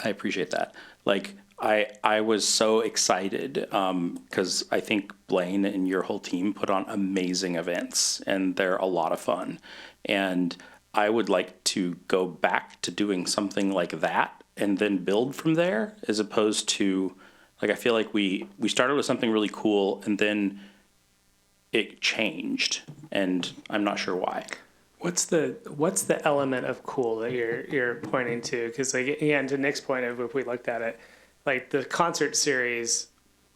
appreciate that. Like, I was so excited because I think Blaine and your whole team put on amazing events, and they're a lot of fun. And I would like to go back to doing something like that and then build from there, as opposed to, like, I feel like we started with something really cool and then it changed, and I'm not sure why. What's the element of cool that you're pointing to? Because, like, again, to Nick's point of, if we looked at it, like the concert series,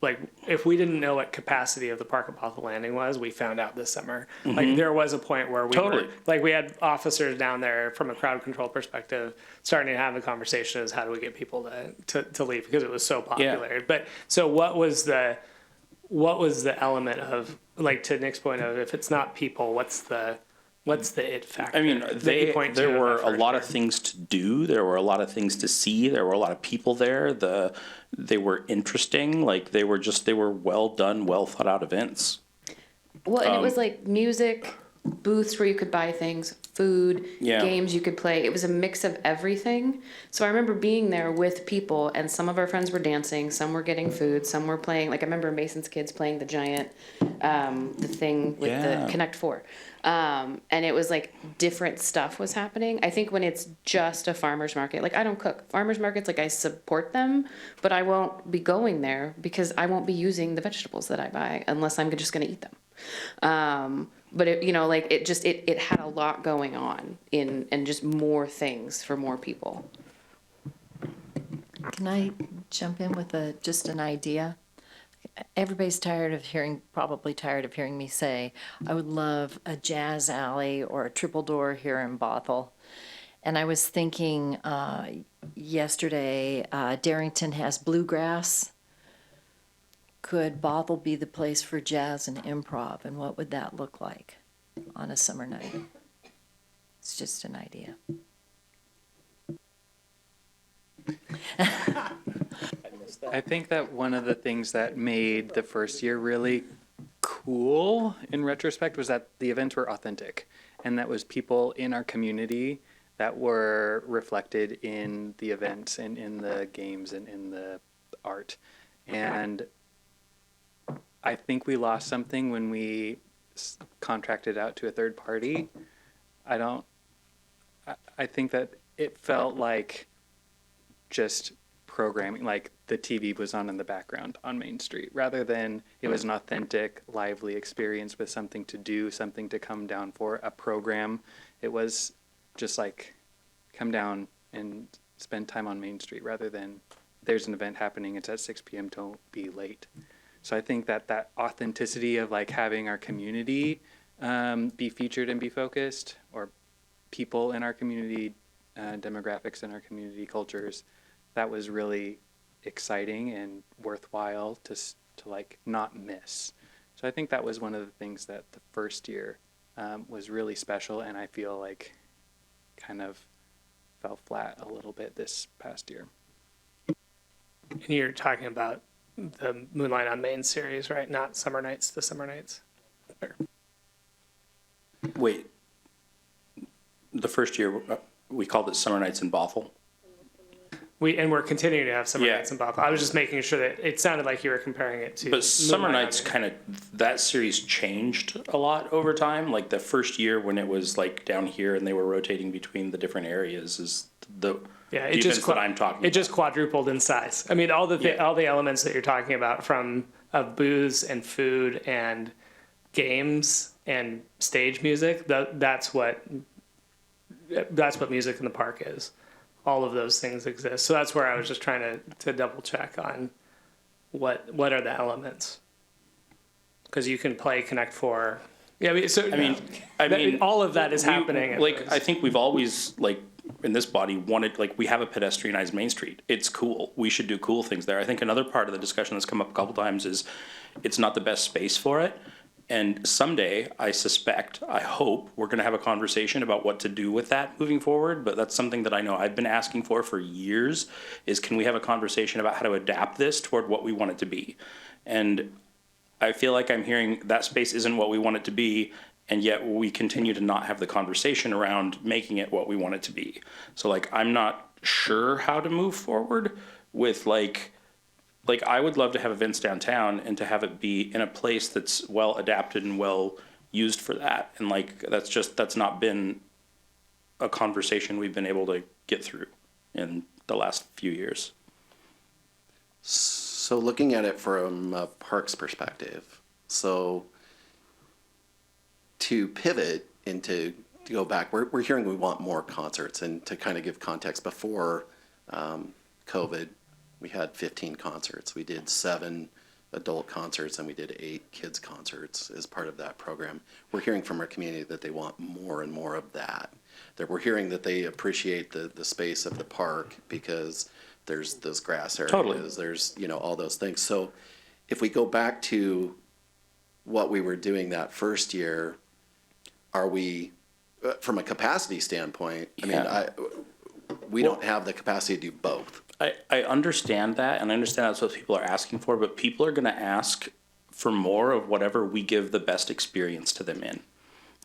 like, if we didn't know what capacity of the park at Bothell Landing was, we found out this summer. Like, there was a point where we had officers down there from a crowd control perspective starting to have a conversation as how do we get people to leave, because it was so popular. Yeah. But so what was the element of, like, to Nick's point of, if it's not people, what's the it factor? I mean, there were a lot of year? things to do. There were a lot of things to see. There were a lot of people there. They were interesting. Like, they were well done, well thought out events. Well, and it was like music, booths where you could buy things, food, games you could play. It was a mix of everything. So I remember being there with people, and some of our friends were dancing, some were getting food, some were playing. Like, I remember Mason's kids playing the giant, the thing with the Connect Four. And it was like different stuff was happening. I think when it's just a farmer's market, like, I don't cook. Farmer's markets, like, I support them, but I won't be going there because I won't be using the vegetables that I buy unless I'm just going to eat them. But it, like, it had a lot going on and just more things for more people. Can I jump in with just an idea? Everybody's probably tired of hearing me say, I would love a jazz alley or a triple door here in Bothell. And I was thinking yesterday, Darrington has bluegrass. Could Bothell be the place for jazz and improv? And what would that look like on a summer night? It's just an idea. I think that one of the things that made the first year really cool in retrospect was that the events were authentic, and that was people in our community that were reflected in the events and in the games and in the art. And I think we lost something when we contracted out to a third party. I think that it felt like just programming, like the TV was on in the background on Main Street, rather than it was an authentic, lively experience with something to do, something to come down for, a program. It was just like, come down and spend time on Main Street, rather than there's an event happening, it's at 6 p.m., don't be late. So I think that authenticity of, like, having our community be featured and be focused, or people in our community, demographics in our community, cultures, that was really exciting and worthwhile to like not miss. So I think that was one of the things that the first year was really special, and I feel like kind of fell flat a little bit this past year. And you're talking about the Moonlight on Main series, right? Not Summer Nights, the Summer Nights. Or... Wait, the first year we called it Summer Nights in Bothell. We're continuing to have Summer Nights in Bothell. I was just making sure that it sounded like you were comparing it to. But Summer Nights kind of, that series changed a lot over time. Like, the first year when it was, like, down here and they were rotating between the different areas is the events that I'm talking about. It just quadrupled in size. I mean, all the elements that you're talking about, from booze and food and games and stage music, that's what music in the park is. All of those things exist. So that's where I was just trying to double check on what are the elements. Because you can play Connect Four. Yeah, I mean, all of that is happening. Like, I think we've always, like, in this body wanted, like, we have a pedestrianized Main Street. It's cool. We should do cool things there. I think another part of the discussion that's come up a couple times is it's not the best space for it. And someday, I hope, we're going to have a conversation about what to do with that moving forward. But that's something that I know I've been asking for years, is can we have a conversation about how to adapt this toward what we want it to be? And I feel like I'm hearing that space isn't what we want it to be, and yet we continue to not have the conversation around making it what we want it to be. So like, I'm not sure how to move forward with like I would love to have events downtown and to have it be in a place that's well adapted and well used for that. And like, that's not been a conversation we've been able to get through in the last few years. So looking at it from a parks perspective, so to pivot and to go back, we're hearing we want more concerts, and to kind of give context, before COVID, we had 15 concerts. We did 7 adult concerts and we did 8 kids concerts as part of that program. We're hearing from our community that they want more and more of that. That we're hearing that they appreciate the space of the park because there's those grass areas, Totally. there's, all those things. So if we go back to what we were doing that first year, are we, from a capacity standpoint, we don't have the capacity to do both. I understand that, and I understand that's what people are asking for, but people are going to ask for more of whatever we give the best experience to them in.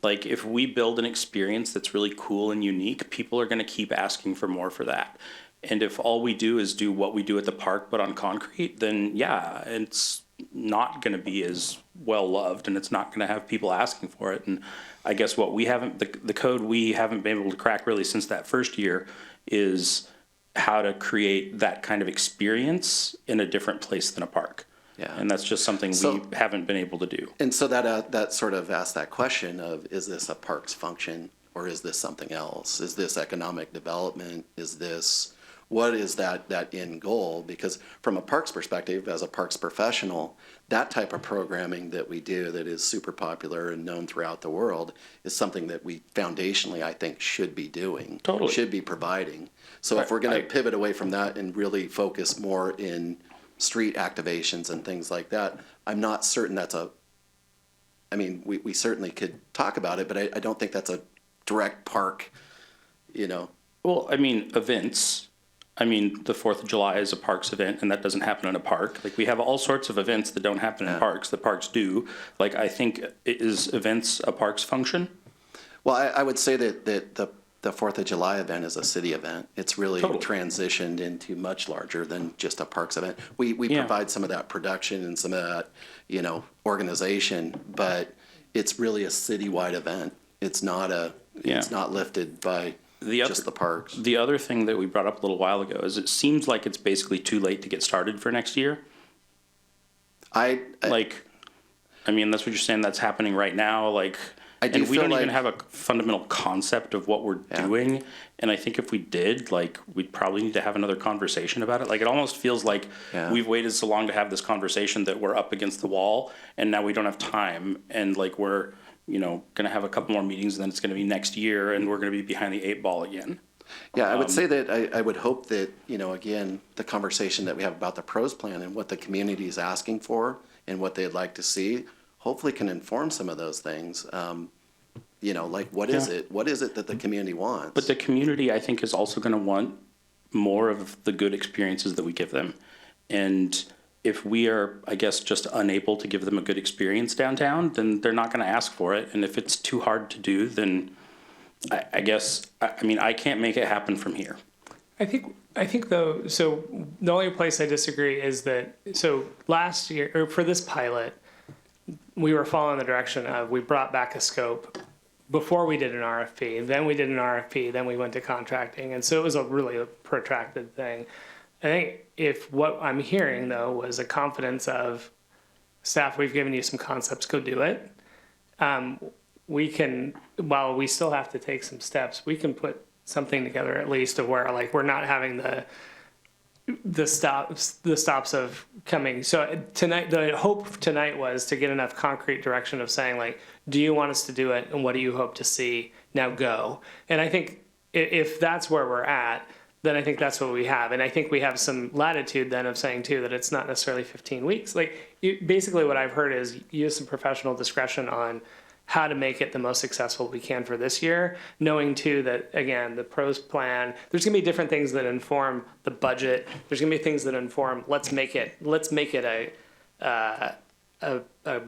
Like, if we build an experience that's really cool and unique, people are going to keep asking for more for that. And if all we do is do what we do at the park but on concrete, then yeah, it's not going to be as well loved, and it's not going to have people asking for it. And I guess what we haven't, the code we haven't been able to crack really since that first year is how to create that kind of experience in a different place than a park. Yeah. And that's just something we haven't been able to do. And so that sort of asks that question of, is this a parks function or is this something else? Is this economic development? What is that end goal? Because from a parks perspective, as a parks professional, that type of programming that we do that is super popular and known throughout the world is something that we foundationally, I think, should be doing. Totally. Should be providing. So if we're going to pivot away from that and really focus more in street activations and things like that, I'm not certain we certainly could talk about it, but I don't think that's a direct park, Well, events. The 4th of July is a parks event, and that doesn't happen in a park. Like, we have all sorts of events that don't happen in parks that parks do. Like, I think, is events a parks function? Well, I would say that the 4th of July event is a city event. It's really transitioned into much larger than just a parks event. We provide some of that production and some of that, organization, but it's really a citywide event. It's not it's not lifted by just the parks. The other thing that we brought up a little while ago is it seems like it's basically too late to get started for next year. That's what you're saying, that's happening right now. Like, and we don't even have a fundamental concept of what we're doing. And I think if we did, we'd probably need to have another conversation about it. Like, it almost feels like we've waited so long to have this conversation that we're up against the wall, and now we don't have time. And we're, going to have a couple more meetings, and then it's going to be next year, and we're going to be behind the 8 ball again. Yeah, I would say that I would hope that, again, the conversation that we have about the pros plan and what the community is asking for and what they'd like to see, hopefully can inform some of those things. What is it? What is it that the community wants? But the community, I think, is also going to want more of the good experiences that we give them. And if we are, I guess, just unable to give them a good experience downtown, then they're not going to ask for it. And if it's too hard to do, then I guess, I can't make it happen from here. I think though, so the only place I disagree is that, so last year, or for this pilot, we were following the direction of, we brought back a scope before we did an RFP, then we did an RFP, then we went to contracting. And so it was a really protracted thing. I think if what I'm hearing though was a confidence of, staff, we've given you some concepts, go do it. We can, while we still have to take some steps, we can put something together at least of where we're not having the stops of coming. So tonight, the hope tonight was to get enough concrete direction of saying do you want us to do it, and what do you hope to see? Now go. And I think if that's where we're at, then I think that's what we have. And I think we have some latitude then of saying too that it's not necessarily 15 weeks. Basically what I've heard is use some professional discretion on how to make it the most successful we can for this year, knowing too that, again, the pros plan, there's gonna be different things that inform the budget. There's gonna be things that inform, let's make it a a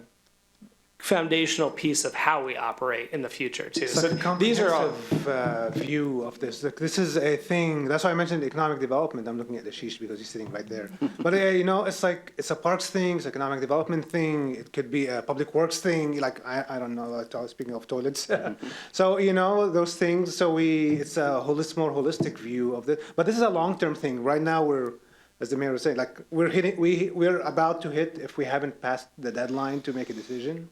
foundational piece of how we operate in the future too. It's So like a these are all. comprehensive view of this. Like, this is a thing. That's why I mentioned economic development. I'm looking at Ashish because he's sitting right there. But it's like it's a parks thing, it's economic development thing. It could be a public works thing. Like I don't know. Speaking of toilets, so those things. So it's a more holistic view of this. But this is a long-term thing. Right now we're, as the mayor was saying, like we're about to hit, if we haven't passed the deadline to make a decision.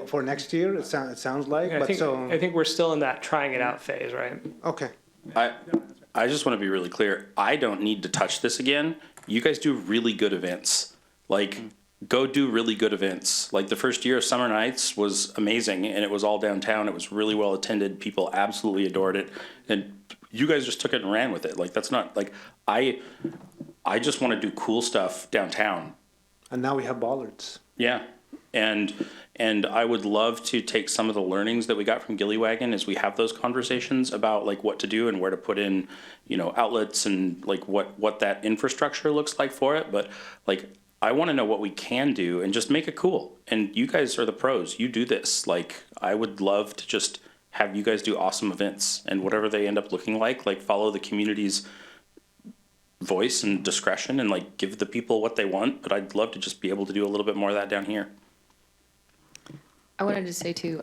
For next year, it sounds like. I think we're still in that trying it out phase, right? Okay. I just want to be really clear. I don't need to touch this again. You guys do really good events. Like, go do really good events. Like, the first year of Summer Nights was amazing, and it was all downtown. It was really well attended. People absolutely adored it. And you guys just took it and ran with it. Like, that's not, like, I just want to do cool stuff downtown. And now we have bollards. Yeah. And I would love to take some of the learnings that we got from Gillywagon as we have those conversations about like what to do and where to put in, outlets and like what that infrastructure looks like for it. But like, I want to know what we can do and just make it cool. And you guys are the pros. You do this. Like, I would love to just have you guys do awesome events, and whatever they end up looking like follow the community's voice and discretion and like give the people what they want. But I'd love to just be able to do a little bit more of that down here. I wanted to say too,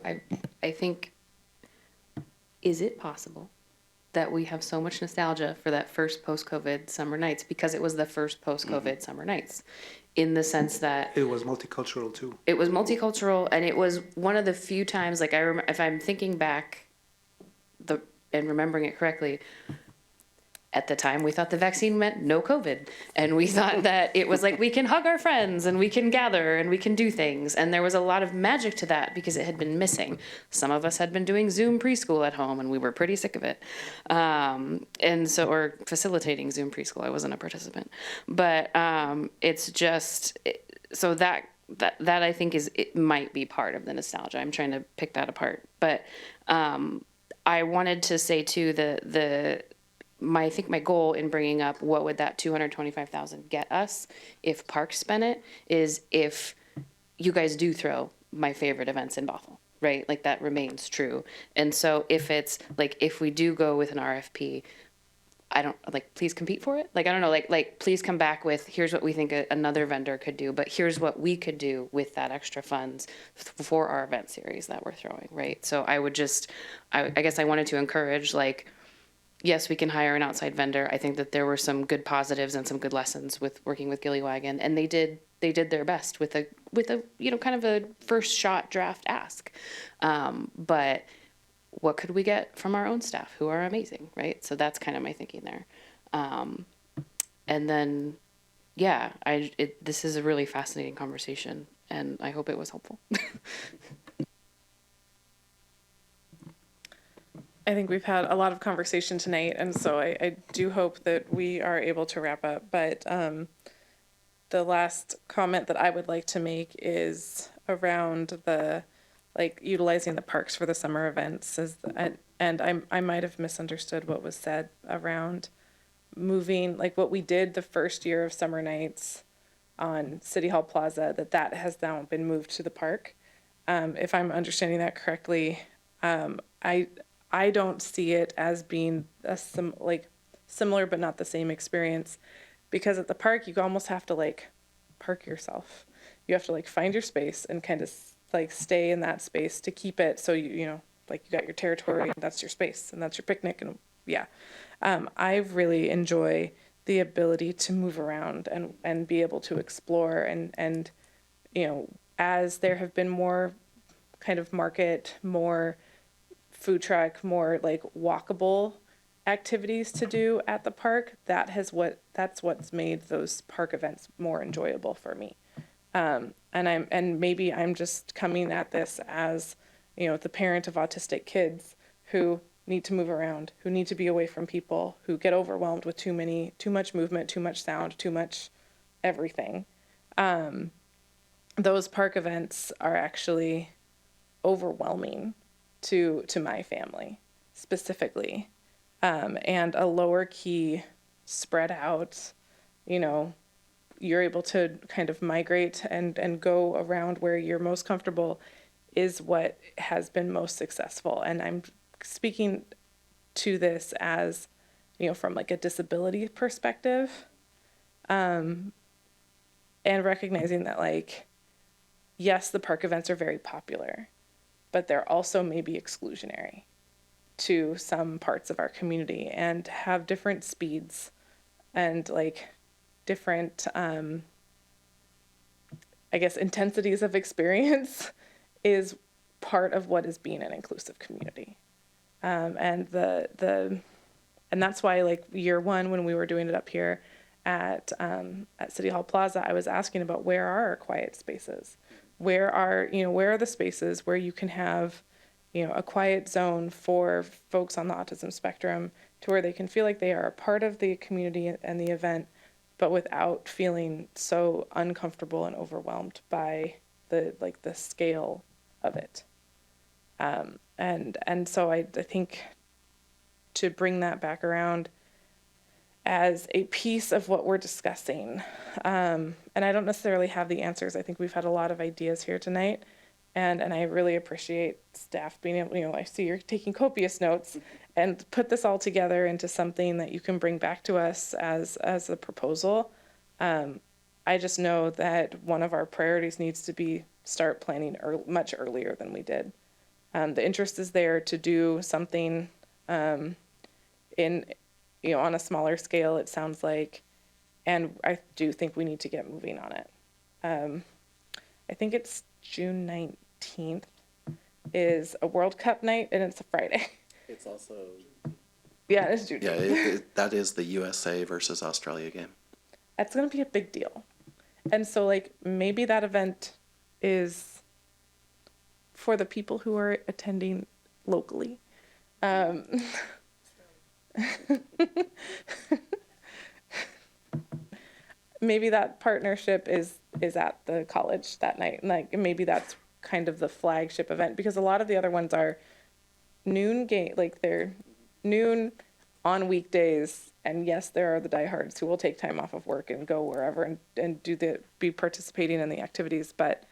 I think, is it possible that we have so much nostalgia for that first post-COVID Summer Nights because it was the first post-COVID Summer Nights, in the sense that it was multicultural too. It was multicultural, and it was one of the few times, like I remember, if I'm thinking back and remembering it correctly, at the time, we thought the vaccine meant no COVID. And we thought that it was like, we can hug our friends and we can gather and we can do things. And there was a lot of magic to that because it had been missing. Some of us had been doing Zoom preschool at home and we were pretty sick of it. Or facilitating Zoom preschool. I wasn't a participant. But it's just, so that I think it might be part of the nostalgia. I'm trying to pick that apart. But I wanted to say too, I think my goal in bringing up what would that $225,000 get us if parks spent it is if you guys do throw my favorite events in Bothell, right? Like that remains true. And so if it's like, if we do go with an RFP, please compete for it. Like, I don't know, like please come back with, here's what we think another vendor could do, but here's what we could do with that extra funds for our event series that we're throwing, right? So I guess I wanted to encourage, like, yes, we can hire an outside vendor. I think that there were some good positives and some good lessons with working with Gillywagon, and they did their best with a kind of a first shot draft ask. But what could we get from our own staff who are amazing, right? So that's kind of my thinking there. And then, yeah, this is a really fascinating conversation, and I hope it was helpful. I think we've had a lot of conversation tonight, and so I do hope that we are able to wrap up. But the last comment that I would like to make is around utilizing the parks for the summer events. And I might have misunderstood what was said around moving, like what we did the first year of Summer Nights on City Hall Plaza, that has now been moved to the park. If I'm understanding that correctly, I don't see it as being similar but not the same experience, because at the park you almost have to park yourself. You have to find your space and kind of stay in that space to keep it so you got your territory and that's your space and that's your picnic. And yeah, I really enjoy the ability to move around and be able to explore and as there have been more kind of market, more food truck, more walkable activities to do at the park, that's what's made those park events more enjoyable for me. And maybe I'm just coming at this as, the parent of autistic kids who need to move around, who need to be away from people, who get overwhelmed with too much movement, too much sound, too much everything. Those park events are actually overwhelming to my family specifically, and a lower key, spread out, you're able to kind of migrate and go around where you're most comfortable is what has been most successful. And I'm speaking to this as, from like a disability perspective, and recognizing that, like, yes, the park events are very popular, but they're also maybe exclusionary to some parts of our community and have different speeds and like different, I guess, intensities of experience is part of what is being an inclusive community. And that's why, like, year one, when we were doing it up here at City Hall Plaza, I was asking about where are our quiet spaces? Where are the spaces where you can have, a quiet zone for folks on the autism spectrum to where they can feel like they are a part of the community and the event, but without feeling so uncomfortable and overwhelmed by the scale of it. And so I think to bring that back around as a piece of what we're discussing. And I don't necessarily have the answers. I think we've had a lot of ideas here tonight. And I really appreciate staff being able, I see you're taking copious notes and put this all together into something that you can bring back to us as a proposal. I just know that one of our priorities needs to be start planning much earlier than we did. The interest is there to do something on a smaller scale, it sounds like, and I do think we need to get moving on it. I think it's June 19th is a World Cup night, and it's a Friday. It's also... Yeah, it's June. Yeah, that is the USA versus Australia game. That's going to be a big deal. And so, like, maybe that event is for the people who are attending locally. Maybe that partnership is at the college that night. And like maybe that's kind of the flagship event, because a lot of the other ones are noon game, like they're noon on weekdays. And yes, there are the diehards who will take time off of work and go wherever and be participating in the activities. But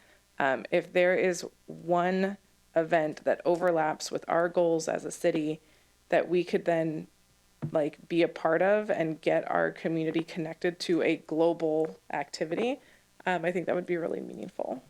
if there is one event that overlaps with our goals as a city that we could then like be a part of and get our community connected to a global activity, I think that would be really meaningful.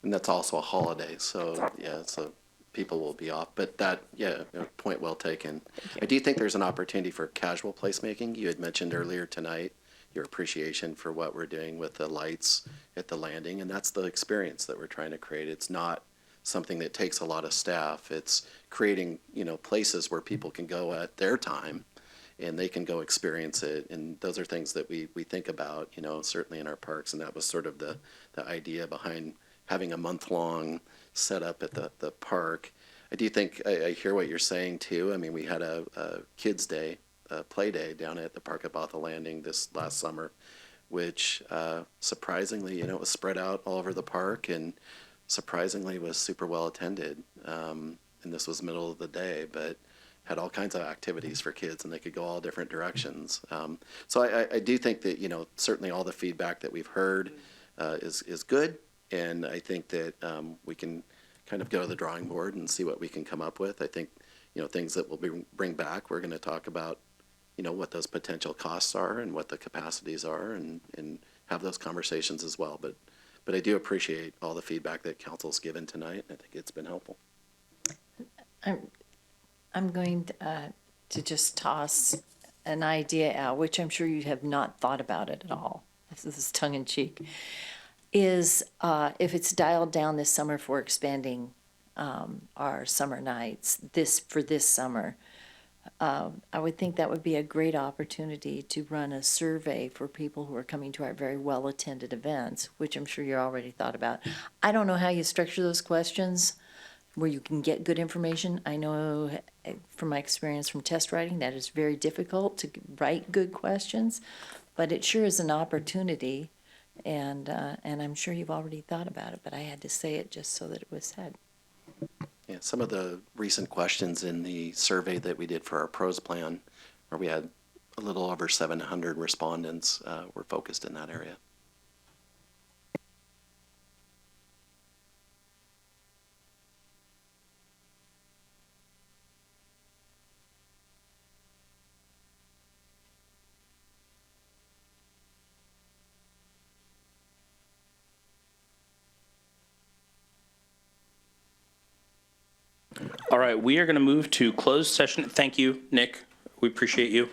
And that's also a holiday, so yeah, so people will be off. But that, yeah, point well taken. I do think there's an opportunity for casual placemaking. You had mentioned earlier tonight your appreciation for what we're doing with the lights at the landing, and that's the experience that we're trying to create. It's not something that takes a lot of staff. It's creating, places where people can go at their time and they can go experience it. And those are things that we think about, certainly in our parks. And that was sort of the idea behind having a month-long setup at the park. I do think, I hear what you're saying too. I mean, we had a kids' day, a play day down at the park at Bothell Landing this last summer, which surprisingly, was spread out all over the park and surprisingly was super well attended. And this was middle of the day, but had all kinds of activities for kids and they could go all different directions. So I do think that, certainly all the feedback that we've heard is good. And I think that we can kind of go to the drawing board and see what we can come up with. I think, things that we'll bring back, we're going to talk about, what those potential costs are and what the capacities are and have those conversations as well. But I do appreciate all the feedback that council's given tonight. I think it's been helpful. I'm going to just toss an idea out, which I'm sure you have not thought about it at all. This is tongue in cheek. Is if it's dialed down this summer for expanding our summer nights for this summer, I would think that would be a great opportunity to run a survey for people who are coming to our very well-attended events, which I'm sure you already thought about. I don't know how you structure those questions where you can get good information. I know from my experience from test writing that it's very difficult to write good questions, but it sure is an opportunity. And I'm sure you've already thought about it, but I had to say it just so that it was said. Yeah, some of the recent questions in the survey that we did for our pros plan, where we had a little over 700 respondents, were focused in that area. All right, we are going to move to closed session. Thank you, Nick. We appreciate you.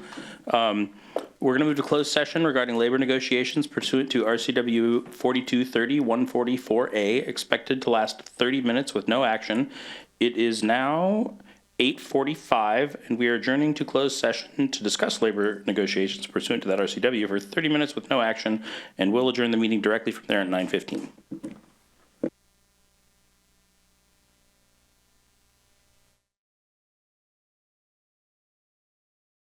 We're going to move to closed session regarding labor negotiations pursuant to RCW 4230-144A, expected to last 30 minutes with no action. It is now 8:45, and we are adjourning to closed session to discuss labor negotiations pursuant to that RCW for 30 minutes with no action, and we'll adjourn the meeting directly from there at 9:15.